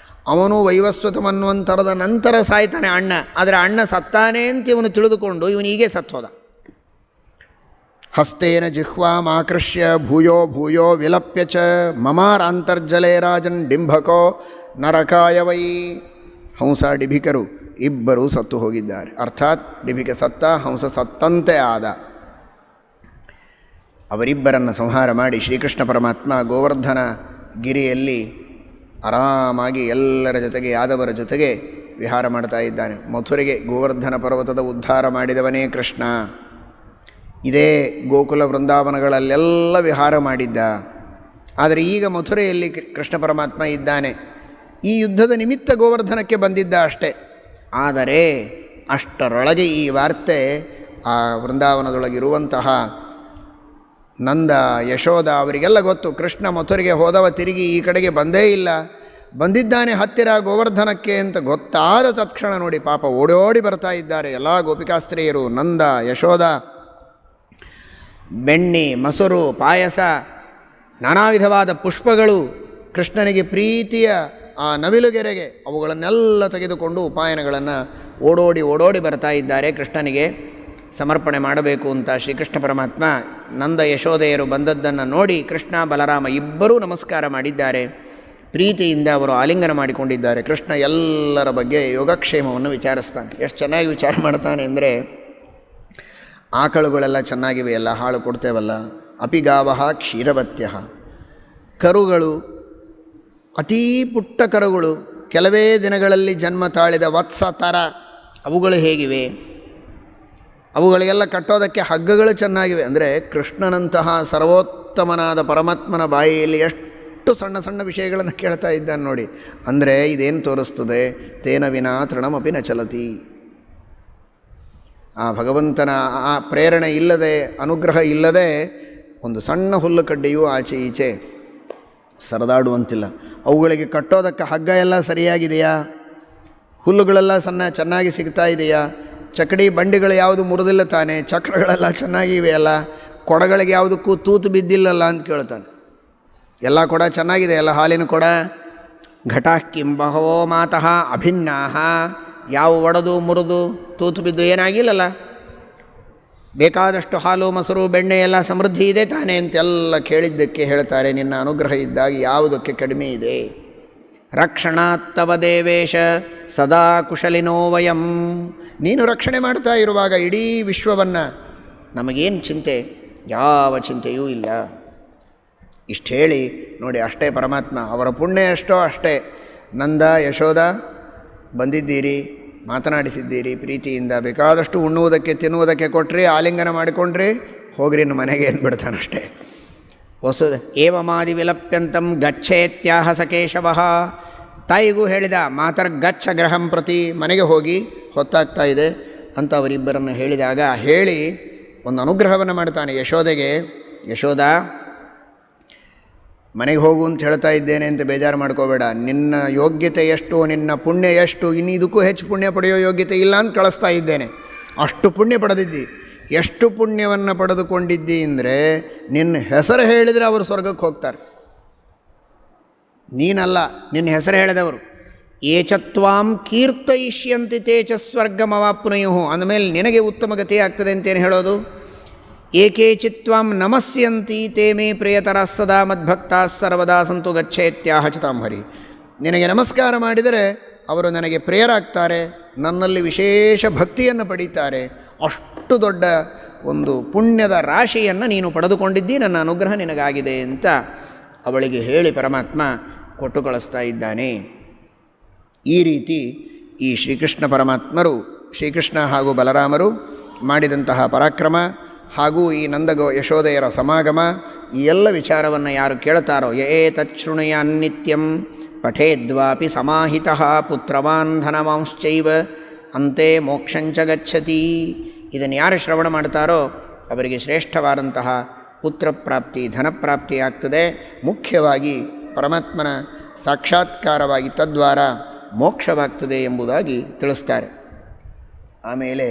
ಅವನು ವೈವಸ್ವತಮನ್ವಂತರದ ನಂತರ ಸಾಯ್ತಾನೆ ಅಣ್ಣ. ಆದರೆ ಅಣ್ಣ ಸತ್ತಾನೆ ಅಂತ ಇವನು ತಿಳಿದುಕೊಂಡು ಇವನಿಗೆ ಸತ್ತೋದ. ಹಸ್ತೇನ ಜಿಹ್ವಾಮಾಕೃಷ್ಯ ಭೂಯೋ ಭೂಯೋ ವಿಲಪ್ಯ ಚ ಮಮಾರಾಂತರ್ಜಲೇ ರಾಜನ್ ಡಿಂಭಕೋ ನರಕಾಯ ವೈ. ಹಂಸ ಡಿಭಿಕರು ಇಬ್ಬರೂ ಸತ್ತು ಹೋಗಿದ್ದಾರೆ. ಅರ್ಥಾತ್ ಡಿಭಿಕ ಸತ್ತ, ಹಂಸ ಸತ್ತಂತೆ ಆದ. ಅವರಿಬ್ಬರನ್ನು ಸಂಹಾರ ಮಾಡಿ ಶ್ರೀಕೃಷ್ಣ ಪರಮಾತ್ಮ ಗೋವರ್ಧನ ಗಿರಿಯಲ್ಲಿ ಆರಾಮಾಗಿ ಎಲ್ಲರ ಜೊತೆಗೆ ಯಾದವರ ಜೊತೆಗೆ ವಿಹಾರ ಮಾಡ್ತಾ ಇದ್ದಾನೆ. ಮಥುರೆಗೆ ಗೋವರ್ಧನ ಪರ್ವತದ ಉದ್ಧಾರ ಮಾಡಿದವನೇ ಕೃಷ್ಣ. ಇದೇ ಗೋಕುಲ ವೃಂದಾವನಗಳಲ್ಲೆಲ್ಲ ವಿಹಾರ ಮಾಡಿದ್ದ. ಆದರೆ ಈಗ ಮಥುರೆಯಲ್ಲಿ ಕೃಷ್ಣ ಪರಮಾತ್ಮ ಇದ್ದಾನೆ. ಈ ಯುದ್ಧದ ನಿಮಿತ್ತ ಗೋವರ್ಧನಕ್ಕೆ ಬಂದಿದ್ದ ಅಷ್ಟೇ. ಆದರೆ ಅಷ್ಟರೊಳಗೆ ಈ ವಾರ್ತೆ ಆ ವೃಂದಾವನದೊಳಗಿರುವಂತಹ ನಂದ, ಯಶೋಧ ಅವರಿಗೆಲ್ಲ ಗೊತ್ತು. ಕೃಷ್ಣ ಮಥುರೆಗೆ ಹೋದವ ತಿರುಗಿ ಈ ಕಡೆಗೆ ಬಂದೇ ಇಲ್ಲ, ಬಂದಿದ್ದಾನೆ ಹತ್ತಿರ ಗೋವರ್ಧನಕ್ಕೆ ಅಂತ ಗೊತ್ತಾದ ತಕ್ಷಣ ನೋಡಿ ಪಾಪ ಓಡೋಡಿ ಬರ್ತಾ ಇದ್ದಾರೆ ಎಲ್ಲ ಗೋಪಿಕಾಸ್ತ್ರೀಯರು. ನಂದ, ಯಶೋಧ, ಬೆಣ್ಣೆ, ಮೊಸರು, ಪಾಯಸ, ನಾನಾ ವಿಧವಾದ ಪುಷ್ಪಗಳು, ಕೃಷ್ಣನಿಗೆ ಪ್ರೀತಿಯ ಆ ನವಿಲುಗೆರೆಗೆ ಅವುಗಳನ್ನೆಲ್ಲ ತೆಗೆದುಕೊಂಡು ಉಪಾಯನಗಳನ್ನು ಓಡೋಡಿ ಬರ್ತಾ ಇದ್ದಾರೆ ಕೃಷ್ಣನಿಗೆ ಸಮರ್ಪಣೆ ಮಾಡಬೇಕು ಅಂತ. ಶ್ರೀಕೃಷ್ಣ ಪರಮಾತ್ಮ ನಂದ ಯಶೋದೆಯರು ಬಂದದ್ದನ್ನು ನೋಡಿ ಕೃಷ್ಣ ಬಲರಾಮ ಇಬ್ಬರೂ ನಮಸ್ಕಾರ ಮಾಡಿದ್ದಾರೆ. ಪ್ರೀತಿಯಿಂದ ಅವರು ಆಲಿಂಗನ ಮಾಡಿಕೊಂಡಿದ್ದಾರೆ. ಕೃಷ್ಣ ಎಲ್ಲರ ಬಗ್ಗೆ ಯೋಗಕ್ಷೇಮವನ್ನು ವಿಚಾರಿಸ್ತಾನೆ. ಎಷ್ಟು ಚೆನ್ನಾಗಿ ವಿಚಾರ ಮಾಡ್ತಾನೆ ಅಂದರೆ, ಆಕಳುಗಳೆಲ್ಲ ಚೆನ್ನಾಗಿವೆ, ಎಲ್ಲ ಹಾಳು ಕೊಡ್ತೇವಲ್ಲ. ಅಪಿಗಾವಹ ಕ್ಷೀರವತ್ಯ, ಕರುಗಳು ಅತೀ ಪುಟ್ಟ ಕರುಗಳು, ಕೆಲವೇ ದಿನಗಳಲ್ಲಿ ಜನ್ಮ ತಾಳಿದ ವತ್ಸ ಥರ ಅವುಗಳು ಹೇಗಿವೆ, ಅವುಗಳಿಗೆಲ್ಲ ಕಟ್ಟೋದಕ್ಕೆ ಹಗ್ಗಗಳು ಚೆನ್ನಾಗಿವೆ. ಅಂದರೆ ಕೃಷ್ಣನಂತಹ ಸರ್ವೋತ್ತಮನಾದ ಪರಮಾತ್ಮನ ಬಾಯಿಯಲ್ಲಿ ಎಷ್ಟು ಸಣ್ಣ ಸಣ್ಣ ವಿಷಯಗಳನ್ನು ಕೇಳ್ತಾ ಇದ್ದಾನೆ ನೋಡಿ. ಅಂದರೆ ಇದೇನು ತೋರಿಸ್ತದೆ, ತೇನ ವಿನಾ ತೃಣಮಪಿ ನ ಚಲತಿ. ಆ ಭಗವಂತನ ಆ ಪ್ರೇರಣೆ ಇಲ್ಲದೆ, ಅನುಗ್ರಹ ಇಲ್ಲದೆ ಒಂದು ಸಣ್ಣ ಹುಲ್ಲು ಕಡ್ಡಿಯೂ ಆಚೆ ಈಚೆ ಸರದಾಡುವಂತಿಲ್ಲ. ಅವುಗಳಿಗೆ ಕಟ್ಟೋದಕ್ಕೆ ಹಗ್ಗ ಎಲ್ಲ ಸರಿಯಾಗಿದೆಯಾ, ಹುಲ್ಲುಗಳೆಲ್ಲ ಚೆನ್ನಾಗಿ ಸಿಗ್ತಾ ಇದೆಯಾ, ಚಕಡಿ ಬಂಡಿಗಳು ಯಾವುದು ಮುರಿದಿಲ್ಲ ತಾನೆ, ಚಕ್ರಗಳೆಲ್ಲ ಚೆನ್ನಾಗಿವೆಯಲ್ಲ, ಕೊಡಗಳಿಗೆ ಯಾವುದಕ್ಕೂ ತೂತು ಬಿದ್ದಿಲ್ಲಲ್ಲ ಅಂತ ಕೇಳ್ತಾನೆ. ಎಲ್ಲ ಕೊಡ ಚೆನ್ನಾಗಿದೆ, ಎಲ್ಲ ಹಾಲಿನ ಕೊಡ. ಘಟಾಃ ಕಿಂ ಬಹವೋ ಮಾತಃ ಅಭಿನ್ನಾಃ, ಯಾವ ಒಡೆದು ಮುರಿದು ತೂತು ಬಿದ್ದು ಏನಾಗಿಲ್ಲಲ್ಲ, ಬೇಕಾದಷ್ಟು ಹಾಲು ಮೊಸರು ಬೆಣ್ಣೆ ಎಲ್ಲ ಸಮೃದ್ಧಿ ಇದೆ ತಾನೇ ಅಂತೆಲ್ಲ ಕೇಳಿದ್ದಕ್ಕೆ ಹೇಳ್ತಾರೆ, ನಿನ್ನ ಅನುಗ್ರಹ ಇದ್ದಾಗ ಯಾವುದಕ್ಕೆ ಕಡಿಮೆ ಇದೆ. ರಕ್ಷಣಾತ್ತವ ದೇವೇಶ ಸದಾ ಕುಶಲಿನೋ ವಯಂ. ನೀನು ರಕ್ಷಣೆ ಮಾಡ್ತಾ ಇರುವಾಗ ಇಡೀ ವಿಶ್ವವನ್ನು ನಮಗೇನು ಚಿಂತೆ, ಯಾವ ಚಿಂತೆಯೂ ಇಲ್ಲ. ಇಷ್ಟು ಹೇಳಿ ನೋಡಿ, ಅಷ್ಟೇ ಪರಮಾತ್ಮ, ಅವರ ಪುಣ್ಯ ಎಷ್ಟೋ ಅಷ್ಟೇ. ನಂದ ಯಶೋಧ ಬಂದಿದ್ದೀರಿ, ಮಾತನಾಡಿಸಿದ್ದೀರಿ ಪ್ರೀತಿಯಿಂದ, ಬೇಕಾದಷ್ಟು ಉಣ್ಣುವುದಕ್ಕೆ ತಿನ್ನುವುದಕ್ಕೆ ಕೊಟ್ಟರೆ, ಆಲಿಂಗನ ಮಾಡಿಕೊಂಡ್ರೆ ಹೋಗ್ರಿ ಇನ್ನು ಮನೆಗೆ ಅಂದ್ಬಿಡ್ತಾನಷ್ಟೇ. ಹೊಸದು ಏವಮಾದಿ ವಿಲಪ್ಯಂತಂ ಗಚ್ಚೇತ್ಯಾಹ ಸಕೇಶವಃ. ತಾಯಿಗೂ ಹೇಳಿದ, ಮಾತರ್ಗಚ್ಚ ಗೃಹಂ ಪ್ರತಿ, ಮನೆಗೆ ಹೋಗಿ ಹೊತ್ತಾಗ್ತಾ ಇದೆ ಅಂತ ಅವರಿಬ್ಬರನ್ನು ಹೇಳಿದಾಗ ಹೇಳಿ ಒಂದು ಅನುಗ್ರಹವನ್ನು ಮಾಡ್ತಾನೆ ಯಶೋದೆಗೆ. ಯಶೋಧ, ಮನೆಗೆ ಹೋಗು ಅಂತ ಹೇಳ್ತಾ ಇದ್ದೇನೆ ಅಂತ ಬೇಜಾರು ಮಾಡ್ಕೋಬೇಡ. ನಿನ್ನ ಯೋಗ್ಯತೆ ಎಷ್ಟು, ನಿನ್ನ ಪುಣ್ಯ ಎಷ್ಟು, ಇನ್ನು ಇದಕ್ಕೂ ಹೆಚ್ಚು ಪುಣ್ಯ ಪಡೆಯೋ ಯೋಗ್ಯತೆ ಇಲ್ಲ ಅಂತ ಕಳಿಸ್ತಾ ಇದ್ದೇನೆ. ಅಷ್ಟು ಪುಣ್ಯ ಪಡೆದಿದ್ದಿ. ಎಷ್ಟು ಪುಣ್ಯವನ್ನು ಪಡೆದುಕೊಂಡಿದ್ದಿ ಅಂದರೆ, ನಿನ್ನ ಹೆಸರು ಹೇಳಿದರೆ ಅವರು ಸ್ವರ್ಗಕ್ಕೆ ಹೋಗ್ತಾರೆ. ನೀನಲ್ಲ, ನಿನ್ನ ಹೆಸರು ಹೇಳಿದವರು. ಏಚತ್ವಾಂ ಕೀರ್ತಯಿಷ್ಯಂತಿ ತೇಚ ಸ್ವರ್ಗಮವಾಪ್ನುಯು. ಅಂದಮೇಲೆ ನಿನಗೆ ಉತ್ತಮ ಗತಿ ಆಗ್ತದೆ ಅಂತೇನು ಹೇಳೋದು. ಏಕೇಚಿತ್ವಾಂ ನಮಸ್ಯಂತಿ ತೇ ಮೇ ಪ್ರಿಯತರ ಸದಾ ಮದ್ಭಕ್ತಾ ಸರ್ವದಾ ಸಂತು ಗಚ್ಚೇತ್ಯಾಹ ಚತಾಂ ಹರಿ. ನಿನಗೆ ನಮಸ್ಕಾರ ಮಾಡಿದರೆ ಅವರು ನನಗೆ ಪ್ರಿಯರಾಗ್ತಾರೆ, ನನ್ನಲ್ಲಿ ವಿಶೇಷ ಭಕ್ತಿಯನ್ನು ಪಡೀತಾರೆ. ಅಷ್ಟು ದೊಡ್ಡ ಒಂದು ಪುಣ್ಯದ ರಾಶಿಯನ್ನು ನೀನು ಪಡೆದುಕೊಂಡಿದ್ದಿ, ನನ್ನ ಅನುಗ್ರಹ ನಿನಗಾಗಿದೆ ಅಂತ ಅವಳಿಗೆ ಹೇಳಿ ಪರಮಾತ್ಮ ಕೊಟ್ಟು ಕಳಿಸ್ತಾ ಇದ್ದಾನೆ. ಈ ರೀತಿ ಈ ಶ್ರೀಕೃಷ್ಣ ಪರಮಾತ್ಮರು, ಶ್ರೀಕೃಷ್ಣ ಹಾಗೂ ಬಲರಾಮರು ಮಾಡಿದಂತಹ ಪರಾಕ್ರಮ ಹಾಗೂ ಈ ಯಶೋದೆಯರ ಸಮಾಗಮ, ಈ ಎಲ್ಲ ವಿಚಾರವನ್ನು ಯಾರು ಕೇಳ್ತಾರೋ, ಏತಚ್ಛೃಣುಯ ಅನ್ನಿತ್ಯಂ ಪಠೇದ್ವಾಪಿ ಸಮಾಹಿತಃ ಪುತ್ರವಾನ್ ಧನವಾಂಶ್ಚೈವ ಅಂತೆ ಮೋಕ್ಷಂಚ ಗಚ್ಚತಿ. ಇದನ್ನು ಯಾರು ಶ್ರವಣ ಮಾಡ್ತಾರೋ ಅವರಿಗೆ ಶ್ರೇಷ್ಠವಾದಂತಹ ಪುತ್ರಪ್ರಾಪ್ತಿ, ಧನಪ್ರಾಪ್ತಿ ಆಗ್ತದೆ. ಮುಖ್ಯವಾಗಿ ಪರಮಾತ್ಮನ ಸಾಕ್ಷಾತ್ಕಾರವಾಗಿ ತದ್ವಾರ ಮೋಕ್ಷವಾಗ್ತದೆ ಎಂಬುದಾಗಿ ತಿಳಿಸ್ತಾರೆ. ಆಮೇಲೆ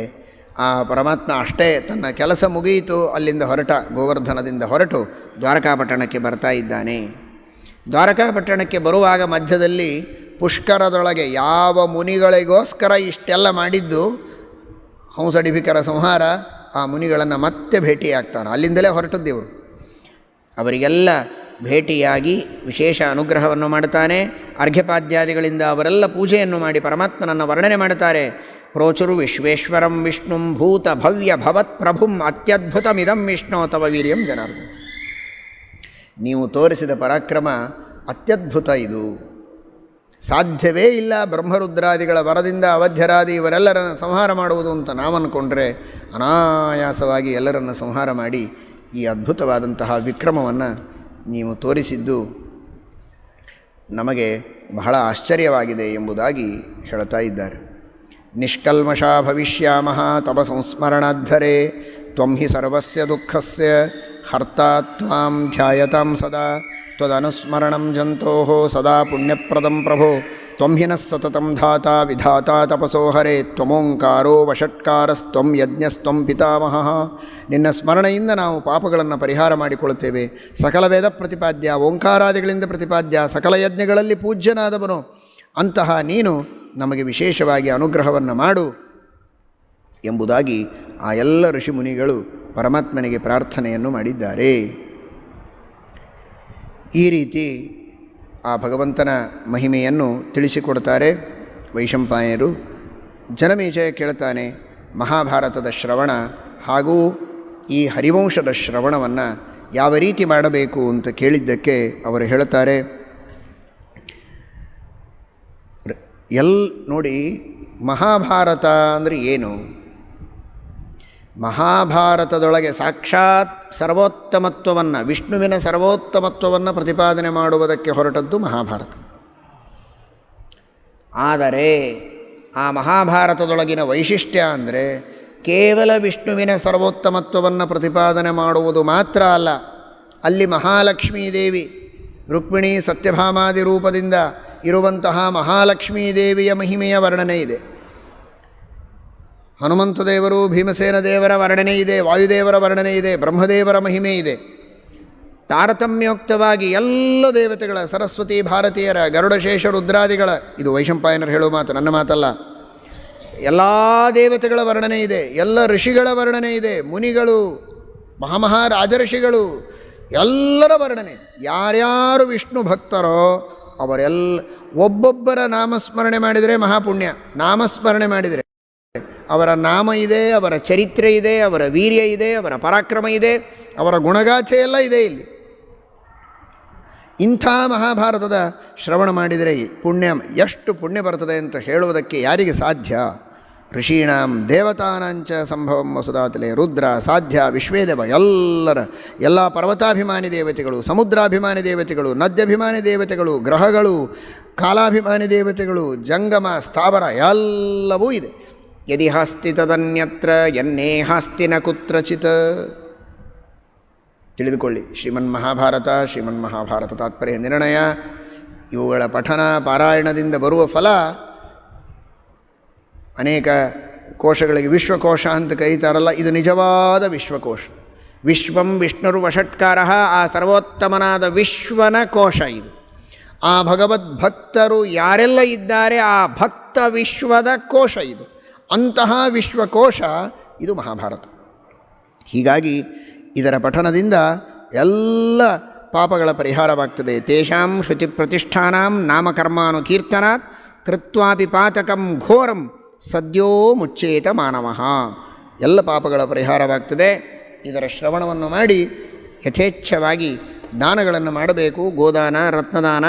ಆ ಪರಮಾತ್ಮ ಅಷ್ಟೇ ತನ್ನ ಕೆಲಸ ಮುಗಿಯಿತು, ಅಲ್ಲಿಂದ ಹೊರಟ, ಗೋವರ್ಧನದಿಂದ ಹೊರಟು ದ್ವಾರಕಾಪಟ್ಟಣಕ್ಕೆ ಬರ್ತಾ ಇದ್ದಾನೆ. ದ್ವಾರಕಾಪಟ್ಟಣಕ್ಕೆ ಬರುವಾಗ ಮಧ್ಯದಲ್ಲಿ ಪುಷ್ಕರದೊಳಗೆ ಯಾವ ಮುನಿಗಳಿಗೋಸ್ಕರ ಇಷ್ಟೆಲ್ಲ ಮಾಡಿದ್ದು ಹಂಸಡಿಭಿಕರ ಸಂಹಾರ, ಆ ಮುನಿಗಳನ್ನು ಮತ್ತೆ ಭೇಟಿಯಾಗ್ತಾನೆ. ಅಲ್ಲಿಂದಲೇ ಹೊರಟದ್ದಿವರು. ಅವರಿಗೆಲ್ಲ ಭೇಟಿಯಾಗಿ ವಿಶೇಷ ಅನುಗ್ರಹವನ್ನು ಮಾಡುತ್ತಾನೆ. ಅರ್ಘ್ಯಪಾದ್ಯಾದಿಗಳಿಂದ ಅವರೆಲ್ಲ ಪೂಜೆಯನ್ನು ಮಾಡಿ ಪರಮಾತ್ಮನನ್ನು ವರ್ಣನೆ ಮಾಡುತ್ತಾರೆ. ಪ್ರೋಚುರು ವಿಶ್ವೇಶ್ವರಂ ವಿಷ್ಣುಂ ಭೂತ ಭವ್ಯ ಭವತ್ ಪ್ರಭುಂ ಅತ್ಯದ್ಭುತಮಿದಂ ವಿಷ್ಣು ತವ ವೀರ್ಯಂ ಜನಾರ್ದನ. ನೀವು ತೋರಿಸಿದ ಪರಾಕ್ರಮ ಅತ್ಯದ್ಭುತ, ಇದು ಸಾಧ್ಯವೇ ಇಲ್ಲ ಬ್ರಹ್ಮರುದ್ರಾದಿಗಳ ವರದಿಂದ ಅವಧ್ಯರಾದಿ ಇವರೆಲ್ಲರನ್ನು ಸಂಹಾರ ಮಾಡುವುದು ಅಂತ ನಾವು ಅಂದ್ಕೊಂಡ್ರೆ ಅನಾಯಾಸವಾಗಿ ಎಲ್ಲರನ್ನು ಸಂಹಾರ ಮಾಡಿ ಈ ಅದ್ಭುತವಾದಂತಹ ವಿಕ್ರಮವನ್ನು ನೀವು ತೋರಿಸಿದ್ದು ನಮಗೆ ಬಹಳ ಆಶ್ಚರ್ಯವಾಗಿದೆ ಎಂಬುದಾಗಿ ಹೇಳ್ತಾ ಇದ್ದಾರೆ. ನಿಷ್ಕಲ್ಮಷಾ ಭವಿಷ್ಯಾಮಃ ತವ ಸಂಸ್ಮರಣಾದ್ಧರೆ ತ್ವಂ ಹಿ ಸರ್ವಸ್ಯ ದುಃಖಸ್ಯ ಹರ್ತಾ ತ್ವಾಂ ಧ್ಯಾಯತಾಂ ಸದಾ ತ್ವದನುಸ್ಮರಣಂ ಜಂತೋಃ ಸದಾ ಪುಣ್ಯಪ್ರದಂ ಪ್ರಭೋ ತ್ವಂ ಹಿ ನಃ ಸತತಂ ಧಾತಾ ವಿಧಾತಾ ತಪಸೋ ಹರೇ ತ್ವಮೋಂಕಾರೋ ವಷಟ್ಕಾರಸ್ತ್ವಂ ಯಜ್ಞಸ್ತ್ವಂ ಪಿತಾಮಹಃ. ನಿನ್ನ ಸ್ಮರಣೆಯಿಂದ ನಾವು ಪಾಪಗಳನ್ನು ಪರಿಹಾರ ಮಾಡಿಕೊಳ್ಳುತ್ತೇವೆ. ಸಕಲ ವೇದ ಪ್ರತಿಪಾದ್ಯ, ಓಂಕಾರಾದಿಗಳಿಂದ ಪ್ರತಿಪಾದ್ಯ, ಸಕಲ ಯಜ್ಞಗಳಲ್ಲಿ ಪೂಜ್ಯನಾದವನು ಅಂತಹ ನೀನು ನಮಗೆ ವಿಶೇಷವಾಗಿ ಅನುಗ್ರಹವನ್ನು ಮಾಡು ಎಂಬುದಾಗಿ ಆ ಎಲ್ಲ ಋಷಿಮುನಿಗಳು ಪರಮಾತ್ಮನಿಗೆ ಪ್ರಾರ್ಥನೆಯನ್ನು ಮಾಡಿದ್ದಾರೆ. ಈ ರೀತಿ ಆ ಭಗವಂತನ ಮಹಿಮೆಯನ್ನು ತಿಳಿಸಿಕೊಡ್ತಾರೆ ವೈಶಂಪಾಯನರು. ಜನಮೇಜಯ ಕೇಳ್ತಾನೆ, ಮಹಾಭಾರತದ ಶ್ರವಣ ಹಾಗೂ ಈ ಹರಿವಂಶದ ಶ್ರವಣವನ್ನು ಯಾವ ರೀತಿ ಮಾಡಬೇಕು ಅಂತ ಕೇಳಿದ್ದಕ್ಕೆ ಅವರು ಹೇಳ್ತಾರೆ, ನೋಡಿ, ಮಹಾಭಾರತ ಅಂದರೆ ಏನು? ಮಹಾಭಾರತದೊಳಗೆ ಸಾಕ್ಷಾತ್ ಸರ್ವೋತ್ತಮತ್ವವನ್ನು, ವಿಷ್ಣುವಿನ ಸರ್ವೋತ್ತಮತ್ವವನ್ನು ಪ್ರತಿಪಾದನೆ ಮಾಡುವುದಕ್ಕೆ ಹೊರಟದ್ದು ಮಹಾಭಾರತ. ಆದರೆ ಆ ಮಹಾಭಾರತದೊಳಗಿನ ವೈಶಿಷ್ಟ್ಯ ಅಂದರೆ ಕೇವಲ ವಿಷ್ಣುವಿನ ಸರ್ವೋತ್ತಮತ್ವವನ್ನು ಪ್ರತಿಪಾದನೆ ಮಾಡುವುದು ಮಾತ್ರ ಅಲ್ಲ, ಅಲ್ಲಿ ಮಹಾಲಕ್ಷ್ಮೀದೇವಿ ರುಕ್ಮಿಣಿ ಸತ್ಯಭಾಮಾದಿ ರೂಪದಿಂದ ಇರುವಂತಹ ಮಹಾಲಕ್ಷ್ಮೀದೇವಿಯ ಮಹಿಮೆಯ ವರ್ಣನೆ ಇದೆ. ಹನುಮಂತ ದೇವರು, ಭೀಮಸೇನ ದೇವರ ವರ್ಣನೆ ಇದೆ, ವಾಯುದೇವರ ವರ್ಣನೆ ಇದೆ, ಬ್ರಹ್ಮದೇವರ ಮಹಿಮೆ ಇದೆ. ತಾರತಮ್ಯೋಕ್ತವಾಗಿ ಎಲ್ಲ ದೇವತೆಗಳ, ಸರಸ್ವತಿ ಭಾರತೀಯರ, ಗರುಡಶೇಷ ರುದ್ರಾದಿಗಳ, ಇದು ವೈಶಂಪಾಯನರು ಹೇಳೋ ಮಾತು, ನನ್ನ ಮಾತಲ್ಲ, ಎಲ್ಲ ದೇವತೆಗಳ ವರ್ಣನೆ ಇದೆ, ಎಲ್ಲ ಋಷಿಗಳ ವರ್ಣನೆ ಇದೆ, ಮುನಿಗಳು, ರಾಜಋಷಿಗಳು ಎಲ್ಲರ ವರ್ಣನೆ. ಯಾರ್ಯಾರು ವಿಷ್ಣು ಭಕ್ತರೋ ಅವರೆಲ್ಲ ಒಬ್ಬೊಬ್ಬರ ನಾಮಸ್ಮರಣೆ ಮಾಡಿದರೆ ಮಹಾಪುಣ್ಯ. ನಾಮಸ್ಮರಣೆ ಮಾಡಿದರೆ ಅವರ ನಾಮ ಇದೆ, ಅವರ ಚರಿತ್ರೆ ಇದೆ, ಅವರ ವೀರ್ಯ ಇದೆ, ಅವರ ಪರಾಕ್ರಮ ಇದೆ, ಅವರ ಗುಣಗಾಥೆ ಎಲ್ಲ ಇದೆ ಇಲ್ಲಿ. ಇಂಥ ಮಹಾಭಾರತದ ಶ್ರವಣ ಮಾಡಿದರೆ ಪುಣ್ಯ ಎಷ್ಟು ಪುಣ್ಯ ಬರ್ತದೆ ಅಂತ ಹೇಳುವುದಕ್ಕೆ ಯಾರಿಗೆ ಸಾಧ್ಯ? ಋಷೀಣಾಂ ದೇವತಾನಾಂಚ ಸಂಭವಂ ವಸುಧಾತಲೆ. ರುದ್ರ, ಸಾಧ್ಯ, ವಿಶ್ವೇದೇವ, ಎಲ್ಲ ಪರ್ವತಾಭಿಮಾನಿ ದೇವತೆಗಳು, ಸಮುದ್ರಾಭಿಮಾನಿ ದೇವತೆಗಳು, ನದ್ಯಭಿಮಾನಿ ದೇವತೆಗಳು, ಗ್ರಹಗಳು, ಕಾಲಾಭಿಮಾನಿ ದೇವತೆಗಳು, ಜಂಗಮ, ಸ್ಥಾವರ ಎಲ್ಲವೂ ಇದೆ. ಯದಿ ಹಾಸ್ತಿ ತದನ್ಯತ್ರ ಯನ್ನೇ ಹಾಸ್ತಿ ನ ಕುತ್ರಚಿತ್. ತಿಳಿದುಕೊಳ್ಳಿ, ಶ್ರೀಮನ್ಮಹಾಭಾರತ ತಾತ್ಪರ್ಯ ನಿರ್ಣಯ ಇವುಗಳ ಪಠನ ಪಾರಾಯಣದಿಂದ ಬರುವ ಫಲ ಅನೇಕ ಕೋಶಗಳಿಗೆ ವಿಶ್ವಕೋಶ ಅಂತ ಕರೀತಾರಲ್ಲ, ಇದು ನಿಜವಾದ ವಿಶ್ವಕೋಶ. ವಿಶ್ವಂ ವಿಷ್ಣುರು ವಷಟ್ಕಾರ, ಆ ಸರ್ವೋತ್ತಮನಾದ ವಿಶ್ವನ ಕೋಶ ಇದು. ಆ ಭಗವದ್ಭಕ್ತರು ಯಾರೆಲ್ಲ ಇದ್ದಾರೆ ಆ ಭಕ್ತ ವಿಶ್ವದ ಕೋಶ ಇದು. ಅಂತಹ ವಿಶ್ವಕೋಶ ಇದು ಮಹಾಭಾರತ. ಹೀಗಾಗಿ ಇದರ ಪಠನದಿಂದ ಎಲ್ಲ ಪಾಪಗಳ ಪರಿಹಾರವಾಗ್ತದೆ. ತೇಷಾಂ ಶ್ರುತಿ ಪ್ರತಿಷ್ಠಾನಾಂ ನಾಮಕರ್ಮಾನುಕೀರ್ತನಾತ್ ಕೃತ್ವಾಪಿ ಪಾತಕಂ ಘೋರಂ ಸದ್ಯೋ ಮುಚ್ಚೇತ ಮಾನವಃ. ಎಲ್ಲ ಪಾಪಗಳ ಪರಿಹಾರವಾಗ್ತದೆ. ಇದರ ಶ್ರವಣವನ್ನು ಮಾಡಿ ಯಥೇಚ್ಛವಾಗಿ ದಾನಗಳನ್ನು ಮಾಡಬೇಕು. ಗೋದಾನ, ರತ್ನದಾನ,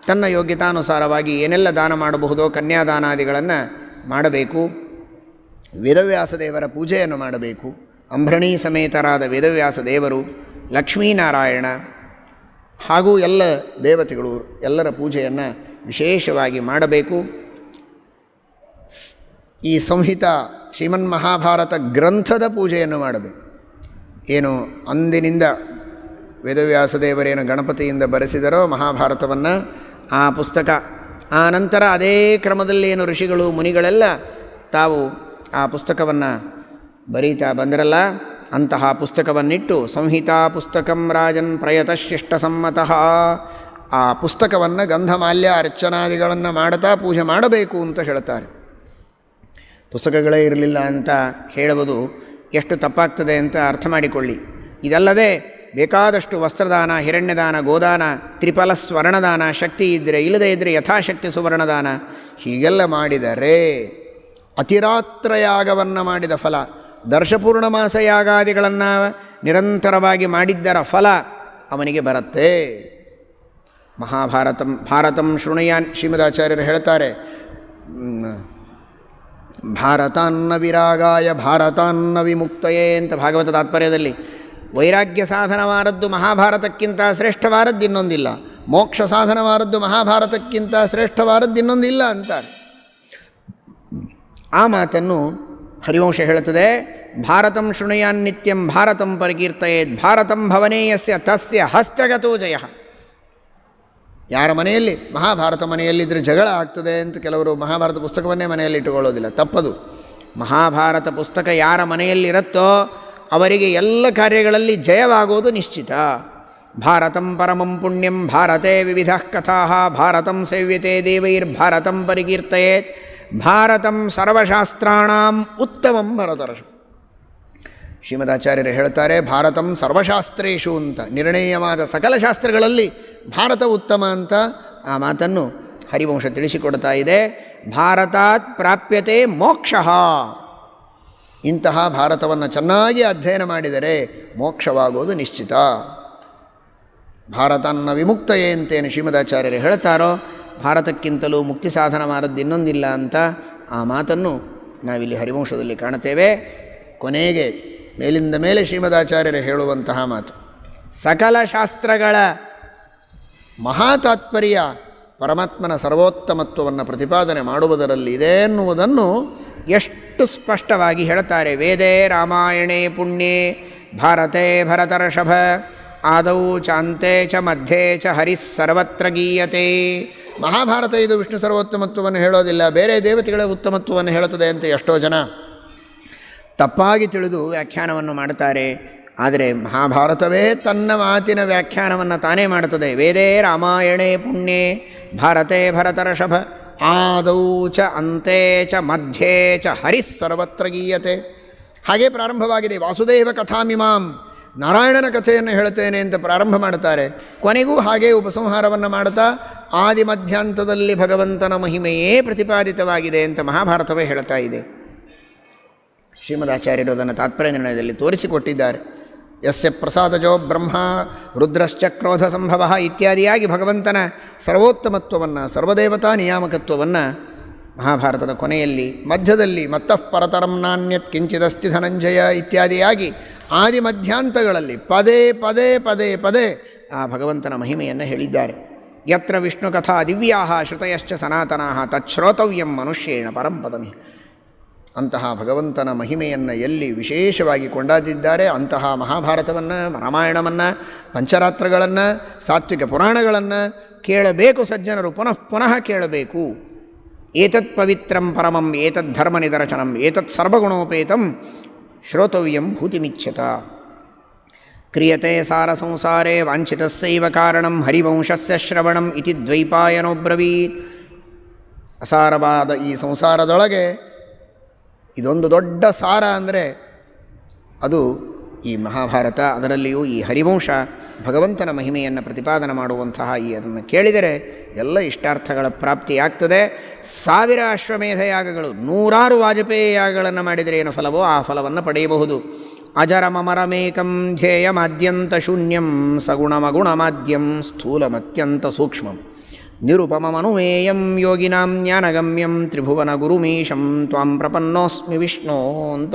ತನ್ನ ಯೋಗ್ಯತಾನುಸಾರವಾಗಿ ಏನೆಲ್ಲ ದಾನ ಮಾಡಬಹುದೋ ಕನ್ಯಾದಾನಾದಿಗಳನ್ನು ಮಾಡಬೇಕು. ವೇದವ್ಯಾಸ ದೇವರ ಪೂಜೆಯನ್ನು ಮಾಡಬೇಕು. ಅಂಬ್ರಣೀ ಸಮೇತರಾದ ವೇದವ್ಯಾಸ ದೇವರು, ಲಕ್ಷ್ಮೀನಾರಾಯಣ ಹಾಗೂ ಎಲ್ಲ ದೇವತೆಗಳು ಎಲ್ಲರ ಪೂಜೆಯನ್ನು ವಿಶೇಷವಾಗಿ ಮಾಡಬೇಕು. ಈ ಸಂಹಿತ ಶ್ರೀಮನ್ಮಹಾಭಾರತ ಗ್ರಂಥದ ಪೂಜೆಯನ್ನು ಮಾಡಬೇಕು. ಏನು ಅಂದಿನಿಂದ ವೇದವ್ಯಾಸ ದೇವರೇನು ಗಣಪತಿಯಿಂದ ಬರೆಸಿದರೋ ಮಹಾಭಾರತವನ್ನು, ಆ ಪುಸ್ತಕ, ಆ ನಂತರ ಅದೇ ಕ್ರಮದಲ್ಲಿ ಏನು ಋಷಿಗಳು ಮುನಿಗಳೆಲ್ಲ ತಾವು ಆ ಪುಸ್ತಕವನ್ನು ಬರೀತಾ ಬಂದ್ರಲ್ಲ, ಅಂತಹ ಪುಸ್ತಕವನ್ನಿಟ್ಟು ಸಂಹಿತಾ ಪುಸ್ತಕಂ ರಾಜನ್ ಪ್ರಯತಶಿಷ್ಟ ಸಮ್ಮತಃ, ಆ ಪುಸ್ತಕವನ್ನು ಗಂಧಮಾಲ್ಯ ಅರ್ಚನಾದಿಗಳನ್ನು ಮಾಡ್ತಾ ಪೂಜೆ ಮಾಡಬೇಕು ಅಂತ ಹೇಳ್ತಾರೆ. ಪುಸ್ತಕಗಳೇ ಇರಲಿಲ್ಲ ಅಂತ ಹೇಳುವುದು ಎಷ್ಟು ತಪ್ಪಾಗ್ತದೆ ಅಂತ ಅರ್ಥ ಮಾಡಿಕೊಳ್ಳಿ. ಇದಲ್ಲದೆ ಬೇಕಾದಷ್ಟು ವಸ್ತ್ರದಾನ, ಹಿರಣ್ಯದಾನ, ಗೋದಾನ, ತ್ರಿಫಲ ಸ್ವರ್ಣದಾನ, ಶಕ್ತಿ ಇದ್ದರೆ, ಇಲ್ಲದೇ ಇದ್ದರೆ ಯಥಾಶಕ್ತಿ ಸುವರ್ಣದಾನ, ಹೀಗೆಲ್ಲ ಮಾಡಿದರೆ ಅತಿರಾತ್ರ ಯಾಗವನ್ನು ಮಾಡಿದ ಫಲ, ದರ್ಶಪೂರ್ಣಮಾಸ ಯಾಗಾದಿಗಳನ್ನು ನಿರಂತರವಾಗಿ ಮಾಡಿದ್ದರ ಫಲ ಅವನಿಗೆ ಬರುತ್ತೆ. ಭಾರತಂ ಶೃಣುಯಾನ್ ಶ್ರೀಮದಾಚಾರ್ಯರು ಹೇಳ್ತಾರೆ, ಭಾರತಾನ್ನ ವಿರಾಗಾಯ ಭಾರತಾನ್ನ ವಿಮುಕ್ತಯೇ ಅಂತ ಭಾಗವತ ತಾತ್ಪರ್ಯದಲ್ಲಿ. ವೈರಾಗ್ಯ ಸಾಧನವಾದದ್ದು ಮಹಾಭಾರತಕ್ಕಿಂತ ಶ್ರೇಷ್ಠವಾದದ್ದು ಇನ್ನೊಂದಿಲ್ಲ, ಮೋಕ್ಷ ಸಾಧನವಾದದ್ದು ಮಹಾಭಾರತಕ್ಕಿಂತ ಶ್ರೇಷ್ಠವಾದದ್ದು ಇನ್ನೊಂದಿಲ್ಲ ಅಂತಾರೆ. ಆ ಮಾತನ್ನು ಹರಿವಂಶ ಹೇಳುತ್ತದೆ. ಭಾರತಂ ಶೃಣುಯಾನ್ ನಿತ್ಯಂ ಭಾರತಂ ಪರಿಕೀರ್ತಯೇತ್ ಭಾರತಂ ಭವನೇಯಸ್ಯ ತಸ್ಯ ಹಸ್ತಗತೋ ಜಯ. ಯಾರ ಮನೆಯಲ್ಲಿ ಮಹಾಭಾರತ ಮನೆಯಲ್ಲಿದ್ದರೆ ಜಗಳ ಆಗ್ತದೆ ಅಂತ ಕೆಲವರು ಮಹಾಭಾರತ ಪುಸ್ತಕವನ್ನೇ ಮನೆಯಲ್ಲಿ ಇಟ್ಟುಕೊಳ್ಳೋದಿಲ್ಲ, ತಪ್ಪದು. ಮಹಾಭಾರತ ಪುಸ್ತಕ ಯಾರ ಮನೆಯಲ್ಲಿರುತ್ತೋ ಅವರಿಗೆ ಎಲ್ಲ ಕಾರ್ಯಗಳಲ್ಲಿ ಜಯವಾಗೋದು ನಿಶ್ಚಿತ. ಭಾರತಂ ಪರಮಂ ಪುಣ್ಯಂ ಭಾರತೆ ವಿವಿಧ ಕಥಾ ಭಾರತಂ ಸೇವ್ಯತೆ ದೇವೈರ್ಭಾರತಂ ಪರಿಕೀರ್ತಯೇತ್ ಭಾರತಂ ಸರ್ವಶಾಸ್ತ್ರಾಣಾಂ ಉತ್ತಮಂ ಭರತರ್ಷಭ. ಶ್ರೀಮದಾಚಾರ್ಯರು ಹೇಳ್ತಾರೆ, ಭಾರತಂ ಸರ್ವಶಾಸ್ತ್ರೇಷು ಅಂತ, ನಿರ್ಣಯವಾದ ಸಕಲ ಶಾಸ್ತ್ರಗಳಲ್ಲಿ ಭಾರತ ಉತ್ತಮ ಅಂತ ಆ ಮಾತನ್ನು ಹರಿವಂಶ ತಿಳಿಸಿಕೊಡ್ತಾ ಇದೆ. ಭಾರತಾತ್ ಪ್ರಾಪ್ಯತೆ ಮೋಕ್ಷ. ಇಂತಹ ಭಾರತವನ್ನು ಚೆನ್ನಾಗಿ ಅಧ್ಯಯನ ಮಾಡಿದರೆ ಮೋಕ್ಷವಾಗೋದು ನಿಶ್ಚಿತ. ಭಾರತನ್ನ ವಿಮುಕ್ತಯೇ ಅಂತೇನು ಶ್ರೀಮದಾಚಾರ್ಯರು ಹೇಳ್ತಾರೋ, ಭಾರತಕ್ಕಿಂತಲೂ ಮುಕ್ತಿ ಸಾಧನವಾದದ್ದು ಇನ್ನೊಂದಿಲ್ಲ ಅಂತ ಆ ಮಾತನ್ನು ನಾವಿಲ್ಲಿ ಹರಿವಂಶದಲ್ಲಿ ಕಾಣುತ್ತೇವೆ. ಕೊನೆಗೆ ಮೇಲಿಂದ ಮೇಲೆ ಶ್ರೀಮದಾಚಾರ್ಯರು ಹೇಳುವಂತಹ ಮಾತು, ಸಕಲ ಶಾಸ್ತ್ರಗಳ ಮಹಾತಾತ್ಪರ್ಯ ಪರಮಾತ್ಮನ ಸರ್ವೋತ್ತಮತ್ವವನ್ನು ಪ್ರತಿಪಾದನೆ ಮಾಡುವುದರಲ್ಲಿ ಇದೆ ಎನ್ನುವುದನ್ನು ಎಷ್ಟು ಸ್ಪಷ್ಟವಾಗಿ ಹೇಳ್ತಾರೆ. ವೇದೇ ರಾಮಾಯಣೇ ಪುಣ್ಯೇ ಭಾರತೆ ಭರತರ್ಷಭ ಆದೌ ಚಾಂತೆ ಚ ಮಧ್ಯೆ ಚ ಹರಿಃ ಸರ್ವತ್ರ ಗೀಯತೆ. ಮಹಾಭಾರತ ಇದು ವಿಷ್ಣು ಸರ್ವೋತ್ತಮತ್ವವನ್ನು ಹೇಳೋದಿಲ್ಲ, ಬೇರೆ ದೇವತೆಗಳ ಉತ್ತಮತ್ವವನ್ನು ಹೇಳುತ್ತದೆ ಅಂತ ಎಷ್ಟೋ ಜನ ತಪ್ಪಾಗಿ ತಿಳಿದು ವ್ಯಾಖ್ಯಾನವನ್ನು ಮಾಡುತ್ತಾರೆ. ಆದರೆ ಮಹಾಭಾರತವೇ ತನ್ನ ಮಾತಿನ ವ್ಯಾಖ್ಯಾನವನ್ನು ತಾನೇ ಮಾಡುತ್ತದೆ. ವೇದೇ ರಾಮಾಯಣೇ ಪುಣ್ಯೇ ಭಾರತೆ ಭರತರ್ಷಭ ಆದೌ ಚ ಅಂತೆ ಚ ಮಧ್ಯೆ ಚ ಹರಿಃ ಸರ್ವತ್ರ ಗೀಯತೆ. ಹಾಗೇ ಪ್ರಾರಂಭವಾಗಿದೆ. ವಾಸುದೇವ ಕಥಾಮಿಮಾಂ, ನಾರಾಯಣನ ಕಥೆಯನ್ನು ಹೇಳುತ್ತೇನೆ ಅಂತ ಪ್ರಾರಂಭ ಮಾಡುತ್ತಾರೆ. ಕೊನೆಗೂ ಹಾಗೇ ಉಪಸಂಹಾರವನ್ನು ಮಾಡುತ್ತಾ ಆದಿ ಮಧ್ಯಾಂತದಲ್ಲಿ ಭಗವಂತನ ಮಹಿಮೆಯೇ ಪ್ರತಿಪಾದಿತವಾಗಿದೆ ಅಂತ ಮಹಾಭಾರತವೇ ಹೇಳ್ತಾ ಇದೆ. ಶ್ರೀಮದಾಚಾರ್ಯರು ಅದನ್ನು ತಾತ್ಪರ್ಯ ನಿರ್ಣಯದಲ್ಲಿ ತೋರಿಸಿಕೊಟ್ಟಿದ್ದಾರೆ. ಯಸ್ಯ ಪ್ರಸಾದಜೋ ಬ್ರಹ್ಮ ರುದ್ರಶ್ಚ ಕ್ರೋಧ ಸಂಭವ ಇತ್ಯಾದಿಯಾಗಿ ಭಗವಂತನ ಸರ್ವೋತ್ತಮತ್ವವನ್ನು, ಸರ್ವದೇವತಾ ನಿಯಾಮಕತ್ವವನ್ನು ಮಹಾಭಾರತದ ಕೊನೆಯಲ್ಲಿ, ಮಧ್ಯದಲ್ಲಿ ಮತ್ತಃ ಪರತರಂ ನಾನ್ಯತ್ ಕಿಂಚಿದಸ್ತಿ ಧನಂಜಯ ಇತ್ಯಾದಿಯಾಗಿ ಆದಿ ಮಧ್ಯಾಂತಗಳಲ್ಲಿ ಪದೇ ಪದೇ ಪದೇ ಪದೇ ಆ ಭಗವಂತನ ಮಹಿಮೆಯನ್ನು ಹೇಳಿದ್ದಾರೆ. ಯತ್ರ ವಿಷ್ಣು ಕಥಾ ದಿವ್ಯಾ ಶ್ರುತಯಶ್ಚ ಸನಾತನಾ ತಚ್ಶ್ರೋತವ್ಯಂ ಮನುಷ್ಯೇಣ ಪರಂಪದಮಿ. ಅಂತಹ ಭಗವಂತನ ಮಹಿಮೆಯನ್ನು ಎಲ್ಲಿ ವಿಶೇಷವಾಗಿ ಕೊಂಡಾದಿದ್ದಾರೆ ಅಂತಹ ಮಹಾಭಾರತವನ್ನು, ರಾಮಾಯಣವನ್ನು, ಪಂಚರಾತ್ರಗಳನ್ನು, ಸಾತ್ವಿಕ ಪುರಾಣಗಳನ್ನು ಕೇಳಬೇಕು ಸಜ್ಜನರು, ಪುನಃ ಪುನಃ ಕೇಳಬೇಕು. ಏತತ್ ಪವಿತ್ರಂ ಪರಮಂ ಏತದ್ ಧರ್ಮ ನಿದರ್ಶನಂ ಏತತ್ ಸರ್ವಗುಣೋಪೇತಂ ಶ್ರೋತವ್ಯಂ ಭೂತಿಮಿಚ್ಛತ. ಕ್ರಿಯತೆ ಸಾರ ಸಂಸಾರೇ ವಾಂಛಿತಸ್ಸೈವ ಕಾರಣಂ ಹರಿವಂಶಸ್ಯ ಶ್ರವಣಂ ಇತಿ ದ್ವೈಪಾಯನೋಬ್ರವೀತ್. ಅಸಾರವಾದ ಈ ಸಂಸಾರದೊಳಗೆ ಇದೊಂದು ದೊಡ್ಡ ಸಾರ ಅಂದರೆ ಅದು ಈ ಮಹಾಭಾರತ, ಅದರಲ್ಲಿಯೂ ಈ ಹರಿವಂಶ ಭಗವಂತನ ಮಹಿಮೆಯನ್ನು ಪ್ರತಿಪಾದನೆ ಮಾಡುವಂತಹ ಅದನ್ನು ಕೇಳಿದರೆ ಎಲ್ಲ ಇಷ್ಟಾರ್ಥಗಳ ಪ್ರಾಪ್ತಿಯಾಗ್ತದೆ. 1000 ಅಶ್ವಮೇಧ ಯಾಗಗಳು, 100 ವಾಜಪೇಯಿ ಯಾಗಗಳನ್ನು ಮಾಡಿದರೆ ಏನು ಫಲವೋ ಆ ಫಲವನ್ನು ಪಡೆಯಬಹುದು. ಅಜರಮರಮೇಕಂ ಧ್ಯೇಯಮಾದ್ಯಂತ ಶೂನ್ಯಂ ಸಗುಣಮಗುಣಮಾದ್ಯಂ ಸ್ಥೂಲಮತ್ಯಂತ ಸೂಕ್ಷ್ಮಂ ನಿರುಪಮಮನುಮೇಯಂ ಯೋಗಿನಾಂ ಜ್ಞಾನಗಮ್ಯಂ ತ್ರಿಭುವನ ಗುರುಮೀಶಂ ತ್ವಾಂ ಪ್ರಪನ್ನೋಸ್ಮಿ ವಿಷ್ಣು ಅಂತ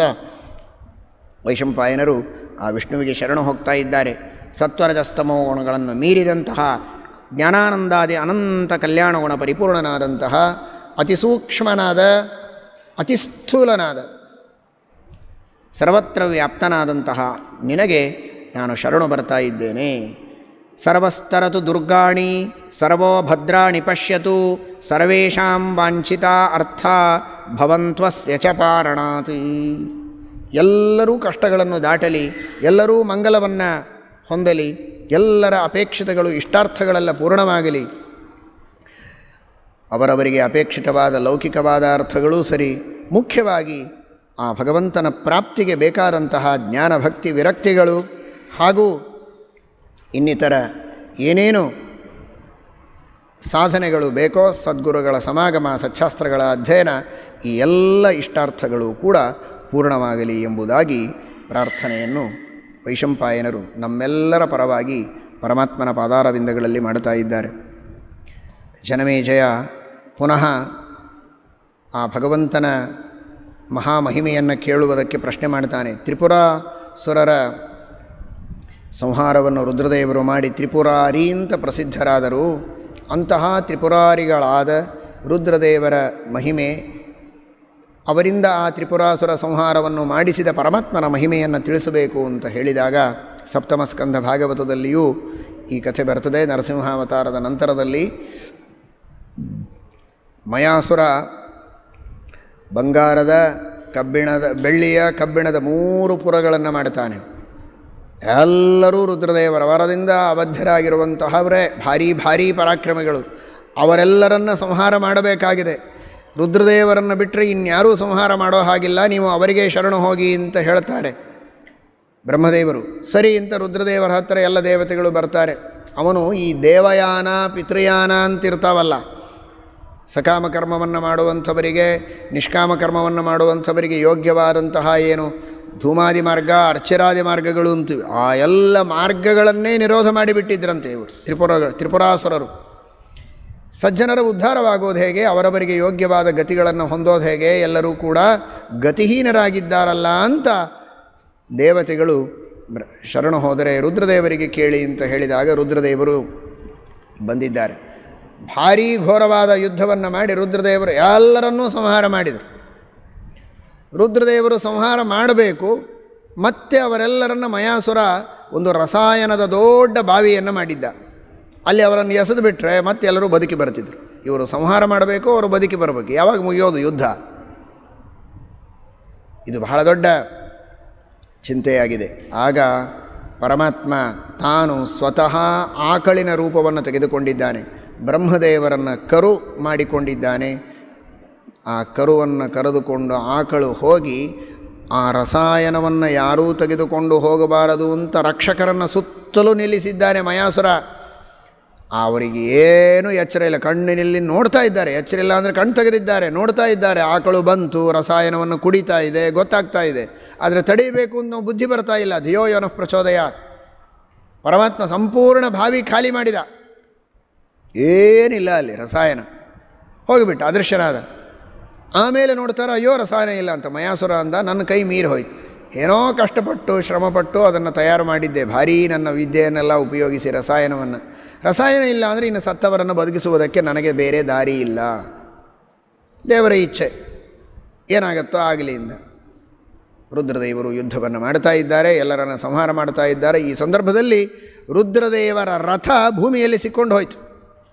ವೈಶಂಪಾಯನರು ಆ ವಿಷ್ಣುವಿಗೆ ಶರಣು ಹೋಗ್ತಾ ಇದ್ದಾರೆ. ಸತ್ವರಜಸ್ತಮೋ ಗುಣಗಳನ್ನು ಮೀರಿದಂತಹ ಜ್ಞಾನಾನಂದಾದಿ ಅನಂತ ಕಲ್ಯಾಣ ಗುಣ ಪರಿಪೂರ್ಣನಾದಂತಹ ಅತಿಸೂಕ್ಷ್ಮನಾದ, ಅತಿಸ್ಥೂಲನಾದ, ಸರ್ವತ್ರ ವ್ಯಾಪ್ತನಾದಂತಹ ನಿನಗೆ ನಾನು ಶರಣು ಬರ್ತಾ ಇದ್ದೇನೆ. ಸರ್ವಸ್ತರತು ದುರ್ಗಾಣಿ ಸರ್ವೋ ಭದ್ರಾಣಿ ಪಶ್ಯತು ಸರ್ವೇಷಾಂ ವಾಂಛಿತಾ ಅರ್ಥ ಭವಂತ್ವಸ್ಯ ಚ ಪಾರಣಾತ್. ಎಲ್ಲರೂ ಕಷ್ಟಗಳನ್ನು ದಾಟಲಿ, ಎಲ್ಲರೂ ಮಂಗಲವನ್ನು ಹೊಂದಲಿ, ಎಲ್ಲರ ಅಪೇಕ್ಷಿತಗಳು ಇಷ್ಟಾರ್ಥಗಳೆಲ್ಲ ಪೂರ್ಣವಾಗಲಿ, ಅವರವರಿಗೆ ಅಪೇಕ್ಷಿತವಾದ ಲೌಕಿಕವಾದ ಅರ್ಥಗಳೂ ಸರಿ, ಮುಖ್ಯವಾಗಿ ಆ ಭಗವಂತನ ಪ್ರಾಪ್ತಿಗೆ ಬೇಕಾದಂತಹ ಜ್ಞಾನ ಭಕ್ತಿ ವಿರಕ್ತಿಗಳು ಹಾಗೂ ಇನ್ನಿತರ ಏನೇನು ಸಾಧನೆಗಳು ಬೇಕೋ, ಸದ್ಗುರುಗಳ ಸಮಾಗಮ, ಸಚ್ಛಾಸ್ತ್ರಗಳ ಅಧ್ಯಯನ, ಈ ಎಲ್ಲ ಇಷ್ಟಾರ್ಥಗಳು ಕೂಡ ಪೂರ್ಣವಾಗಲಿ ಎಂಬುದಾಗಿ ಪ್ರಾರ್ಥನೆಯನ್ನು ವೈಶಂಪಾಯನರು ನಮ್ಮೆಲ್ಲರ ಪರವಾಗಿ ಪರಮಾತ್ಮನ ಪಾದಾರವಿಂದಗಳಲ್ಲಿ ಮಾಡುತ್ತಾ ಇದ್ದಾರೆ. ಜನಮೇಜಯ ಪುನಃ ಆ ಭಗವಂತನ ಮಹಾಮಹಿಮೆಯನ್ನು ಕೇಳುವುದಕ್ಕೆ ಪ್ರಶ್ನೆ ಮಾಡ್ತಾನೆ. ತ್ರಿಪುರಾಸುರರ ಸಂಹಾರವನ್ನು ರುದ್ರದೇವರು ಮಾಡಿ ತ್ರಿಪುರಾರಿ ಅಂತ ಪ್ರಸಿದ್ಧರಾದರು. ಅಂತಹ ತ್ರಿಪುರಾರಿಗಳಾದ ರುದ್ರದೇವರ ಮಹಿಮೆ, ಅವರಿಂದ ಆ ತ್ರಿಪುರಾಸುರ ಸಂಹಾರವನ್ನು ಮಾಡಿಸಿದ ಪರಮಾತ್ಮನ ಮಹಿಮೆಯನ್ನು ತಿಳಿಸಬೇಕು ಅಂತ ಹೇಳಿದಾಗ ಸಪ್ತಮಸ್ಕಂಧ ಭಾಗವತದಲ್ಲಿಯೂ ಈ ಕಥೆ ಬರ್ತದೆ. ನರಸಿಂಹಾವತಾರದ ನಂತರದಲ್ಲಿ ಮಯಾಸುರ ಬಂಗಾರದ, ಬೆಳ್ಳಿಯ, ಕಬ್ಬಿಣದ 3 ಪುರಗಳನ್ನು ಮಾಡ್ತಾನೆ. ಎಲ್ಲರೂ ರುದ್ರದೇವರ ವರದಿಂದ ಅಬದ್ಧರಾಗಿರುವಂತಹವರೇ, ಭಾರೀ ಪರಾಕ್ರಮಿಗಳು. ಅವರೆಲ್ಲರನ್ನ ಸಂಹಾರ ಮಾಡಬೇಕಾಗಿದೆ. ರುದ್ರದೇವರನ್ನು ಬಿಟ್ಟರೆ ಇನ್ಯಾರೂ ಸಂಹಾರ ಮಾಡೋ ಹಾಗಿಲ್ಲ, ನೀವು ಅವರಿಗೆ ಶರಣು ಹೋಗಿ ಅಂತ ಹೇಳ್ತಾರೆ ಬ್ರಹ್ಮದೇವರು. ಸರಿ ಅಂತ ರುದ್ರದೇವರ ಹತ್ತಿರ ಎಲ್ಲ ದೇವತೆಗಳು ಬರ್ತಾರೆ. ಅವನು ಈ ದೇವಯಾನ ಪಿತೃಯಾನ ಅಂತಿರ್ತಾವಲ್ಲ, ಸಕಾಮ ಕರ್ಮವನ್ನು ಮಾಡುವಂಥವರಿಗೆ, ನಿಷ್ಕಾಮ ಕರ್ಮವನ್ನು ಮಾಡುವಂಥವರಿಗೆ ಯೋಗ್ಯವಾದಂತಹ ಏನು ಧೂಮಾದಿ ಮಾರ್ಗ, ಅರ್ಚರಾದಿ ಮಾರ್ಗಗಳು ಅಂತೀವಿ, ಆ ಎಲ್ಲ ಮಾರ್ಗಗಳನ್ನೇ ನಿರೋಧ ಮಾಡಿಬಿಟ್ಟಿದ್ರಂತೆ ಇವರು ತ್ರಿಪುರಾಸುರರು. ಸಜ್ಜನರ ಉದ್ಧಾರವಾಗೋದು ಹೇಗೆ, ಅವರವರಿಗೆ ಯೋಗ್ಯವಾದ ಗತಿಗಳನ್ನು ಹೊಂದೋದು ಹೇಗೆ, ಎಲ್ಲರೂ ಕೂಡ ಗತಿಹೀನರಾಗಿದ್ದಾರಲ್ಲ ಅಂತ ದೇವತೆಗಳು ಶರಣು ಹೋದರೆ ರುದ್ರದೇವರಿಗೆ ಕೇಳಿ ಅಂತ ಹೇಳಿದಾಗ ರುದ್ರದೇವರು ಬಂದಿದ್ದಾರೆ. ಭಾರೀ ಘೋರವಾದ ಯುದ್ಧವನ್ನು ಮಾಡಿ ರುದ್ರದೇವರು ಎಲ್ಲರನ್ನೂ ಸಂಹಾರ ಮಾಡಿದರು. ರುದ್ರದೇವರು ಸಂಹಾರ ಮಾಡಬೇಕು, ಮತ್ತೆ ಅವರೆಲ್ಲರನ್ನ ಮಯಾಸುರ ಒಂದು ರಸಾಯನದ ದೊಡ್ಡ ಬಾವಿಯನ್ನು ಮಾಡಿದ್ದ. ಅಲ್ಲಿ ಅವರನ್ನು ಎಸೆದು ಬಿಟ್ಟರೆ ಮತ್ತೆ ಎಲ್ಲರೂ ಬದುಕಿ ಬರ್ತಿದ್ರು. ಇವರು ಸಂಹಾರ ಮಾಡಬೇಕು, ಅವರು ಬದುಕಿ ಬರಬೇಕು. ಯಾವಾಗ ಮುಗಿಯೋದು ಯುದ್ಧ? ಇದು ಬಹಳ ದೊಡ್ಡ ಚಿಂತೆಯಾಗಿದೆ. ಆಗ ಪರಮಾತ್ಮ ತಾನು ಸ್ವತಃ ಆಕಳಿನ ರೂಪವನ್ನು ತೆಗೆದುಕೊಂಡಿದ್ದಾನೆ. ಬ್ರಹ್ಮದೇವರನ್ನು ಕರು ಮಾಡಿಕೊಂಡಿದ್ದಾನೆ. ಆ ಕರುವನ್ನು ಕರೆದುಕೊಂಡು ಆಕಳು ಹೋಗಿ ಆ ರಸಾಯನವನ್ನು ಯಾರೂ ತೆಗೆದುಕೊಂಡು ಹೋಗಬಾರದು ಅಂತ ರಕ್ಷಕರನ್ನು ಸುತ್ತಲೂ ನಿಲ್ಲಿಸಿದ್ದಾನೆ ಮಯಾಸುರ. ಅವರಿಗೆ ಏನೂ ಎಚ್ಚರ ಇಲ್ಲ, ಕಣ್ಣಿನಲ್ಲಿ ನೋಡ್ತಾ ಇದ್ದಾರೆ. ಎಚ್ಚರ ಇಲ್ಲ ಅಂದರೆ ಕಣ್ಣು ತೆಗೆದಿದ್ದಾರೆ, ನೋಡ್ತಾ ಇದ್ದಾರೆ. ಆಕಳು ಬಂತು, ರಸಾಯನವನ್ನು ಕುಡಿತಾ ಇದೆ, ಗೊತ್ತಾಗ್ತಾ ಇದೆ. ಆದರೆ ತಡೀಬೇಕು ಅನ್ನೋ ಬುದ್ಧಿ ಬರ್ತಾ ಇಲ್ಲ. ಧಿಯೋ ಯೋನಃ ಪ್ರಚೋದಯ. ಪರಮಾತ್ಮ ಸಂಪೂರ್ಣ ಬಾವಿ ಖಾಲಿ ಮಾಡಿದ, ಏನಿಲ್ಲ ಅಲ್ಲಿ ರಸಾಯನ, ಹೋಗಿಬಿಟ್ಟ, ಅದೃಶ್ಯನಾದ. ಆಮೇಲೆ ನೋಡ್ತಾರೆ, ಅಯ್ಯೋ ರಸಾಯನ ಇಲ್ಲ ಅಂತ. ಮಯಾಸುರ ಅಂದ, ನನ್ನ ಕೈ ಮೀರಿ ಹೋಯ್ತು. ಏನೋ ಕಷ್ಟಪಟ್ಟು ಶ್ರಮಪಟ್ಟು ಅದನ್ನು ತಯಾರು ಮಾಡಿದ್ದೆ, ಭಾರೀ ನನ್ನ ವಿದ್ಯೆಯನ್ನೆಲ್ಲ ಉಪಯೋಗಿಸಿ ರಸಾಯನವನ್ನು. ರಸಾಯನ ಇಲ್ಲ ಅಂದರೆ ಇನ್ನು ಸತ್ತವರನ್ನು ಬದುಕಿಸುವುದಕ್ಕೆ ನನಗೆ ಬೇರೆ ದಾರಿ ಇಲ್ಲ, ದೇವರ ಇಚ್ಛೆ, ಏನಾಗುತ್ತೋ ಆಗಲಿ ಇಂದ. ರುದ್ರದೇವರು ಯುದ್ಧವನ್ನು ಮಾಡ್ತಾ ಇದ್ದಾರೆ, ಎಲ್ಲರನ್ನು ಸಂಹಾರ ಮಾಡ್ತಾ ಇದ್ದಾರೆ. ಈ ಸಂದರ್ಭದಲ್ಲಿ ರುದ್ರದೇವರ ರಥ ಭೂಮಿಯಲ್ಲಿ ಸಿಕ್ಕೊಂಡು ಹೋಯ್ತು,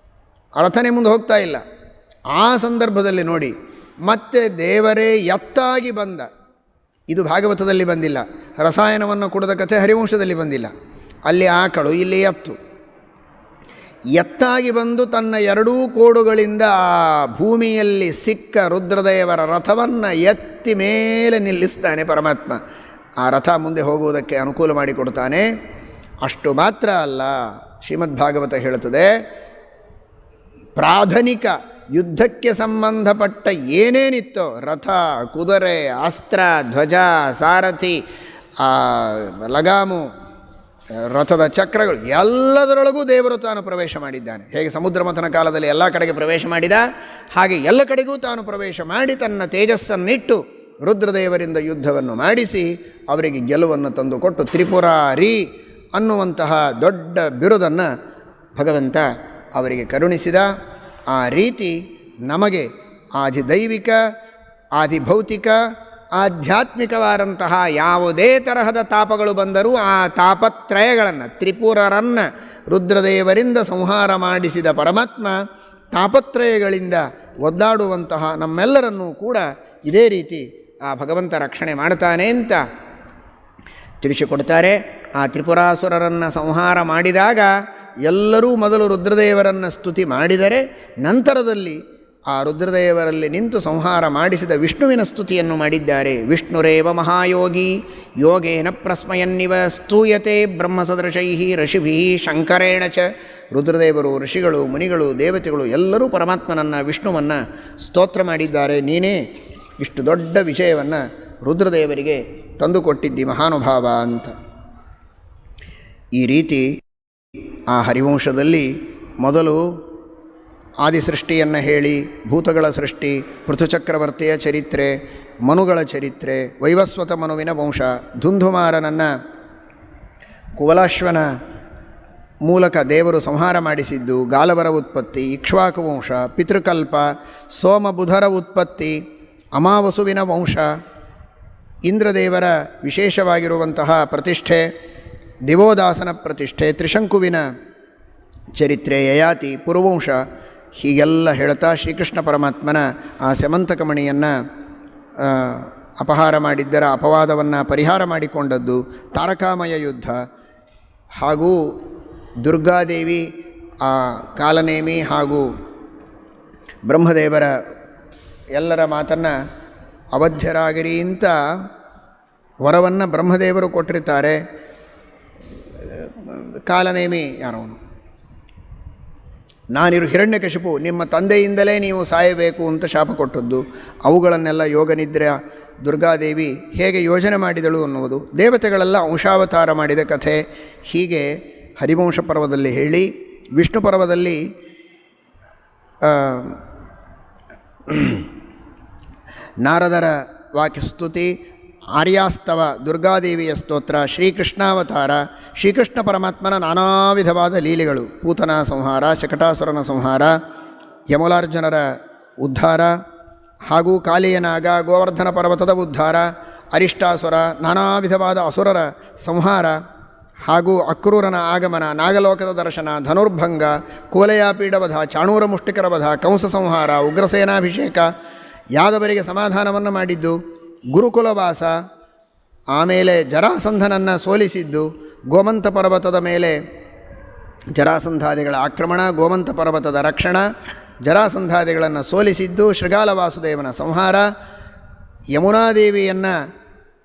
ಆ ರಥನೇ ಮುಂದೆ ಹೋಗ್ತಾ ಇಲ್ಲ. ಆ ಸಂದರ್ಭದಲ್ಲಿ ನೋಡಿ, ಮತ್ತೆ ದೇವರೇ ಎತ್ತಾಗಿ ಬಂದ. ಇದು ಭಾಗವತದಲ್ಲಿ ಬಂದಿಲ್ಲ. ರಸಾಯನವನ್ನು ಕುಡಿದ ಕಥೆ ಹರಿವಂಶದಲ್ಲಿ ಬಂದಿಲ್ಲ. ಅಲ್ಲಿ ಆಕಳು, ಇಲ್ಲಿ ಎತ್ತಾಗಿ ಬಂದು ತನ್ನ ಎರಡೂ ಕೋಡುಗಳಿಂದ ಆ ಭೂಮಿಯಲ್ಲಿ ಸಿಕ್ಕ ರುದ್ರದೇವರ ರಥವನ್ನು ಎತ್ತಿ ಮೇಲೆ ನಿಲ್ಲಿಸ್ತಾನೆ ಪರಮಾತ್ಮ. ಆ ರಥ ಮುಂದೆ ಹೋಗುವುದಕ್ಕೆ ಅನುಕೂಲ ಮಾಡಿಕೊಡ್ತಾನೆ. ಅಷ್ಟು ಮಾತ್ರ ಅಲ್ಲ, ಶ್ರೀಮದ್ಭಾಗವತ ಹೇಳುತ್ತದೆ, ಪ್ರಾಥಮಿಕ ಯುದ್ಧಕ್ಕೆ ಸಂಬಂಧಪಟ್ಟ ಏನೇನಿತ್ತೋ ರಥ, ಕುದುರೆ, ಅಸ್ತ್ರ, ಧ್ವಜ, ಸಾರಥಿ, ಲಗಾಮು, ರಥದ ಚಕ್ರಗಳು, ಎಲ್ಲದರೊಳಗೂ ದೇವರು ತಾನು ಪ್ರವೇಶ ಮಾಡಿದ್ದಾನೆ. ಹೇಗೆ ಸಮುದ್ರ ಮಥನ ಕಾಲದಲ್ಲಿ ಎಲ್ಲ ಕಡೆಗೆ ಪ್ರವೇಶ ಮಾಡಿದ, ಹಾಗೆ ಎಲ್ಲ ಕಡೆಗೂ ತಾನು ಪ್ರವೇಶ ಮಾಡಿ ತನ್ನ ತೇಜಸ್ಸನ್ನಿಟ್ಟು ರುದ್ರದೇವರಿಂದ ಯುದ್ಧವನ್ನು ಮಾಡಿಸಿ ಅವರಿಗೆ ಗೆಲುವನ್ನು ತಂದುಕೊಟ್ಟು ತ್ರಿಪುರಾರಿ ಅನ್ನುವಂತಹ ದೊಡ್ಡ ಬಿರುದನ್ನು ಭಗವಂತ ಅವರಿಗೆ ಕರುಣಿಸಿದ. ಆ ರೀತಿ ನಮಗೆ ಆದಿದೈವಿಕ, ಆದಿಭೌತಿಕ, ಆಧ್ಯಾತ್ಮಿಕವಾದಂತಹ ಯಾವುದೇ ತರಹದ ತಾಪಗಳು ಬಂದರೂ ಆ ತಾಪತ್ರಯಗಳನ್ನು, ತ್ರಿಪುರರನ್ನು ರುದ್ರದೇವರಿಂದ ಸಂಹಾರ ಮಾಡಿಸಿದ ಪರಮಾತ್ಮ ತಾಪತ್ರಯಗಳಿಂದ ಒದ್ದಾಡುವಂತಹ ನಮ್ಮೆಲ್ಲರನ್ನೂ ಕೂಡ ಇದೇ ರೀತಿ ಆ ಭಗವಂತ ರಕ್ಷಣೆ ಮಾಡ್ತಾನೆ ಅಂತ ತಿಳಿಸಿಕೊಡ್ತಾರೆ. ಆ ತ್ರಿಪುರಾಸುರರನ್ನು ಸಂಹಾರ ಮಾಡಿದಾಗ ಎಲ್ಲರೂ ಮೊದಲು ರುದ್ರದೇವರನ್ನು ಸ್ತುತಿ ಮಾಡಿದರೆ ನಂತರದಲ್ಲಿ ಆ ರುದ್ರದೇವರಲ್ಲಿ ನಿಂತು ಸಂಹಾರ ಮಾಡಿಸಿದ ವಿಷ್ಣುವಿನ ಸ್ತುತಿಯನ್ನು ಮಾಡಿದ್ದಾರೆ. ವಿಷ್ಣುರೇವ ಮಹಾಯೋಗಿ ಯೋಗೇನ ಪ್ರಸ್ಮಯನ್ನಿವ ಸ್ತೂಯತೆ ಬ್ರಹ್ಮಸದೃಶೈ ಋಷಿಭಿ ಶಂಕರೇಣ ಚ. ರುದ್ರದೇವರು, ಋಷಿಗಳು, ಮುನಿಗಳು, ದೇವತೆಗಳು ಎಲ್ಲರೂ ಪರಮಾತ್ಮನನ್ನು ವಿಷ್ಣುವನ್ನು ಸ್ತೋತ್ರ ಮಾಡಿದ್ದಾರೆ. ನೀನೇ ಇಷ್ಟು ದೊಡ್ಡ ವಿಷಯವನ್ನು ರುದ್ರದೇವರಿಗೆ ತಂದುಕೊಟ್ಟಿದ್ದಿ ಮಹಾನುಭಾವ ಅಂತ. ಈ ರೀತಿ ಆ ಹರಿವಂಶದಲ್ಲಿ ಮೊದಲು ಆದಿಸೃಷ್ಟಿಯನ್ನು ಹೇಳಿ, ಭೂತಗಳ ಸೃಷ್ಟಿ, ಪೃಥುಚಕ್ರವರ್ತಿಯ ಚರಿತ್ರೆ, ಮನುಗಳ ಚರಿತ್ರೆ, ವೈವಸ್ವತ ಮನುವಿನ ವಂಶ, ಧುಂಧುಮಾರನನ್ನು ಕುವಲಾಶ್ವನ ಮೂಲಕ ದೇವರು ಸಂಹಾರ ಮಾಡಿಸಿದ್ದು, ಗಾಲವರ ಉತ್ಪತ್ತಿ, ಇಕ್ಷ್ವಾಕು ವಂಶ, ಪಿತೃಕಲ್ಪ, ಸೋಮಬುಧರ ಉತ್ಪತ್ತಿ, ಅಮಾವಸುವಿನ ವಂಶ, ಇಂದ್ರದೇವರ ವಿಶೇಷವಾಗಿರುವಂತಹ ಪ್ರತಿಷ್ಠೆ, ದಿವೋದಾಸನ ಪ್ರತಿಷ್ಠೆ, ತ್ರಿಶಂಕುವಿನ ಚರಿತ್ರೆ, ಯಯಾತಿ, ಪುರುವಂಶ, ಹೀಗೆಲ್ಲ ಹೇಳ್ತಾ ಶ್ರೀಕೃಷ್ಣ ಪರಮಾತ್ಮನ ಆ ಸ್ಯಮಂತಕಮಣಿಯನ್ನು ಅಪಹಾರ ಮಾಡಿದ್ದರ ಅಪವಾದವನ್ನು ಪರಿಹಾರ ಮಾಡಿಕೊಂಡದ್ದು, ತಾರಕಾಮಯ ಯುದ್ಧ, ಹಾಗೂ ದುರ್ಗಾದೇವಿ ಆ ಕಾಲನೇಮಿ ಹಾಗೂ ಬ್ರಹ್ಮದೇವರ ಎಲ್ಲರ ಮಾತನ್ನು ಅವಧ್ಯರಾಗಿರಿ ಅಂತ ವರವನ್ನು ಬ್ರಹ್ಮದೇವರು ಕೊಟ್ಟಿರ್ತಾರೆ. ಕಾಲನೇಮಿ ಯಾರವನು, ನಾನಿರು ಹಿರಣ್ಯಕಶಿಪು, ನಿಮ್ಮ ತಂದೆಯಿಂದಲೇ ನೀವು ಸಾಯಬೇಕು ಅಂತ ಶಾಪ ಕೊಟ್ಟದ್ದು. ಅವುಗಳನ್ನೆಲ್ಲ ಯೋಗನಿದ್ರೆ ದುರ್ಗಾದೇವಿ ಹೇಗೆ ಯೋಜನೆ ಮಾಡಿದಳು ಅನ್ನುವುದು, ದೇವತೆಗಳೆಲ್ಲ ಅಂಶಾವತಾರ ಮಾಡಿದ ಕಥೆ ಹೀಗೆ ಹರಿವಂಶ ಪರ್ವದಲ್ಲಿ ಹೇಳಿ, ವಿಷ್ಣು ಪರ್ವದಲ್ಲಿ ನಾರದರ ವಾಕ್ಯಸ್ತುತಿ, ಆರ್ಯಾಸ್ತವ, ದುರ್ಗಾದೇವಿಯ ಸ್ತೋತ್ರ, ಶ್ರೀಕೃಷ್ಣಾವತಾರ, ಶ್ರೀಕೃಷ್ಣ ಪರಮಾತ್ಮನ ನಾನಾ ವಿಧವಾದ ಲೀಲೆಗಳು, ಪೂತನ ಸಂಹಾರ, ಶಕಟಾಸುರನ ಸಂಹಾರ, ಯಮಲಾರ್ಜುನರ ಉದ್ಧಾರ, ಹಾಗೂ ಕಾಲಿಯನಾಗ, ಗೋವರ್ಧನ ಪರ್ವತದ ಉದ್ಧಾರ, ಅರಿಷ್ಟಾಸುರ, ನಾನಾ ವಿಧವಾದ ಅಸುರರ ಸಂಹಾರ, ಹಾಗೂ ಅಕ್ರೂರನ ಆಗಮನ, ನಾಗಲೋಕದ ದರ್ಶನ, ಧನುರ್ಭಂಗ, ಕೋಲೆಯಾಪೀಡವಧ, ಚಾಣೂರ ಮುಷ್ಟಿಕರ ವಧ, ಕಂಸ ಸಂಹಾರ, ಉಗ್ರಸೇನಾಭಿಷೇಕ, ಯಾದವರಿಗೆ ಸಮಾಧಾನವನ್ನು ಮಾಡಿದ್ದು, ಗುರುಕುಲವಾಸ, ಆಮೇಲೆ ಜರಾಸಂಧನನ್ನು ಸೋಲಿಸಿದ್ದು, ಗೋಮಂತ ಪರ್ವತದ ಮೇಲೆ ಜರಾಸಂಧಾದಿಗಳ ಆಕ್ರಮಣ, ಗೋಮಂತ ಪರ್ವತದ ರಕ್ಷಣಾ, ಜರಾಸಂಧಾದಿಗಳನ್ನು ಸೋಲಿಸಿದ್ದು, ಶೃಗಾಲ ವಾಸುದೇವನ ಸಂಹಾರ, ಯಮುನಾದೇವಿಯನ್ನು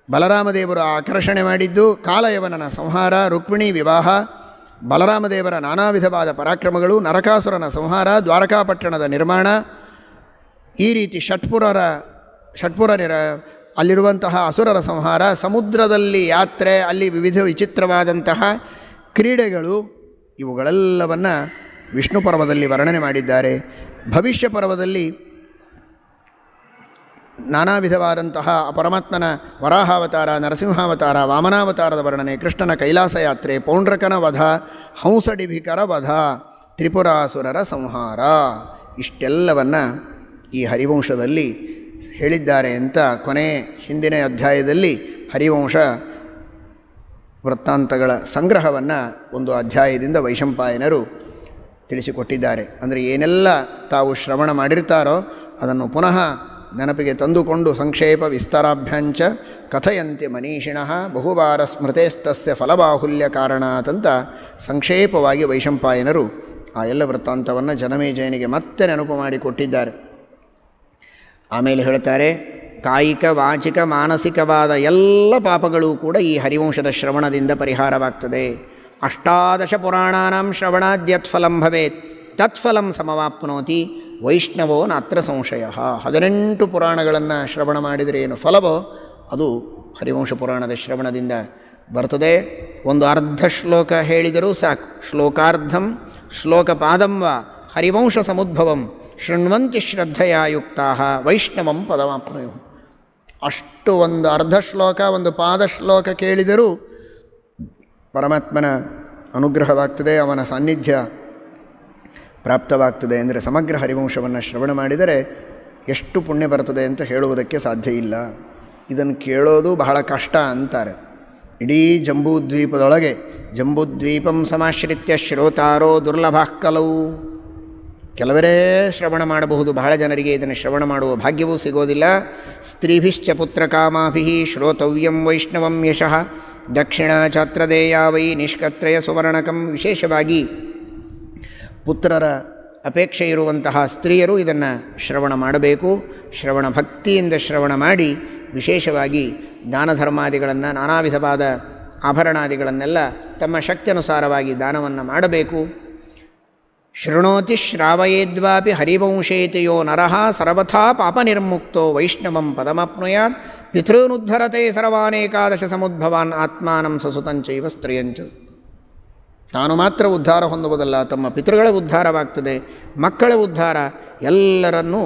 ಬಲರಾಮದೇವರು ಆಕರ್ಷಣೆ ಮಾಡಿದ್ದು, ಕಾಲಯವನನ ಸಂಹಾರ, ರುಕ್ಮಿಣಿ ವಿವಾಹ, ಬಲರಾಮದೇವರ ನಾನಾ ವಿಧವಾದ ಪರಾಕ್ರಮಗಳು, ನರಕಾಸುರನ ಸಂಹಾರ, ದ್ವಾರಕಾಪಟ್ಟಣದ ನಿರ್ಮಾಣ, ಈ ರೀತಿ ಷಟ್ಪುರರ ಅಲ್ಲಿರುವಂತಹ ಅಸುರರ ಸಂಹಾರ, ಸಮುದ್ರದಲ್ಲಿ ಯಾತ್ರೆ, ಅಲ್ಲಿ ವಿವಿಧ ವಿಚಿತ್ರವಾದಂತಹ ಕ್ರೀಡೆಗಳು, ಇವುಗಳೆಲ್ಲವನ್ನು ವಿಷ್ಣು ಪರ್ವದಲ್ಲಿ ವರ್ಣನೆ ಮಾಡಿದ್ದಾರೆ. ಭವಿಷ್ಯ ಪರ್ವದಲ್ಲಿ ನಾನಾ ವಿಧವಾದಂತಹ ಪರಮಾತ್ಮನ ವರಾಹಾವತಾರ, ನರಸಿಂಹಾವತಾರ, ವಾಮನಾವತಾರದ ವರ್ಣನೆ, ಕೃಷ್ಣನ ಕೈಲಾಸ ಯಾತ್ರೆ, ಪೌಂಡ್ರಕನ ವಧ, ಹಂಸಡಿಭಿಕರ ವಧ, ತ್ರಿಪುರಾಸುರರ ಸಂಹಾರ, ಇಷ್ಟೆಲ್ಲವನ್ನು ಈ ಹರಿವಂಶದಲ್ಲಿ ಹೇಳಿದ್ದಾರೆ ಅಂತ ಕೊನೆ ಹಿಂದಿನ ಅಧ್ಯಾಯದಲ್ಲಿ ಹರಿವಂಶ ವೃತ್ತಾಂತಗಳ ಸಂಗ್ರಹವನ್ನು ಒಂದು ಅಧ್ಯಾಯದಿಂದ ವೈಶಂಪಾಯನರು ತಿಳಿಸಿಕೊಟ್ಟಿದ್ದಾರೆ. ಅಂದರೆ ಏನೆಲ್ಲ ತಾವು ಶ್ರವಣ ಮಾಡಿರ್ತಾರೋ ಅದನ್ನು ಪುನಃ ನೆನಪಿಗೆ ತಂದುಕೊಂಡು ಸಂಕ್ಷೇಪ ವಿಸ್ತಾರಾಭ್ಯಾಂಚ ಕಥಯಂತೆ ಮನೀಷಿಣಃ ಬಹುವಾರ ಸ್ಮೃತೇಸ್ತಸ್ಯ ಫಲಬಾಹುಲ್ಯ ಕಾರಣಾತಂತ ಸಂಕ್ಷೇಪವಾಗಿ ವೈಶಂಪಾಯನರು ಆ ಎಲ್ಲ ವೃತ್ತಾಂತವನ್ನು ಜನಮೇಜಯನಿಗೆ ಮತ್ತೆ ನೆನಪು ಮಾಡಿಕೊಟ್ಟಿದ್ದಾರೆ. ಆಮೇಲೆ ಹೇಳ್ತಾರೆ, ಕಾಯಿಕ, ವಾಚಿಕ, ಮಾನಸಿಕವಾದ ಎಲ್ಲ ಪಾಪಗಳು ಕೂಡ ಈ ಹರಿವಂಶದ ಶ್ರವಣದಿಂದ ಪರಿಹಾರವಾಗ್ತದೆ. ಅಷ್ಟಾದಶ ಪುರಾಣಾನಾಂ ಶ್ರವಣಾದ್ಯತ್ಫಲಂ ಭವೇತ್ ತತ್ಫಲಂ ಸಮವಾಪ್ನೋತಿ ವೈಷ್ಣವೋ ನಾತ್ರ ಸಂಶಯ. 18 ಪುರಾಣಗಳನ್ನು ಶ್ರವಣ ಮಾಡಿದರೆ ಏನು ಫಲವೋ ಅದು ಹರಿವಂಶ ಪುರಾಣದ ಶ್ರವಣದಿಂದ ಬರ್ತದೆ. ಒಂದು ಅರ್ಧ ಶ್ಲೋಕ ಹೇಳಿದರೂ ಸಾಕು. ಶ್ಲೋಕಾರ್ಧಂ ಶ್ಲೋಕಪಾದಂ ವಾ ಹರಿವಂಶ ಸಮುದ್ಭವಂ ಶೃಣ್ವಂತಿ ಶ್ರದ್ಧೆಯ ಯುಕ್ತಾ ವೈಷ್ಣವಂ ಪದಮಾಪ್ನುಯು. ಅಷ್ಟು ಒಂದು ಅರ್ಧ ಶ್ಲೋಕ, ಒಂದು ಪಾದ ಶ್ಲೋಕ ಕೇಳಿದರೂ ಪರಮಾತ್ಮನ ಅನುಗ್ರಹವಾಗ್ತದೆ, ಅವನ ಸಾನ್ನಿಧ್ಯ ಪ್ರಾಪ್ತವಾಗ್ತದೆ. ಅಂದರೆ ಸಮಗ್ರ ಹರಿವಂಶವನ್ನು ಶ್ರವಣ ಮಾಡಿದರೆ ಎಷ್ಟು ಪುಣ್ಯ ಬರ್ತದೆ ಅಂತ ಹೇಳುವುದಕ್ಕೆ ಸಾಧ್ಯ ಇಲ್ಲ. ಇದನ್ನು ಕೇಳೋದು ಬಹಳ ಕಷ್ಟ ಅಂತಾರೆ. ಇಡೀ ಜಂಬೂದ್ವೀಪದೊಳಗೆ ಜಂಬೂದ್ವೀಪಂ ಸಮಾಶ್ರಿತ್ಯ ಶ್ರೋತಾರೋ ದುರ್ಲಭಃ ಕಲವು. ಕೆಲವರೇ ಶ್ರವಣ ಮಾಡಬಹುದು, ಬಹಳ ಜನರಿಗೆ ಇದನ್ನು ಶ್ರವಣ ಮಾಡುವ ಭಾಗ್ಯವೂ ಸಿಗೋದಿಲ್ಲ. ಸ್ತ್ರೀಭಿಶ್ಚ ಪುತ್ರಕಾಮಾಭಿ ಶ್ರೋತವ್ಯಂ ವೈಷ್ಣವಂ ಯಶಃ ದಕ್ಷಿಣ ಛಾತ್ರದೇಯ ವೈ ನಿಷ್ಕತ್ರಯ ಸುವರ್ಣಕಂ. ವಿಶೇಷವಾಗಿ ಪುತ್ರರ ಅಪೇಕ್ಷೆ ಇರುವಂತಹ ಸ್ತ್ರೀಯರು ಇದನ್ನು ಶ್ರವಣ ಮಾಡಬೇಕು. ಶ್ರವಣ ಭಕ್ತಿಯಿಂದ ಶ್ರವಣ ಮಾಡಿ ವಿಶೇಷವಾಗಿ ದಾನ ಧರ್ಮಾದಿಗಳನ್ನು, ನಾನಾ ವಿಧವಾದ ಆಭರಣಾದಿಗಳನ್ನೆಲ್ಲ ತಮ್ಮ ಶಕ್ತಿಯನುಸಾರವಾಗಿ ದಾನವನ್ನು ಮಾಡಬೇಕು. ಶೃಣೋತಿ ಶ್ರಾವಯೇದ್ವಾಪಿ ಹರಿವಂಶೇತಿ ಯೋ ನರಃ ಸರ್ವಥಾ ಪಾಪನಿರ್ಮುಕ್ತೋ ವೈಷ್ಣವಂ ಪದಮಾಪ್ನುಯಾತ್ ಪಿತॄನುದ್ಧರತೆ ಸರ್ವಾನೇಕಾದಶ ಸಮುದ್ಭವಾನ್ ಆತ್ಮಾನಂ ಸಸುತಂಚೈವ ಸ್ತ್ರೀಯಂಚ. ತಾನು ಮಾತ್ರ ಉದ್ಧಾರ ಹೊಂದುವುದಲ್ಲ, ತಮ್ಮ ಪಿತೃಗಳ ಉದ್ಧಾರವಾಗ್ತದೆ, ಮಕ್ಕಳ ಉದ್ಧಾರ, ಎಲ್ಲರನ್ನೂ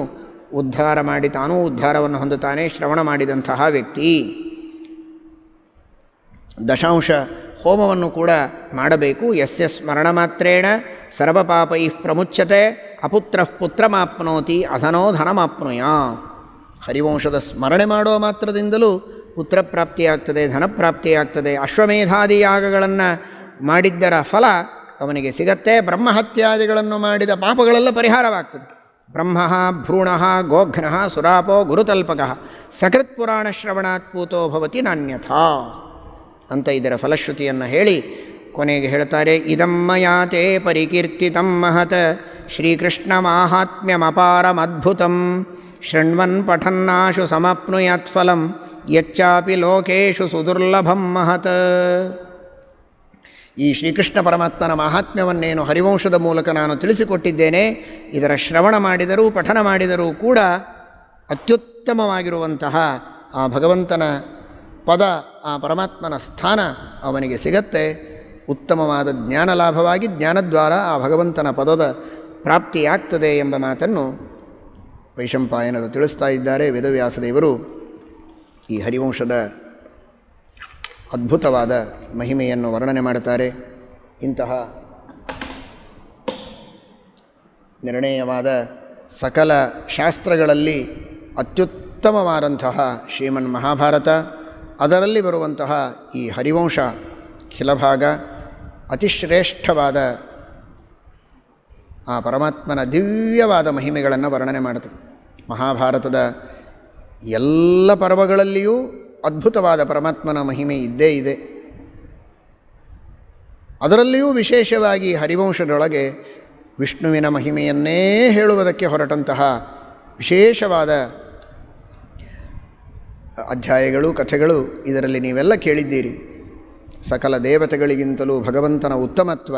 ಉದ್ಧಾರ ಮಾಡಿ ತಾನೂ ಉದ್ಧಾರವನ್ನು ಹೊಂದುತ್ತಾನೆ ಶ್ರವಣ ಮಾಡಿದಂತಹ ವ್ಯಕ್ತಿ. ದಶಾಂಶ ಹೋಮವನ್ನು ಕೂಡ ಮಾಡಬೇಕು. ಯಸ್ಯ ಸ್ಮರಣ ಮಾತ್ರೇಣ ಸರ್ವಪಾಪೈ ಪ್ರಮುಚ್ಯತೆ ಅಪುತ್ರ ಪುತ್ರಮಾಪ್ನೋತಿ ಅಧನೋ ಧನಮಾಪ್ನುಯ. ಹರಿವಂಶದ ಸ್ಮರಣೆ ಮಾಡುವ ಮಾತ್ರದಿಂದಲೂ ಪುತ್ರ ಪ್ರಾಪ್ತಿಯಾಗ್ತದೆ, ಧನಪ್ರಾಪ್ತಿಯಾಗ್ತದೆ. ಅಶ್ವಮೇಧಾದಿ ಯಾಗಗಳನ್ನು ಮಾಡಿದ್ದರ ಫಲ ಅವನಿಗೆ ಸಿಗತ್ತೆ. ಬ್ರಹ್ಮಹತ್ಯಾದಿಗಳನ್ನು ಮಾಡಿದ ಪಾಪಗಳೆಲ್ಲ ಪರಿಹಾರವಾಗ್ತದೆ. ಬ್ರಹ್ಮ ಭ್ರೂಣ ಗೋಘ್ನ ಸುರಾಪೋ ಗುರುತಲ್ಪಕ ಸಕೃತ್ ಪುರಾಣ ಶ್ರವಣಾತ್ ಪೂತೋ ಭವತಿ ನಾನ್ಯಥಾ ಅಂತ ಇದರ ಫಲಶ್ರುತಿಯನ್ನು ಹೇಳಿ ಕೊನೆಗೆ ಹೇಳ್ತಾರೆ, ಇದಮ್ಮಯಾತೆ ಪರಿಕೀರ್ತಿತಂ ಮಹತ್ ಶ್ರೀಕೃಷ್ಣ ಮಾಹಾತ್ಮ್ಯಮಪಾರಮದ್ಭುತಂ ಶೃಣ್ವನ್ ಪಠನ್ನಾಶು ಸಮಪ್ನುಯಾತ್ ಫಲಂ ಯಚ್ಚಾಪಿ ಲೋಕೇಶು ಸುದುರ್ಲಭಂ ಮಹತ್. ಈ ಶ್ರೀಕೃಷ್ಣ ಪರಮಾತ್ಮನ ಮಹಾತ್ಮ್ಯವನ್ನೇನು ಹರಿವಂಶದ ಮೂಲಕ ನಾನು ತಿಳಿಸಿಕೊಟ್ಟಿದ್ದೇನೆ, ಇದರ ಶ್ರವಣ ಮಾಡಿದರೂ ಪಠನ ಮಾಡಿದರೂ ಕೂಡ ಅತ್ಯುತ್ತಮವಾಗಿರುವಂತಹ ಆ ಭಗವಂತನ ಪದ, ಆ ಪರಮಾತ್ಮನ ಸ್ಥಾನ ಅವನಿಗೆ ಸಿಗತ್ತೆ. ಉತ್ತಮವಾದ ಜ್ಞಾನ ಲಾಭವಾಗಿ ಜ್ಞಾನದ್ವಾರ ಆ ಭಗವಂತನ ಪದದ ಪ್ರಾಪ್ತಿಯಾಗ್ತದೆ ಎಂಬ ಮಾತನ್ನು ವೈಶಂಪಾಯನರು ತಿಳಿಸ್ತಾ ಇದ್ದಾರೆ. ವೇದವ್ಯಾಸದೇವರು ಈ ಹರಿವಂಶದ ಅದ್ಭುತವಾದ ಮಹಿಮೆಯನ್ನು ವರ್ಣನೆ ಮಾಡುತ್ತಾರೆ. ಇಂತಹ ನಿರ್ಣಯವಾದ ಸಕಲ ಶಾಸ್ತ್ರಗಳಲ್ಲಿ ಅತ್ಯುತ್ತಮವಾದಂತಹ ಶ್ರೀಮನ್ ಮಹಾಭಾರತ, ಅದರಲ್ಲಿ ಬರುವಂತಹ ಈ ಹರಿವಂಶ ಖಿಲಭಾಗ ಅತಿಶ್ರೇಷ್ಠವಾದ ಆ ಪರಮಾತ್ಮನ ದಿವ್ಯವಾದ ಮಹಿಮೆಗಳನ್ನು ವರ್ಣನೆ ಮಾಡುತ್ತದೆ. ಮಹಾಭಾರತದ ಎಲ್ಲ ಪರ್ವಗಳಲ್ಲಿಯೂ ಅದ್ಭುತವಾದ ಪರಮಾತ್ಮನ ಮಹಿಮೆ ಇದ್ದೇ ಇದೆ. ಅದರಲ್ಲಿಯೂ ವಿಶೇಷವಾಗಿ ಹರಿವಂಶದೊಳಗೆ ವಿಷ್ಣುವಿನ ಮಹಿಮೆಯನ್ನೇ ಹೇಳುವುದಕ್ಕೆ ಹೊರಟಂತಹ ವಿಶೇಷವಾದ ಅಧ್ಯಾಯಗಳು, ಕಥೆಗಳು ಇದರಲ್ಲಿ ನೀವೆಲ್ಲ ಕೇಳಿದ್ದೀರಿ. ಸಕಲ ದೇವತೆಗಳಿಗಿಂತಲೂ ಭಗವಂತನ ಉತ್ತಮತ್ವ,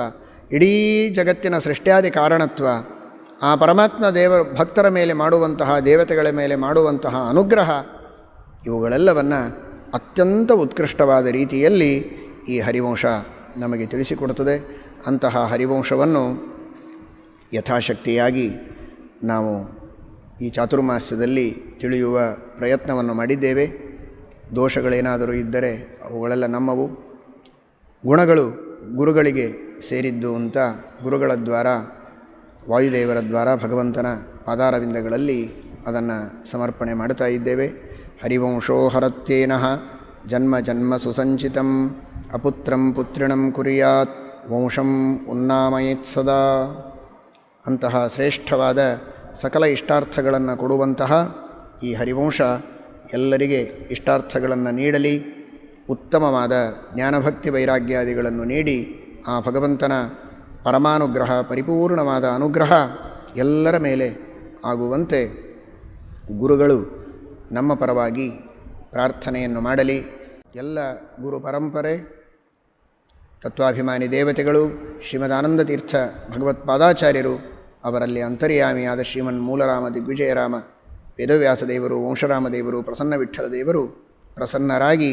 ಇಡೀ ಜಗತ್ತಿನ ಸೃಷ್ಟ್ಯಾದಿ ಕಾರಣತ್ವ, ಆ ಪರಮಾತ್ಮ ಭಕ್ತರ ಮೇಲೆ ಮಾಡುವಂತಹ, ದೇವತೆಗಳ ಮೇಲೆ ಮಾಡುವಂತಹ ಅನುಗ್ರಹ, ಇವುಗಳೆಲ್ಲವನ್ನು ಅತ್ಯಂತ ಉತ್ಕೃಷ್ಟವಾದ ರೀತಿಯಲ್ಲಿ ಈ ಹರಿವಂಶ ನಮಗೆ ತಿಳಿಸಿಕೊಡುತ್ತದೆ. ಅಂತಹ ಹರಿವಂಶವನ್ನು ಯಥಾಶಕ್ತಿಯಾಗಿ ನಾವು ಈ ಚಾತುರ್ಮಾಸ್ಯದಲ್ಲಿ ತಿಳಿಯುವ ಪ್ರಯತ್ನವನ್ನು ಮಾಡಿದ್ದೇವೆ. ದೋಷಗಳೇನಾದರೂ ಇದ್ದರೆ ಅವುಗಳೆಲ್ಲ ನಮ್ಮವು. ಗುಣಗಳು ಗುರುಗಳಿಗೆ ಸೇರಿದ್ದು ಅಂತ ಗುರುಗಳ ದ್ವಾರ, ವಾಯುದೇವರ ದ್ವಾರ ಭಗವಂತನ ಪಾದಾರವಿಂದಗಳಲ್ಲಿ ಅದನ್ನು ಸಮರ್ಪಣೆ ಮಾಡ್ತಾ ಇದ್ದೇವೆ. ಹರಿವಂಶೋ ಹರತ್ಯೇನಃ ಜನ್ಮ ಜನ್ಮ ಸುಸಂಚಿತಂ ಅಪುತ್ರಂ ಪುತ್ರಿಣಂ ಕುರ್ಯಾತ್ ವಂಶಂ ಉನ್ನಾಮಯೇತ್ ಸದಾ. ಅಂತಹ ಶ್ರೇಷ್ಠವಾದ ಸಕಲ ಇಷ್ಟಾರ್ಥಗಳನ್ನು ಕೊಡುವಂತಹ ಈ ಹರಿವಂಶ ಎಲ್ಲರಿಗೆ ಇಷ್ಟಾರ್ಥಗಳನ್ನು ನೀಡಲಿ. ಉತ್ತಮವಾದ ಜ್ಞಾನಭಕ್ತಿ ವೈರಾಗ್ಯಾದಿಗಳನ್ನು ನೀಡಿ ಆ ಭಗವಂತನ ಪರಮಾನುಗ್ರಹ, ಪರಿಪೂರ್ಣವಾದ ಅನುಗ್ರಹ ಎಲ್ಲರ ಮೇಲೆ ಆಗುವಂತೆ ಗುರುಗಳು ನಮ್ಮ ಪರವಾಗಿ ಪ್ರಾರ್ಥನೆಯನ್ನು ಮಾಡಲಿ. ಎಲ್ಲ ಗುರು ಪರಂಪರೆ, ತತ್ವಾಭಿಮಾನಿ ದೇವತೆಗಳು, ಶ್ರೀಮದಾನಂದ ತೀರ್ಥ ಭಗವತ್ಪಾದಾಚಾರ್ಯರು, ಅವರಲ್ಲಿ ಅಂತರ್ಯಾಮಿಯಾದ ಶ್ರೀಮನ್ ಮೂಲರಾಮ ದಿಗ್ವಿಜಯರಾಮ ವೇದವ್ಯಾಸದೇವರು, ವಂಶರಾಮದೇವರು, ಪ್ರಸನ್ನ ವಿಠ್ಠಲ ದೇವರು ಪ್ರಸನ್ನರಾಗಿ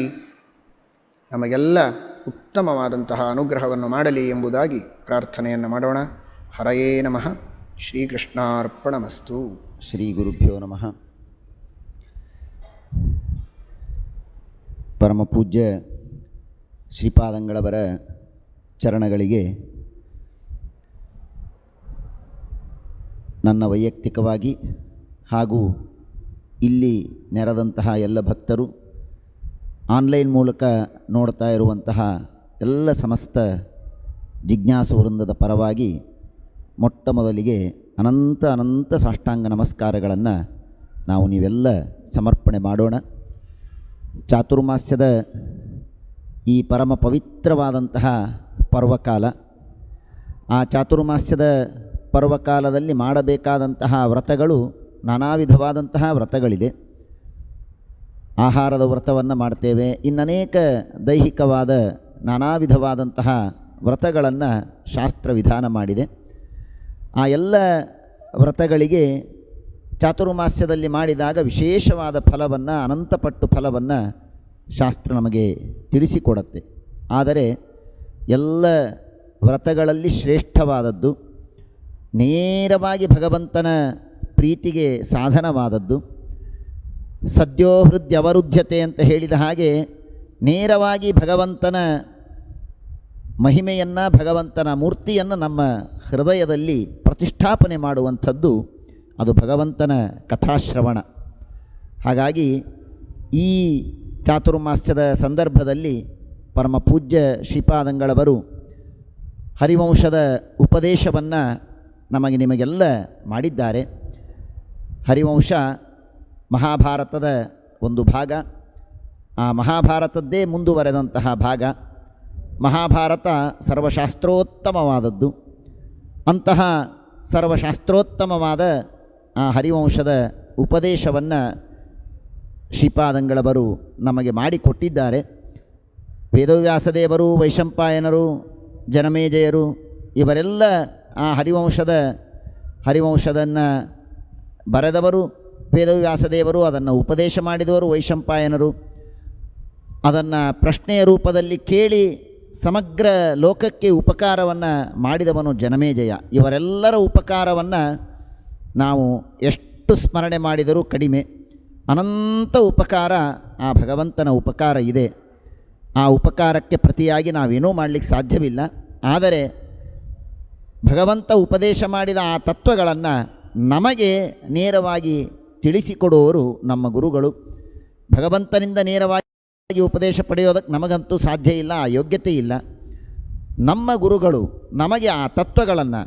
ನಮಗೆಲ್ಲ ಉತ್ತಮವಾದಂತಹ ಅನುಗ್ರಹವನ್ನು ಮಾಡಲಿ ಎಂಬುದಾಗಿ ಪ್ರಾರ್ಥನೆಯನ್ನು ಮಾಡೋಣ. ಹರಯೇ ನಮಃ. ಶ್ರೀಕೃಷ್ಣಾರ್ಪಣಮಸ್ತು. ಶ್ರೀ ಗುರುಭ್ಯೋ ನಮಃ. ಪರಮಪೂಜ್ಯ ಶ್ರೀಪಾದಂಗಳವರ ಚರಣಗಳಿಗೆ ನನ್ನ ವೈಯಕ್ತಿಕವಾಗಿ ಹಾಗೂ ಇಲ್ಲಿ ನೆರೆದಂತಹ ಎಲ್ಲ ಭಕ್ತರು, ಆನ್ಲೈನ್ ಮೂಲಕ ನೋಡ್ತಾ ಇರುವಂತಹ ಎಲ್ಲ ಸಮಸ್ತ ಜಿಜ್ಞಾಸು ವೃಂದದ ಪರವಾಗಿ ಮೊಟ್ಟ ಮೊದಲಿಗೆ ಅನಂತ ಅನಂತ ಸಾಷ್ಟಾಂಗ ನಮಸ್ಕಾರಗಳನ್ನು ನಾವು ನೀವೆಲ್ಲ ಸಮರ್ಪಣೆ ಮಾಡೋಣ. ಚಾತುರ್ಮಾಸ್ಯದ ಈ ಪರಮ ಪವಿತ್ರವಾದಂತಹ ಪರ್ವಕಾಲ, ಆ ಚಾತುರ್ಮಾಸ್ಯದ ಪರ್ವಕಾಲದಲ್ಲಿ ಮಾಡಬೇಕಾದಂತಹ ವ್ರತಗಳು ನಾನಾ ವಿಧವಾದಂತಹ ವ್ರತಗಳಿದೆ. ಆಹಾರದ ವ್ರತವನ್ನು ಮಾಡ್ತೇವೆ, ಇನ್ನನೇಕ ದೈಹಿಕವಾದ ನಾನಾ ವಿಧವಾದಂತಹ ವ್ರತಗಳನ್ನು ಶಾಸ್ತ್ರ ವಿಧಾನ ಮಾಡಿದೆ. ಆ ಎಲ್ಲ ವ್ರತಗಳಿಗೆ ಚಾತುರ್ಮಾಸ್ಯದಲ್ಲಿ ಮಾಡಿದಾಗ ವಿಶೇಷವಾದ ಫಲವನ್ನು, ಅನಂತಪಟ್ಟು ಫಲವನ್ನು ಶಾಸ್ತ್ರ ನಮಗೆ ತಿಳಿಸಿಕೊಡುತ್ತೆ. ಆದರೆ ಎಲ್ಲ ವ್ರತಗಳಲ್ಲಿ ಶ್ರೇಷ್ಠವಾದದ್ದು, ನೇರವಾಗಿ ಭಗವಂತನ ಪ್ರೀತಿಗೆ ಸಾಧನವಾದದ್ದು, ಸದ್ಯೋ ಹೃದಯವರುದ್ಧತೆ ಅಂತ ಹೇಳಿದ ಹಾಗೆ ನೇರವಾಗಿ ಭಗವಂತನ ಮಹಿಮೆಯನ್ನು, ಭಗವಂತನ ಮೂರ್ತಿಯನ್ನು ನಮ್ಮ ಹೃದಯದಲ್ಲಿ ಪ್ರತಿಷ್ಠಾಪನೆ ಮಾಡುವಂಥದ್ದು ಅದು ಭಗವಂತನ ಕಥಾಶ್ರವಣ. ಹಾಗಾಗಿ ಈ ಚಾತುರ್ಮಾಸ್ಯದ ಸಂದರ್ಭದಲ್ಲಿ ಪರಮ ಪೂಜ್ಯ ಶ್ರೀಪಾದಂಗಳವರು ಹರಿವಂಶದ ಉಪದೇಶವನ್ನು ನಿಮಗೆಲ್ಲ ಮಾಡಿದ್ದಾರೆ. ಹರಿವಂಶ ಮಹಾಭಾರತದ ಒಂದು ಭಾಗ, ಆ ಮಹಾಭಾರತದ್ದೇ ಮುಂದುವರೆದಂತಹ ಭಾಗ. ಮಹಾಭಾರತ ಸರ್ವಶಾಸ್ತ್ರೋತ್ತಮವಾದದ್ದು. ಅಂತಹ ಸರ್ವಶಾಸ್ತ್ರೋತ್ತಮವಾದ ಆ ಹರಿವಂಶದ ಉಪದೇಶವನ್ನು ಶ್ರೀಪಾದಂಗಳವರು ನಮಗೆ ಮಾಡಿಕೊಟ್ಟಿದ್ದಾರೆ. ವೇದವ್ಯಾಸದೇವರು, ವೈಶಂಪಾಯನರು, ಜನಮೇಜಯರು ಇವರೆಲ್ಲ ಆ ಹರಿವಂಶದನ್ನು ಬರೆದವರು. ವೇದವ್ಯಾಸದೇವರು ಅದನ್ನು ಉಪದೇಶ ಮಾಡಿದವರು, ವೈಶಂಪಾಯನರು ಅದನ್ನು ಪ್ರಶ್ನೆಯ ರೂಪದಲ್ಲಿ ಕೇಳಿ ಸಮಗ್ರ ಲೋಕಕ್ಕೆ ಉಪಕಾರವನ್ನು ಮಾಡಿದವನು ಜನಮೇಜಯ. ಇವರೆಲ್ಲರ ಉಪಕಾರವನ್ನು ನಾವು ಎಷ್ಟು ಸ್ಮರಣೆ ಮಾಡಿದರೂ ಕಡಿಮೆ. ಅನಂತ ಉಪಕಾರ ಆ ಭಗವಂತನ ಉಪಕಾರ ಇದೆ. ಆ ಉಪಕಾರಕ್ಕೆ ಪ್ರತಿಯಾಗಿ ನಾವೇನೂ ಮಾಡಲಿಕ್ಕೆ ಸಾಧ್ಯವಿಲ್ಲ. ಆದರೆ ಭಗವಂತ ಉಪದೇಶ ಮಾಡಿದ ಆ ತತ್ವಗಳನ್ನು ನಮಗೆ ನೇರವಾಗಿ ತಿಳಿಸಿಕೊಡುವವರು ನಮ್ಮ ಗುರುಗಳು. ಭಗವಂತನಿಂದ ನೇರವಾಗಿ ಉಪದೇಶ ಪಡೆಯೋದಕ್ಕೆ ನಮಗಂತೂ ಸಾಧ್ಯ ಇಲ್ಲ, ಆ ಯೋಗ್ಯತೆ ಇಲ್ಲ. ನಮ್ಮ ಗುರುಗಳು ನಮಗೆ ಆ ತತ್ವಗಳನ್ನು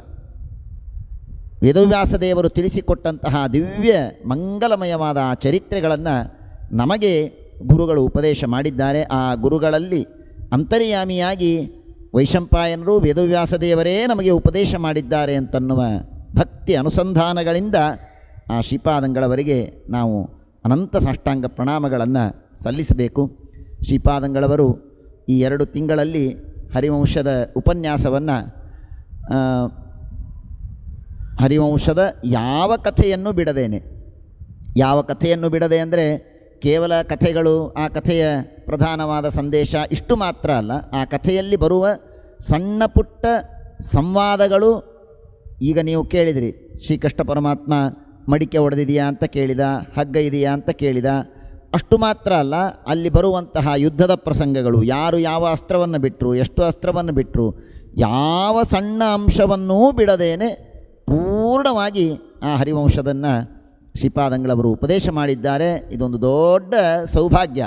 ವೇದವ್ಯಾಸದೇವರು ತಿಳಿಸಿಕೊಟ್ಟಂತಹ ದಿವ್ಯ ಮಂಗಲಮಯವಾದ ಆ ಚರಿತ್ರೆಗಳನ್ನು ನಮಗೆ ಗುರುಗಳು ಉಪದೇಶ ಮಾಡಿದ್ದಾರೆ. ಆ ಗುರುಗಳಲ್ಲಿ ಅಂತರ್ಯಾಮಿಯಾಗಿ ವೈಶಂಪಾಯನರು, ವೇದವ್ಯಾಸದೇವರೇ ನಮಗೆ ಉಪದೇಶ ಮಾಡಿದ್ದಾರೆ ಅಂತನ್ನುವ ಭಕ್ತಿ ಅನುಸಂಧಾನಗಳಿಂದ ಆ ಶ್ರೀಪಾದಂಗಳವರಿಗೆ ನಾವು ಅನಂತ ಸಾಷ್ಟಾಂಗ ಪ್ರಣಾಮಗಳನ್ನು ಸಲ್ಲಿಸಬೇಕು. ಶ್ರೀಪಾದಂಗಳವರು ಈ 2 ತಿಂಗಳಲ್ಲಿ ಹರಿವಂಶದ ಉಪನ್ಯಾಸವನ್ನು, ಹರಿವಂಶದ ಯಾವ ಕಥೆಯನ್ನು ಬಿಡದೆ ಅಂದರೆ ಕೇವಲ ಕಥೆಗಳು, ಆ ಕಥೆಯ ಪ್ರಧಾನವಾದ ಸಂದೇಶ ಇಷ್ಟು ಮಾತ್ರ ಅಲ್ಲ, ಆ ಕಥೆಯಲ್ಲಿ ಬರುವ ಸಣ್ಣ ಪುಟ್ಟ ಸಂವಾದಗಳು. ಈಗ ನೀವು ಕೇಳಿದಿರಿ, ಶ್ರೀಕೃಷ್ಣ ಪರಮಾತ್ಮ ಮಡಿಕೆ ಹೊಡೆದಿದೆಯಾ ಅಂತ ಕೇಳಿದ, ಹಗ್ಗ ಇದೆಯಾ ಅಂತ ಕೇಳಿದ. ಅಷ್ಟು ಮಾತ್ರ ಅಲ್ಲ, ಅಲ್ಲಿ ಬರುವಂತಹ ಯುದ್ಧದ ಪ್ರಸಂಗಗಳು, ಯಾರು ಯಾವ ಅಸ್ತ್ರವನ್ನು ಬಿಟ್ಟರು, ಎಷ್ಟು ಅಸ್ತ್ರವನ್ನು ಬಿಟ್ಟರು, ಯಾವ ಸಣ್ಣ ಅಂಶವನ್ನೂ ಬಿಡದೇನೆ ಪೂರ್ಣವಾಗಿ ಆ ಹರಿವಂಶದನ್ನು ಶ್ರೀಪಾದಂಗಳವರು ಉಪದೇಶ ಮಾಡಿದ್ದಾರೆ. ಇದೊಂದು ದೊಡ್ಡ ಸೌಭಾಗ್ಯ.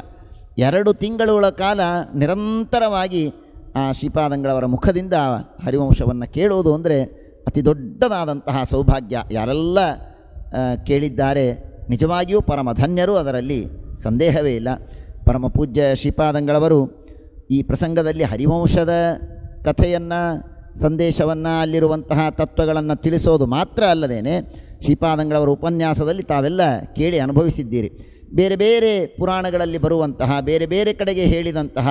2 ತಿಂಗಳುಗಳ ಕಾಲ ನಿರಂತರವಾಗಿ ಆ ಶ್ರೀಪಾದಂಗಳವರ ಮುಖದಿಂದ ಹರಿವಂಶವನ್ನು ಕೇಳುವುದು ಅಂದರೆ ಅತಿ ದೊಡ್ಡದಾದಂತಹ ಸೌಭಾಗ್ಯ. ಯಾರೆಲ್ಲ ಕೇಳಿದ್ದಾರೆ ನಿಜವಾಗಿಯೂ ಪರಮ ಧನ್ಯರು, ಅದರಲ್ಲಿ ಸಂದೇಹವೇ ಇಲ್ಲ. ಪರಮ ಪೂಜ್ಯ ಶ್ರೀಪಾದಂಗಳವರು ಈ ಪ್ರಸಂಗದಲ್ಲಿ ಹರಿವಂಶದ ಕಥೆಯನ್ನು, ಸಂದೇಶವನ್ನು, ಅಲ್ಲಿರುವಂತಹ ತತ್ವಗಳನ್ನು ತಿಳಿಸೋದು ಮಾತ್ರ ಅಲ್ಲದೇನೆ ಶ್ರೀಪಾದಂಗಳವರ ಉಪನ್ಯಾಸದಲ್ಲಿ ತಾವೆಲ್ಲ ಕೇಳಿ ಅನುಭವಿಸಿದ್ದೀರಿ. ಬೇರೆ ಬೇರೆ ಪುರಾಣಗಳಲ್ಲಿ ಬರುವಂತಹ, ಬೇರೆ ಬೇರೆ ಕಡೆಗೆ ಹೇಳಿದಂತಹ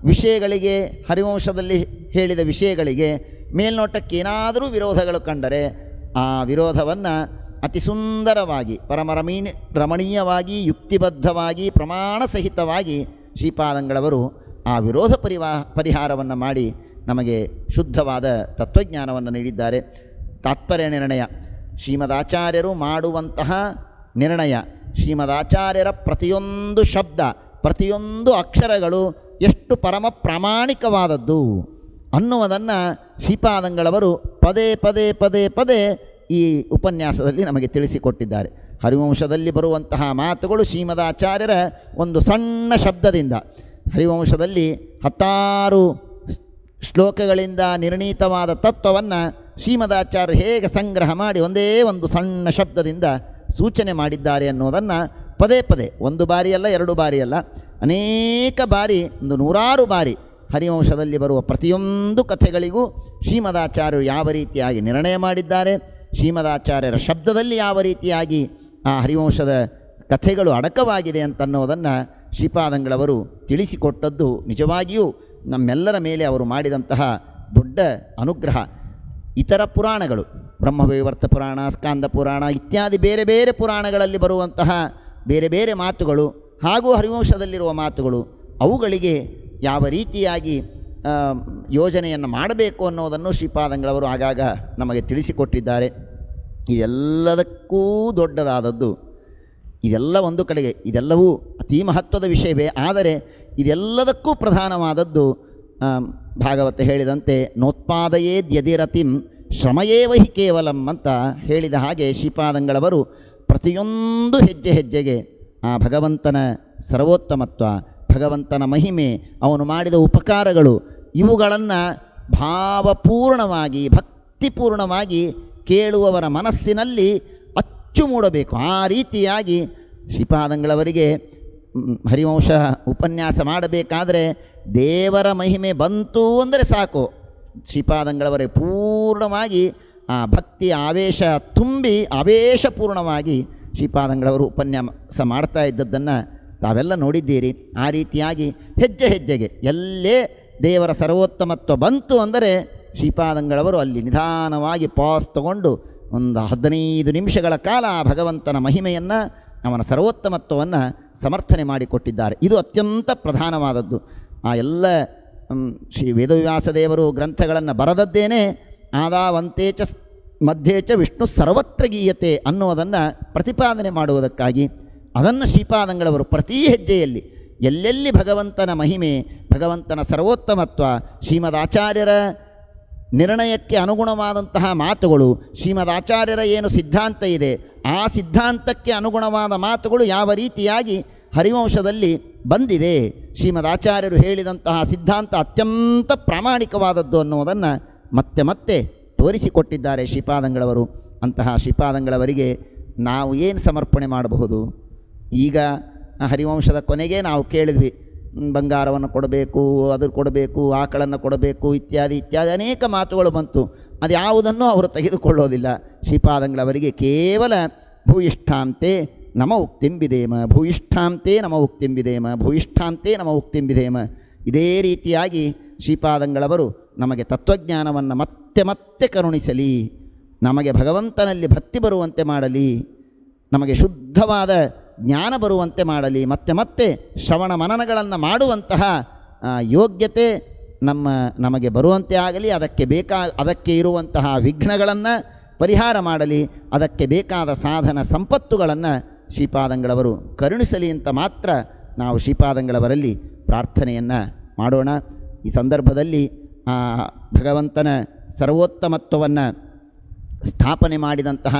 ವಿಷಯಗಳಿಗೆ, ಹರಿವಂಶದಲ್ಲಿ ಹೇಳಿದ ವಿಷಯಗಳಿಗೆ ಮೇಲ್ನೋಟಕ್ಕೇನಾದರೂ ವಿರೋಧಗಳು ಕಂಡರೆ ಆ ವಿರೋಧವನ್ನು ಅತಿ ಸುಂದರವಾಗಿ, ರಮಣೀಯವಾಗಿ, ಯುಕ್ತಿಬದ್ಧವಾಗಿ, ಪ್ರಮಾಣ ಸಹಿತವಾಗಿ ಶ್ರೀಪಾದಂಗಳವರು ಆ ವಿರೋಧ ಪರಿಹಾರವನ್ನು ಮಾಡಿ ನಮಗೆ ಶುದ್ಧವಾದ ತತ್ವಜ್ಞಾನವನ್ನು ನೀಡಿದ್ದಾರೆ. ತಾತ್ಪರ್ಯ ನಿರ್ಣಯ, ಶ್ರೀಮದಾಚಾರ್ಯರು ಮಾಡುವಂತಹ ನಿರ್ಣಯ, ಶ್ರೀಮದಾಚಾರ್ಯರ ಪ್ರತಿಯೊಂದು ಶಬ್ದ, ಪ್ರತಿಯೊಂದು ಅಕ್ಷರಗಳು ಎಷ್ಟು ಪರಮ ಪ್ರಾಮಾಣಿಕವಾದದ್ದು ಅನ್ನುವುದನ್ನು ಶ್ರೀಪಾದಂಗಳವರು ಪದೇ ಪದೇ ಪದೇ ಪದೇ ಈ ಉಪನ್ಯಾಸದಲ್ಲಿ ನಮಗೆ ತಿಳಿಸಿಕೊಟ್ಟಿದ್ದಾರೆ. ಹರಿವಂಶದಲ್ಲಿ ಬರುವಂತಹ ಮಾತುಗಳು ಶ್ರೀಮದಾಚಾರ್ಯರ ಒಂದು ಸಣ್ಣ ಶಬ್ದದಿಂದ, ಹರಿವಂಶದಲ್ಲಿ 16 ಶ್ಲೋಕಗಳಿಂದ ನಿರ್ಣೀತವಾದ ತತ್ವವನ್ನು ಶ್ರೀಮದಾಚಾರ್ಯರು ಹೇಗೆ ಸಂಗ್ರಹ ಮಾಡಿ ಒಂದೇ ಒಂದು ಸಣ್ಣ ಶಬ್ದದಿಂದ ಸೂಚನೆ ಮಾಡಿದ್ದಾರೆ ಅನ್ನೋದನ್ನು ಪದೇ ಪದೇ ಒಂದು ಬಾರಿಯಲ್ಲ, ಎರಡು ಬಾರಿಯಲ್ಲ, ಅನೇಕ ಬಾರಿ, ಒಂದು ನೂರಾರು ಬಾರಿ ಹರಿವಂಶದಲ್ಲಿ ಬರುವ ಪ್ರತಿಯೊಂದು ಕಥೆಗಳಿಗೂ ಶ್ರೀಮದಾಚಾರ್ಯರು ಯಾವ ರೀತಿಯಾಗಿ ನಿರ್ಣಯ ಮಾಡಿದ್ದಾರೆ, ಶ್ರೀಮದಾಚಾರ್ಯರ ಶಬ್ದದಲ್ಲಿ ಯಾವ ರೀತಿಯಾಗಿ ಆ ಹರಿವಂಶದ ಕಥೆಗಳು ಅಡಕವಾಗಿದೆ ಅಂತನ್ನೋದನ್ನು ಶ್ರೀಪಾದಂಗಳವರು ತಿಳಿಸಿಕೊಟ್ಟದ್ದು ನಿಜವಾಗಿಯೂ ನಮ್ಮೆಲ್ಲರ ಮೇಲೆ ಅವರು ಮಾಡಿದಂತಹ ದೊಡ್ಡ ಅನುಗ್ರಹ. ಇತರ ಪುರಾಣಗಳು, ಬ್ರಹ್ಮವೈವರ್ತ ಪುರಾಣ, ಸ್ಕಾಂದ ಪುರಾಣ ಇತ್ಯಾದಿ ಬೇರೆ ಬೇರೆ ಪುರಾಣಗಳಲ್ಲಿ ಬರುವಂತಹ ಬೇರೆ ಬೇರೆ ಮಾತುಗಳು ಹಾಗೂ ಹರಿವಂಶದಲ್ಲಿರುವ ಮಾತುಗಳು, ಅವುಗಳಿಗೆ ಯಾವ ರೀತಿಯಾಗಿ ಯೋಜನೆಯನ್ನು ಮಾಡಬೇಕು ಅನ್ನೋದನ್ನು ಶ್ರೀಪಾದಂಗಳವರು ಆಗಾಗ ನಮಗೆ ತಿಳಿಸಿಕೊಟ್ಟಿದ್ದಾರೆ. ಇದೆಲ್ಲದಕ್ಕೂ ದೊಡ್ಡದಾದದ್ದು, ಇದೆಲ್ಲ ಒಂದು ಕಡೆಗೆ, ಇದೆಲ್ಲವೂ ಅತೀ ಮಹತ್ವದ ವಿಷಯವೇ, ಆದರೆ ಇದೆಲ್ಲದಕ್ಕೂ ಪ್ರಧಾನವಾದದ್ದು ಭಾಗವತ ಹೇಳಿದಂತೆ ನೋತ್ಪಾದಯೇದ್ಯದಿರತಿಂ ಶ್ರಮಯೇವ ಹಿ ಕೇವಲಂ ಅಂತ ಹೇಳಿದ ಹಾಗೆ ಶ್ರೀಪಾದಂಗಳವರು ಪ್ರತಿಯೊಂದು ಹೆಜ್ಜೆ ಹೆಜ್ಜೆಗೆ ಆ ಭಗವಂತನ ಸರ್ವೋತ್ತಮತ್ವ, ಭಗವಂತನ ಮಹಿಮೆ, ಅವನು ಮಾಡಿದ ಉಪಕಾರಗಳು, ಇವುಗಳನ್ನು ಭಾವಪೂರ್ಣವಾಗಿ ಭಕ್ತಿಪೂರ್ಣವಾಗಿ ಕೇಳುವವರ ಮನಸ್ಸಿನಲ್ಲಿ ಅಚ್ಚು ಮೂಡಬೇಕು. ಆ ರೀತಿಯಾಗಿ ಶ್ರೀಪಾದಂಗಳವರಿಗೆ ಹರಿವಂಶ ಉಪನ್ಯಾಸ ಮಾಡಬೇಕಾದರೆ ದೇವರ ಮಹಿಮೆ ಬಂತು ಅಂದರೆ ಸಾಕು, ಶ್ರೀಪಾದಂಗಳವರೇ ಪೂರ್ಣವಾಗಿ ಆ ಭಕ್ತಿ ಆವೇಶ ತುಂಬಿ ಆವೇಶಪೂರ್ಣವಾಗಿ ಶ್ರೀಪಾದಂಗಳವರು ಉಪನ್ಯಾಸ ಮಾಡ್ತಾ ಇದ್ದದ್ದನ್ನು ತಾವೆಲ್ಲ ನೋಡಿದ್ದೀರಿ. ಆ ರೀತಿಯಾಗಿ ಹೆಜ್ಜೆ ಹೆಜ್ಜೆಗೆ ಎಲ್ಲೇ ದೇವರ ಸರ್ವೋತ್ತಮತ್ವ ಬಂತು ಅಂದರೆ ಶ್ರೀಪಾದಂಗಳವರು ಅಲ್ಲಿ ನಿಧಾನವಾಗಿ ಪಾಸ್ ತಗೊಂಡು ಒಂದು 15 ನಿಮಿಷಗಳ ಕಾಲ ಆ ಭಗವಂತನ ಮಹಿಮೆಯನ್ನು, ಅವನ ಸರ್ವೋತ್ತಮತ್ವವನ್ನು ಸಮರ್ಥನೆ ಮಾಡಿಕೊಟ್ಟಿದ್ದಾರೆ. ಇದು ಅತ್ಯಂತ ಪ್ರಧಾನವಾದದ್ದು. ಆ ಎಲ್ಲ ಶ್ರೀ ವೇದವ್ಯಾಸ ದೇವರು ಗ್ರಂಥಗಳನ್ನು ಬರೆದದ್ದೇನೆ ಆದಾವಂತೇಚ ಮಧ್ಯೇಚ ವಿಷ್ಣು ಸರ್ವತ್ರ ಗೀಯತೆ ಅನ್ನೋದನ್ನು ಪ್ರತಿಪಾದನೆ ಮಾಡುವುದಕ್ಕಾಗಿ. ಅದನ್ನು ಶ್ರೀಪಾದಂಗಳವರು ಪ್ರತಿ ಹೆಜ್ಜೆಯಲ್ಲಿ ಎಲ್ಲೆಲ್ಲಿ ಭಗವಂತನ ಮಹಿಮೆ, ಭಗವಂತನ ಸರ್ವೋತ್ತಮತ್ವ, ಶ್ರೀಮದಾಚಾರ್ಯರ ನಿರ್ಣಯಕ್ಕೆ ಅನುಗುಣವಾದಂತಹ ಮಾತುಗಳು, ಶ್ರೀಮದಾಚಾರ್ಯರ ಏನು ಸಿದ್ಧಾಂತ ಇದೆ ಆ ಸಿದ್ಧಾಂತಕ್ಕೆ ಅನುಗುಣವಾದ ಮಾತುಗಳು ಯಾವ ರೀತಿಯಾಗಿ ಹರಿವಂಶದಲ್ಲಿ ಬಂದಿದೆ, ಶ್ರೀಮದಾಚಾರ್ಯರು ಹೇಳಿದಂತಹ ಸಿದ್ಧಾಂತ ಅತ್ಯಂತ ಪ್ರಾಮಾಣಿಕವಾದದ್ದು ಅನ್ನುವುದನ್ನು ಮತ್ತೆ ಮತ್ತೆ ತೋರಿಸಿಕೊಟ್ಟಿದ್ದಾರೆ ಶ್ರೀಪಾದಂಗಳವರು. ಅಂತಹ ಶ್ರೀಪಾದಂಗಳವರಿಗೆ ನಾವು ಏನು ಸಮರ್ಪಣೆ ಮಾಡಬಹುದು? ಈಗ ಹರಿವಂಶದ ಕೊನೆಗೆ ನಾವು ಕೇಳಿದ್ವಿ, ಬಂಗಾರವನ್ನು ಕೊಡಬೇಕು, ಅದು ಕೊಡಬೇಕು, ಆಕಳನ್ನು ಕೊಡಬೇಕು, ಇತ್ಯಾದಿ ಇತ್ಯಾದಿ ಅನೇಕ ಮಾತುಗಳು ಬಂತು. ಅದು ಯಾವುದನ್ನು ಅವರು ತೆಗೆದುಕೊಳ್ಳೋದಿಲ್ಲ. ಶ್ರೀಪಾದಂಗಳವರಿಗೆ ಕೇವಲ ಭೂಯಿಷ್ಠಾಂತೆ ನಮ ಉಕ್ತಿಂಬಿದೇಮ, ಭೂಯಿಷ್ಠಾಂತೆ ನಮ ಉಕ್ತಿಂಬಿದೇಮ, ಭೂಯಿಷ್ಠಾಂತೆ ನಮ ಉಕ್ತಿಂಬಿದೇಮ. ಇದೇ ರೀತಿಯಾಗಿ ಶ್ರೀಪಾದಂಗಳವರು ನಮಗೆ ತತ್ವಜ್ಞಾನವನ್ನು ಮತ್ತೆ ಮತ್ತೆ ಕರುಣಿಸಲಿ, ನಮಗೆ ಭಗವಂತನಲ್ಲಿ ಭಕ್ತಿ ಬರುವಂತೆ ಮಾಡಲಿ, ನಮಗೆ ಶುದ್ಧವಾದ ಜ್ಞಾನ ಬರುವಂತೆ ಮಾಡಲಿ, ಮತ್ತೆ ಮತ್ತೆ ಶ್ರವಣ ಮನನಗಳನ್ನು ಮಾಡುವಂತಹ ಯೋಗ್ಯತೆ ನಮಗೆ ಬರುವಂತೆ ಆಗಲಿ, ಅದಕ್ಕೆ ಇರುವಂತಹ ವಿಘ್ನಗಳನ್ನು ಪರಿಹಾರ ಮಾಡಲಿ, ಅದಕ್ಕೆ ಬೇಕಾದ ಸಾಧನ ಸಂಪತ್ತುಗಳನ್ನು ಶ್ರೀಪಾದಂಗಳವರು ಕರುಣಿಸಲಿ ಅಂತ ಮಾತ್ರ ನಾವು ಶ್ರೀಪಾದಂಗಳವರಲ್ಲಿ ಪ್ರಾರ್ಥನೆಯನ್ನು ಮಾಡೋಣ. ಈ ಸಂದರ್ಭದಲ್ಲಿ ಭಗವಂತನ ಸರ್ವೋತ್ತಮತ್ವವನ್ನು ಸ್ಥಾಪನೆ ಮಾಡಿದಂತಹ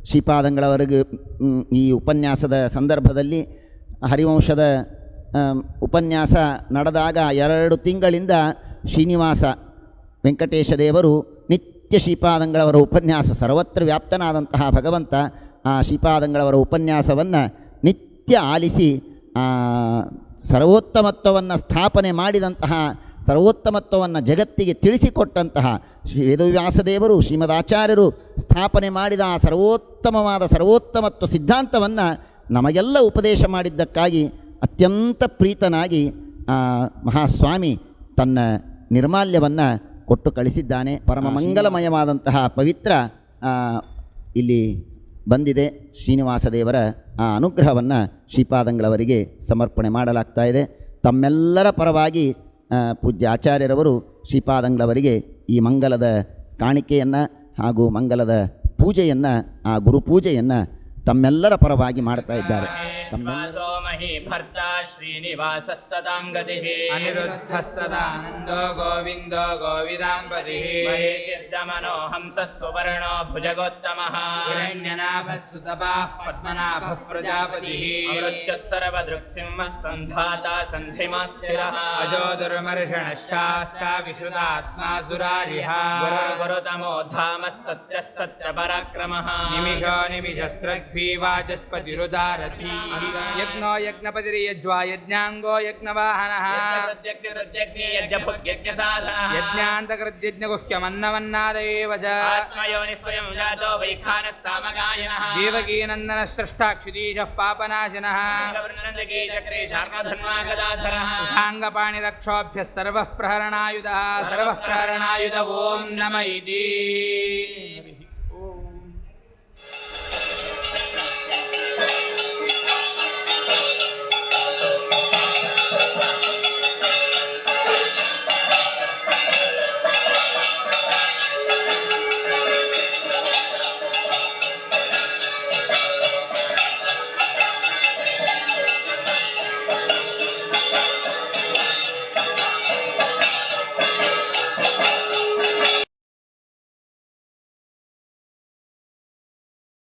ಶ್ರೀಪಾದಂಗಳವರಿಗೆ ಈ ಉಪನ್ಯಾಸದ ಸಂದರ್ಭದಲ್ಲಿ ಹರಿವಂಶದ ಉಪನ್ಯಾಸ ನಡೆದಾಗ 2 ತಿಂಗಳಿಂದ ಶ್ರೀನಿವಾಸ ವೆಂಕಟೇಶ ದೇವರು ನಿತ್ಯ ಶ್ರೀಪಾದಂಗಳವರ ಉಪನ್ಯಾಸ, ಸರ್ವತ್ರ ವ್ಯಾಪ್ತನಾದಂತಹ ಭಗವಂತ ಆ ಶ್ರೀಪಾದಂಗಳವರ ಉಪನ್ಯಾಸವನ್ನು ನಿತ್ಯ ಆಲಿಸಿ ಸರ್ವೋತ್ತಮತ್ವವನ್ನು ಸ್ಥಾಪನೆ ಮಾಡಿದಂತಹ, ಸರ್ವೋತ್ತಮತ್ವವನ್ನು ಜಗತ್ತಿಗೆ ತಿಳಿಸಿಕೊಟ್ಟಂತಹ ಶ್ರೀ ವೇದವ್ಯಾಸದೇವರು ಶ್ರೀಮದಾಚಾರ್ಯರು ಸ್ಥಾಪನೆ ಮಾಡಿದ ಆ ಸರ್ವೋತ್ತಮವಾದ ಸರ್ವೋತ್ತಮತ್ವ ಸಿದ್ಧಾಂತವನ್ನು ನಮಗೆಲ್ಲ ಉಪದೇಶ ಮಾಡಿದ್ದಕ್ಕಾಗಿ ಅತ್ಯಂತ ಪ್ರೀತನಾಗಿ ಮಹಾಸ್ವಾಮಿ ತನ್ನ ನಿರ್ಮಾಲ್ಯವನ್ನು ಕೊಟ್ಟು ಕಳಿಸಿದ್ದಾನೆ. ಪರಮ ಮಂಗಲಮಯವಾದಂತಹ ಪವಿತ್ರ ಇಲ್ಲಿ ಬಂದಿದೆ. ಶ್ರೀನಿವಾಸ ದೇವರ ಆ ಅನುಗ್ರಹವನ್ನು ಶ್ರೀಪಾದಂಗಳವರಿಗೆ ಸಮರ್ಪಣೆ ಮಾಡಲಾಗ್ತಾ ಇದೆ. ತಮ್ಮೆಲ್ಲರ ಪರವಾಗಿ ಪೂಜ್ಯ ಆಚಾರ್ಯರವರು ಶ್ರೀಪಾದಂಗಳವರಿಗೆ ಈ ಮಂಗಲದ ಕಾಣಿಕೆಯನ್ನು ಹಾಗೂ ಮಂಗಲದ ಪೂಜೆಯನ್ನು, ಆ ಗುರುಪೂಜೆಯನ್ನು ತಮ್ಮೆಲ್ಲರ ಪರವಾಗಿ ಮಾಡ್ತಾ ಇದ್ದಾರೆ. ಸೋಮಹಿ ಭರ್ತಾ ಶ್ರೀನಿವಾಸ ಸದಾಂ ಗತಿಃ ಅನಿರುದ್ಧ ಸದಾನಂದೋ ಗೋವಿಂದೋ ಗೋವಿದಾಂಪತಿಃ ಚಿದ್ದಮನೋ ಹಂಸ ಸುವರ್ಣೋ ಭುಜಗೋತ್ತಮಃ ಹಿರಣ್ಯನಾಭಃ ಸುತಪಾಃ ಪದ್ಮನಾಭಃ ಪ್ರಜಾಪತಿಃ ಅಮೃತ್ಯಃ ಸರ್ವದೃಕ್ಸಿಂಹಃ ಸಂಧಾತಾ ಸಂಧಿಮಾಸ್ಥಿರಃ ಅಜೋ ದುರ್ಮರ್ಷಣಶ್ಚಾಸ್ತಾ ವಿಶ್ರುತಾತ್ಮಾ ಸುರಾರಿಃ ಗುರುತಮೋ ಧಾಮಃ ಸತ್ಯಃ ಸತ್ಯಪರಾಕ್ರಮಃ ನಿಮಿಷೋ ನಿಮಿಷಸ್ರಗ್ಭೀ ವಾಚಸ್ಪತಿರುದಾರಥೀ ಯಜ್ಞೋ ಯಜ್ಞಪತಿರ್ಯಜ್ವಾ ಯಜ್ಞಾಂಗೋ ಯಜ್ಞವಾಹನಃ ಯಜ್ಞಾಂತಕೃದ್ಯಜ್ಞಗುಹ್ಯಮನ್ನವನ್ನಾದಯೇವ ಚ ದೇವಕೀನಂದನ ಸೃಷ್ಟಾಕ್ಷಿತೀಶಃ ಪಾಪನಾಶನಃ ಾಂಗಪಾಣಿರಕ್ಷೋಭ್ಯಃ ಸರ್ವಃ ಪ್ರಹರಣಾಯುಧಃ ಸರ್ವಃ ಪ್ರಹರಣಾಯುಧ ಓಂ ನಮ ಇತಿ.